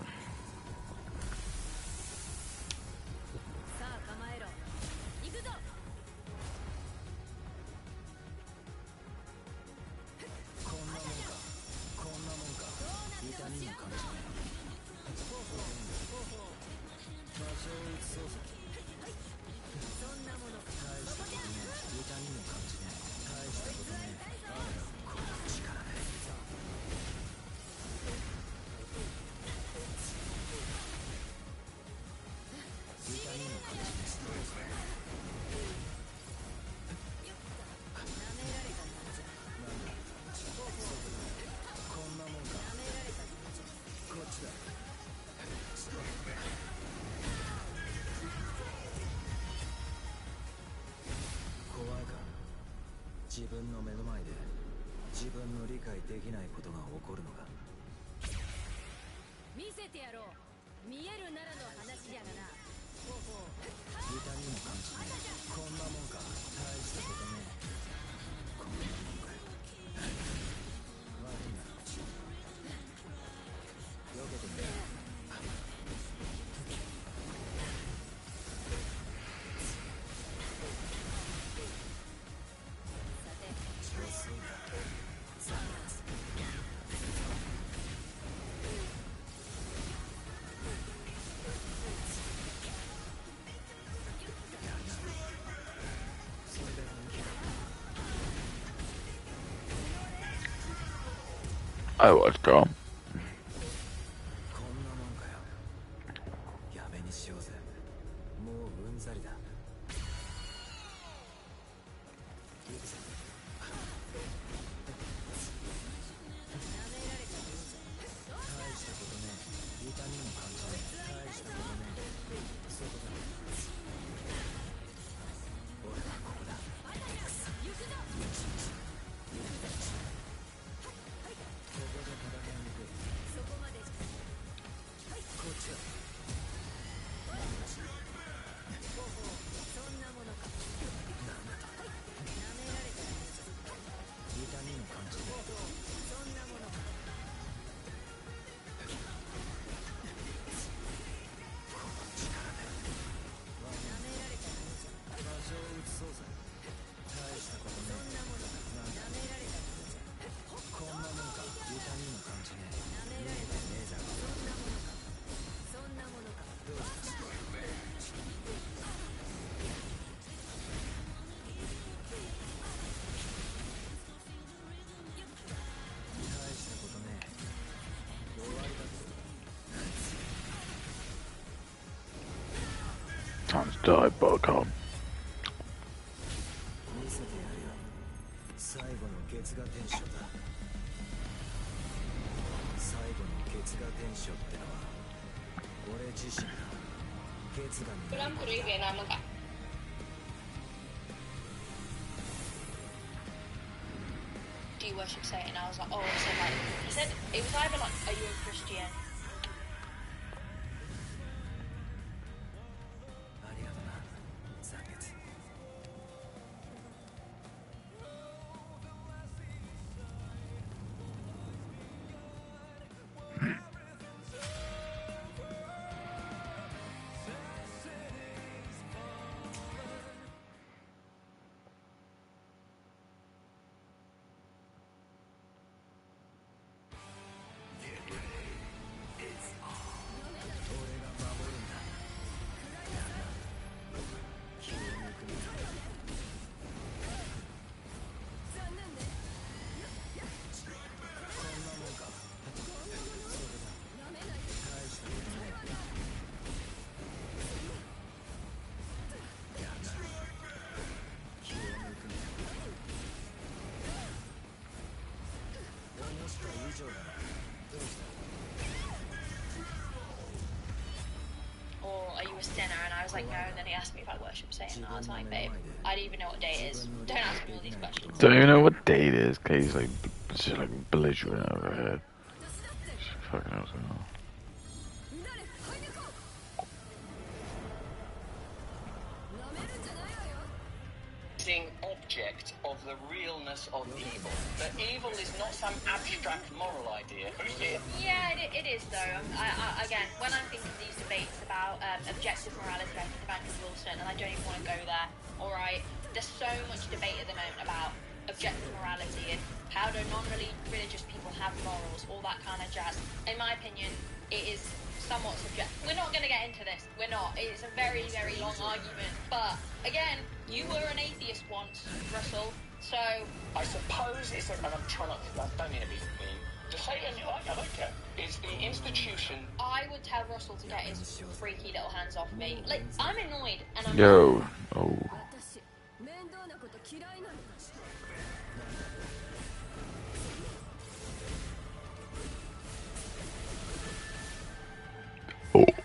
I was gone. Time to die, Buttercup. Do you worship Satan? I was like, oh, so like, he said, it was either like, are you a Christian? was like, no, and then he asked me if I worship Satan, and I was like, babe, I don't even know what day it is. Don't ask me all these questions. Don't even know what day it is, because he's like, just like belligerent over her head. Fucking hell, so. Object of the realness of evil. That evil is not some abstract moral idea. Yeah, it is though. Again, when I think of these debates about objective morality, I think of Andrew Wilson, and I don't even want to go there. All right, there's so much debate at the moment about objective morality and how do non-religious people have morals, all that kind of jazz. In my opinion, it is somewhat subjective. We're not going to get into this. We're not. It's a very, very long argument. But again, you were an atheist once, Russell. So I suppose it's, and I'm trying not to, I don't mean to be mean. The Satan, I don't care. It's the institution. I would tell Russell to get his freaky little hands off me. Like, I'm annoyed, and I'm. Yo. Oh.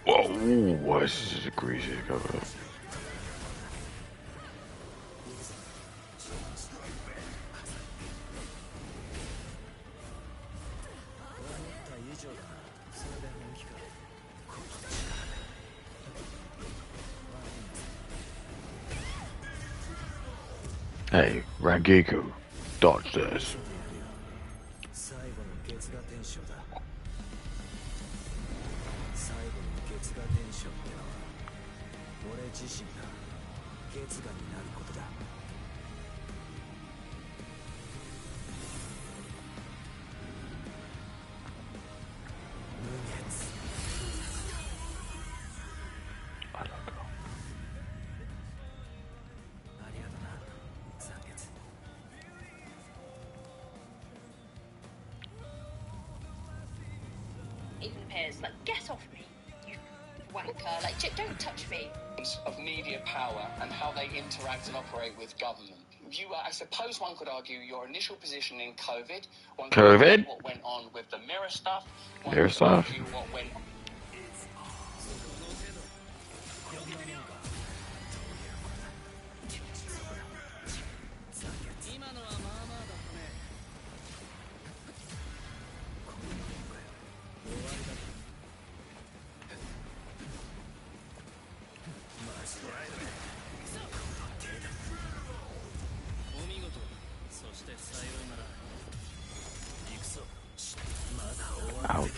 Oh, why is this such a greasy cover? Hey, Rangiku, dodge this. Even appears like, get off me, you wanker! Like, don't touch me. Of media power and how they interact and operate with government. I suppose one could argue your initial position in COVID. One could argue what went on with the mirror stuff. Mirror stuff. What went on. Ouch.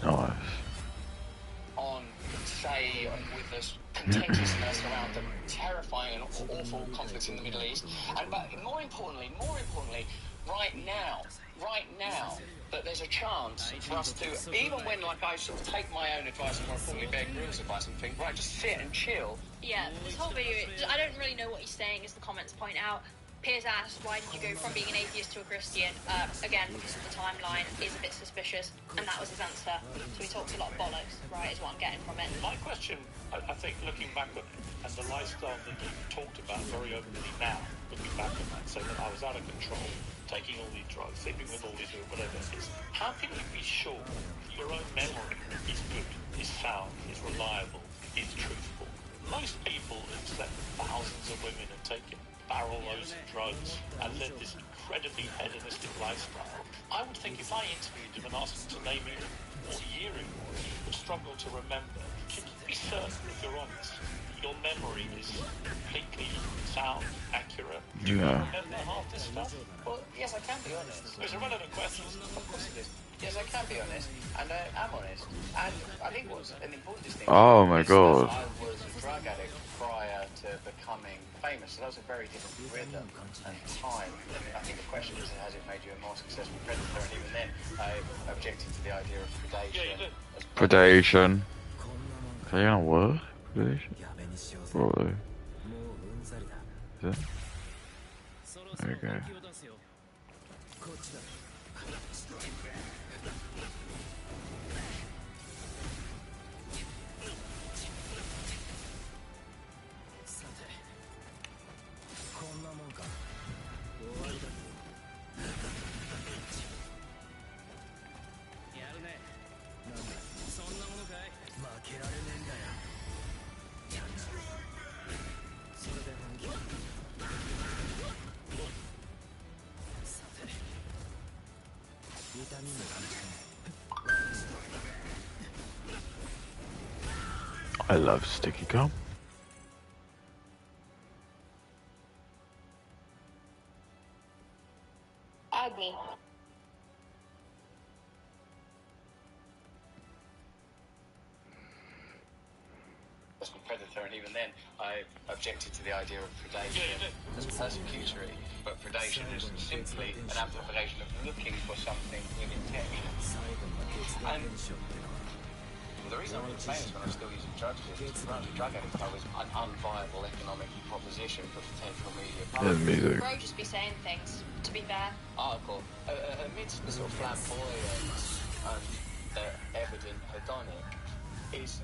Nice. On, say, with this contentiousness around the terrifying and awful conflicts in the Middle East, and but more importantly, right now, that there's a chance for us to, even when, like, I sort of take my own advice and more importantly Bear Grylls' advice and think, right, just sit and chill. Yeah, this whole video, I don't really know what he's saying, as the comments point out. Piers asked, why did you go from being an atheist to a Christian? Again, because the timeline is a bit suspicious, and that was his answer. So he talks a lot of bollocks, right, is what I'm getting from it. My question, I think, looking back on it, and the lifestyle that you talked about very openly now, looking back on that, saying that I was out of control, taking all these drugs, sleeping with all these people, whatever it is, how can you be sure your own memory is good, is sound, is reliable, is truthful? Most people have slept with thousands of women and taken barrel loads of drugs and led this incredibly hedonistic lifestyle. I would think if I interviewed him and asked him to name it what year it was, he would struggle to remember. Can you be certain, if you're honest, your memory is completely sound, accurate? Do you remember half this stuff? Well, yes, I can be honest. It's a relevant question. Of course it is. Yes, I can be honest, and I am honest. And I think what's an important distinction Oh my god. I was a drug addict prior to becoming becoming famous. So that was a very different rhythm and time. And I think the question is, has it made you a more successful predator? And even then, I objected to the idea of predation. Yeah, you do. Predation. Is that even a word? Predation? Probably. Is it? There we go. I love sticky gum. Agni. Predator, and even then, I objected to the idea of predation as persecutory. But predation is simply an amplification of looking for something with intention. And the reason I'm really famous when I'm still using drugs is because when I was a drug addict, I was an unviable economic proposition for potential media partners. Bro just be saying things, to be fair. Article, amidst the sort of flamboyance and the evident hedonic, is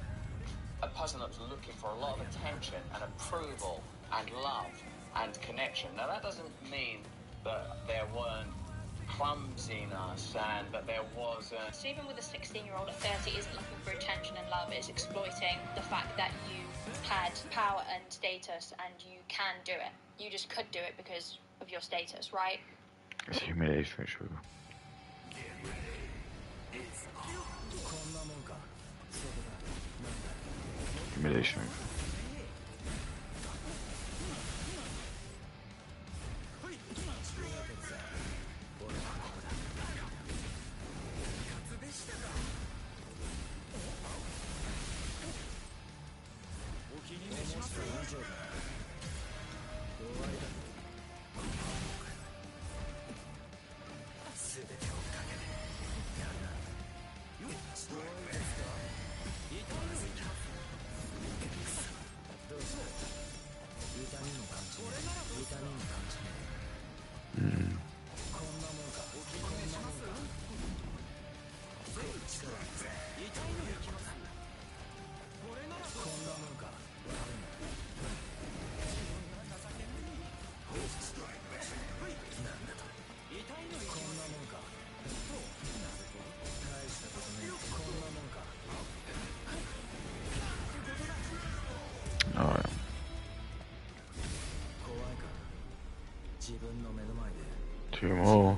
a person that's looking for a lot of attention and approval and love and connection. Now that doesn't mean that there weren't clumsiness and that there wasn't... So even with a 16-year-old at 30 isn't looking for attention and love, it's exploiting the fact that you had power and status and you can do it. You just could do it because of your status, right? It's humiliation, sure. Humiliation. Two more.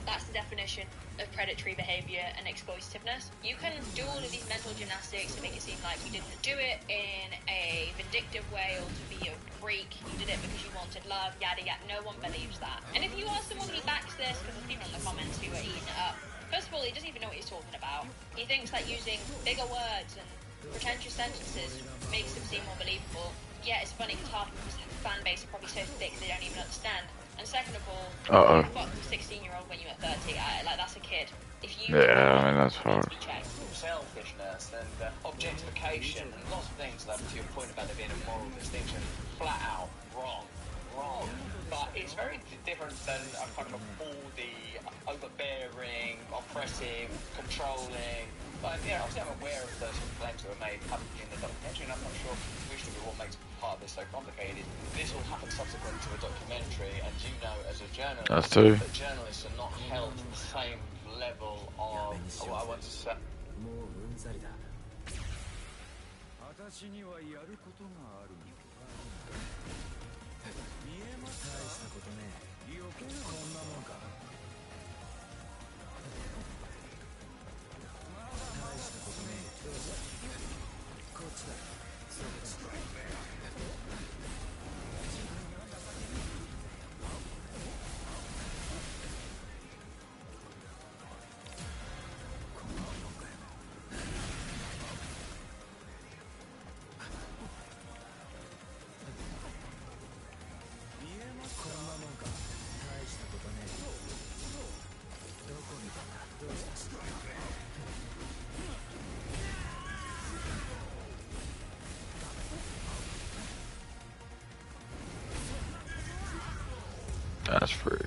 That's the definition of predatory behaviour and exploitativeness. You can do all of these mental gymnastics to make it seem like you didn't do it in a vindictive way or to be a freak. You did it because you wanted love, yada yada. No one believes that. And if you ask someone who backs this, because there's people in the comments who are eating it up, first of all, he doesn't even know what he's talking about. He thinks that using bigger words and pretentious sentences makes him seem more believable. Yeah, it's funny because half of his fan base are probably so thick they don't even understand. And second of all, you fucked a 16-year-old when you were 30. Like, that's a kid. If you that's hard. Selfishness and objectification and lots of things that, to your point about there being a moral distinction, flat out wrong. But it's very different than a kind of a bawdy, overbearing, oppressive, controlling. But yeah, obviously I'm aware of those claims that were made publicly in the documentary, and I'm not sure usually what makes part of this so complicated. This all happened subsequent to a documentary, and you know, as a journalist, that's true. That journalists are not held to the same level of what I want to say. That's free.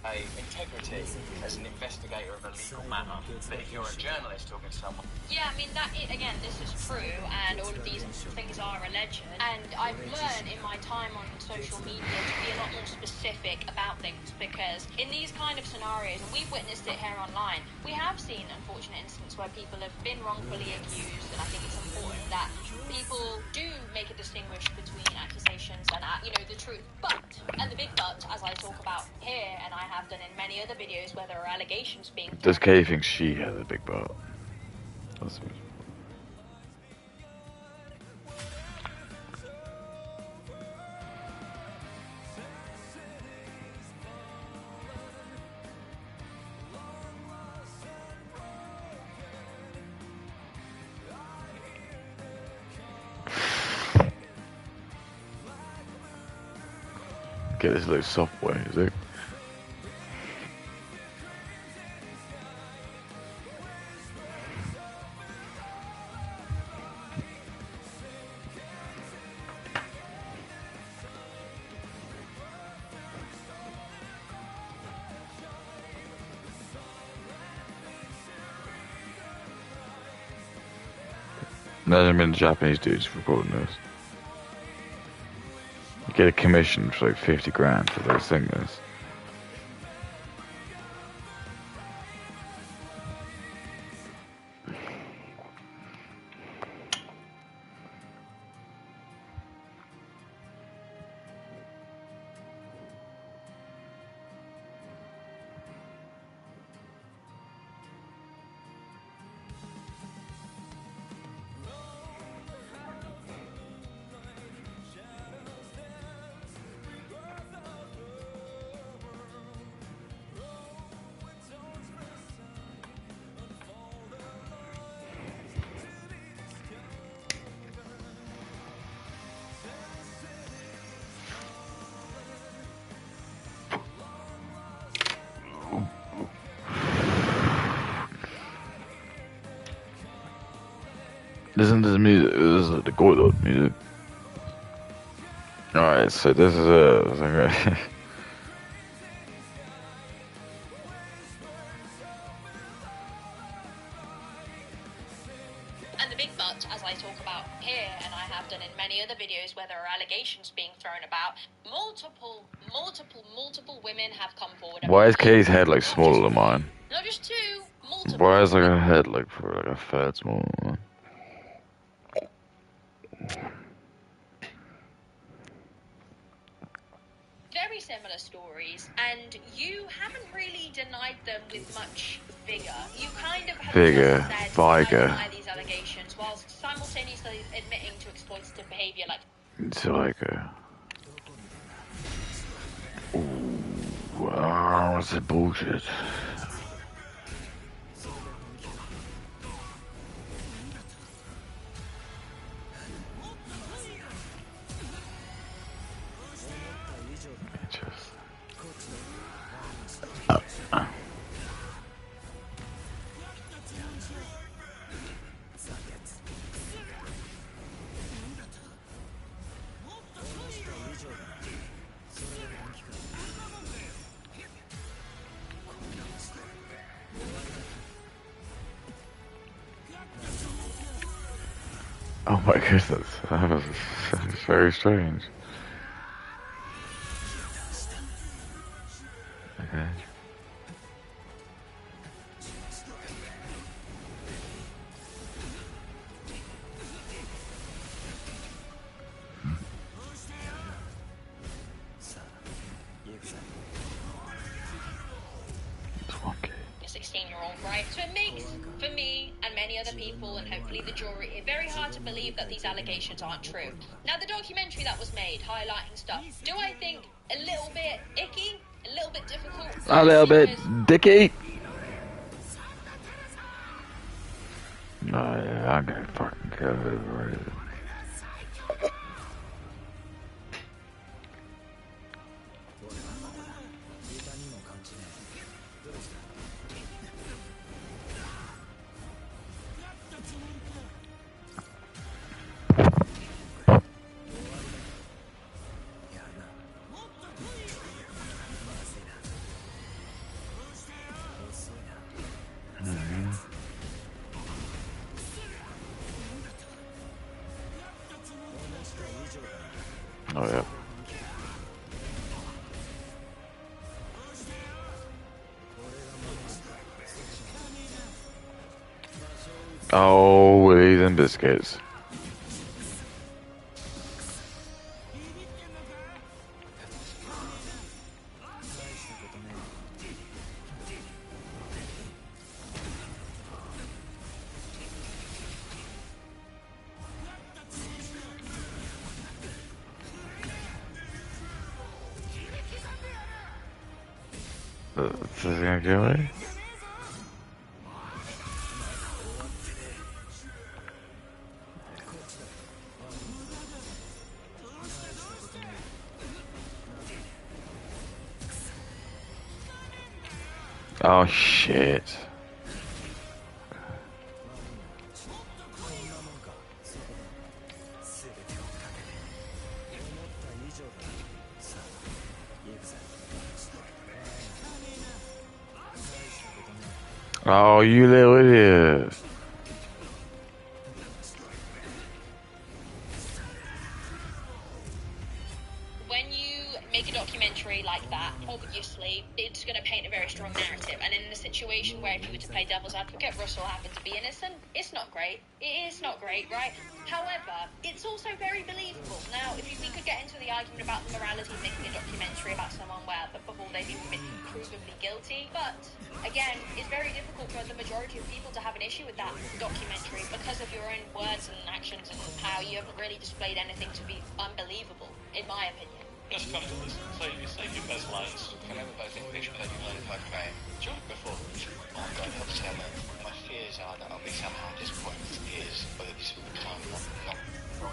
A integrity as an investigator of a legal matter. But if you're a journalist talking to someone... Yeah, I mean, again, this is true, and all of these things are alleged. And I've learned in my time on social media to be a lot more specific about things, because in these kind of scenarios, and we've witnessed it here online, we have seen unfortunate instances where people have been wrongfully accused, and I think it's important that people do make a distinguish between accusations and, the truth. But, and the big but, as I talk about here, and I have done in many other videos where there are allegations being... Does Kay think she has a big butt? That's me. Get this little software, is it? Imagine being Japanese dudes recording this. You get a commission for like 50 grand for those singers. Listen to the music. This is the Gordo music. Alright, so this is a... And the big but, as I talk about here, and I have done in many other videos where there are allegations being thrown about, multiple women have come forward. Why is Kay's head like smaller than mine? Not just two, multiple. Why is like her head like for like a third smaller than mine? Very similar stories, and you haven't really denied them with much vigor. You kind of have Vigor, said vigor. deny these allegations, whilst simultaneously admitting to exploitative behaviour like... It's like a... Ooh, what's that bullshit? Oh my goodness, that was very strange. Okay. a 16-year-old, right? So it makes, for me and many other people, and hopefully the jury, it very hard to believe that these allegations aren't true. Now, the documentary that was made, highlighting stuff, do I think a little bit icky? A little bit difficult? A little bit dicky? No, yeah, I'm gonna fucking kill it. Oh, yeah. Oh, Willies and biscuits. Is this gonna go away? Oh shit. Oh, you little idiot. When you make a documentary like that, obviously, it's going to paint a very strong narrative. And in a situation where if you were to play devil's advocate, Russell happened to be innocent, it's not great. It is not great, right? However, it's also very believable. Now, if we could get into the argument about the morality of making a documentary about someone where before they've even been provably guilty, but again, it's very difficult for the majority of people to have an issue with that documentary because of your own words and actions and how you haven't really displayed anything to be unbelievable, in my opinion. Just come to this. Say your best lines. Can I both in picture that you learn if I pray? Sure, before. Oh God, help us out, man. My fears are that I'll be somehow disappointed with tears, whether this will become not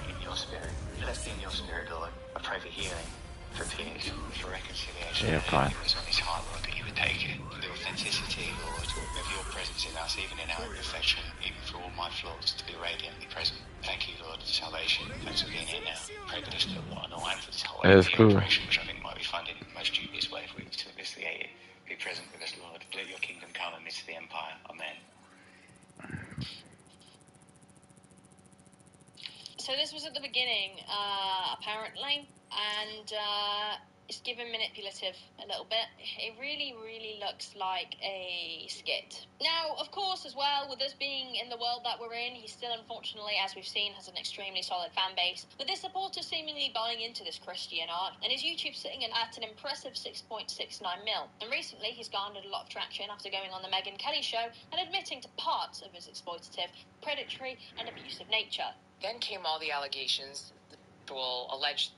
in your spirit. Let's be in your spirit, Lord. I pray for healing, for peace, for reconciliation. Yeah, fine. It was on his heart, Lord, that you would take it. For the authenticity, Lord, of your presence in us, even in our imperfection, even for all my flaws, to be radiantly present. Thank you, Lord, for salvation. Thanks for being here now. Pray that I still want to know and for this whole Yeah, that's cool. operation, which I think might be funded in the most dubious way if we were to investigate it. Be present with us, Lord. Let your kingdom come amidst the empire. Amen. So this was at the beginning, apparently, and it's given manipulative a little bit. It really, really looks like a skit. Now, of course, as well, with us being in the world that we're in, he still, unfortunately, as we've seen, has an extremely solid fan base, with his supporters seemingly buying into this Christian art, and his YouTube sitting at an impressive 6.69 mil. And recently, he's garnered a lot of traction after going on the Megyn Kelly show and admitting to parts of his exploitative, predatory, and abusive nature. Then came all the allegations, the alleged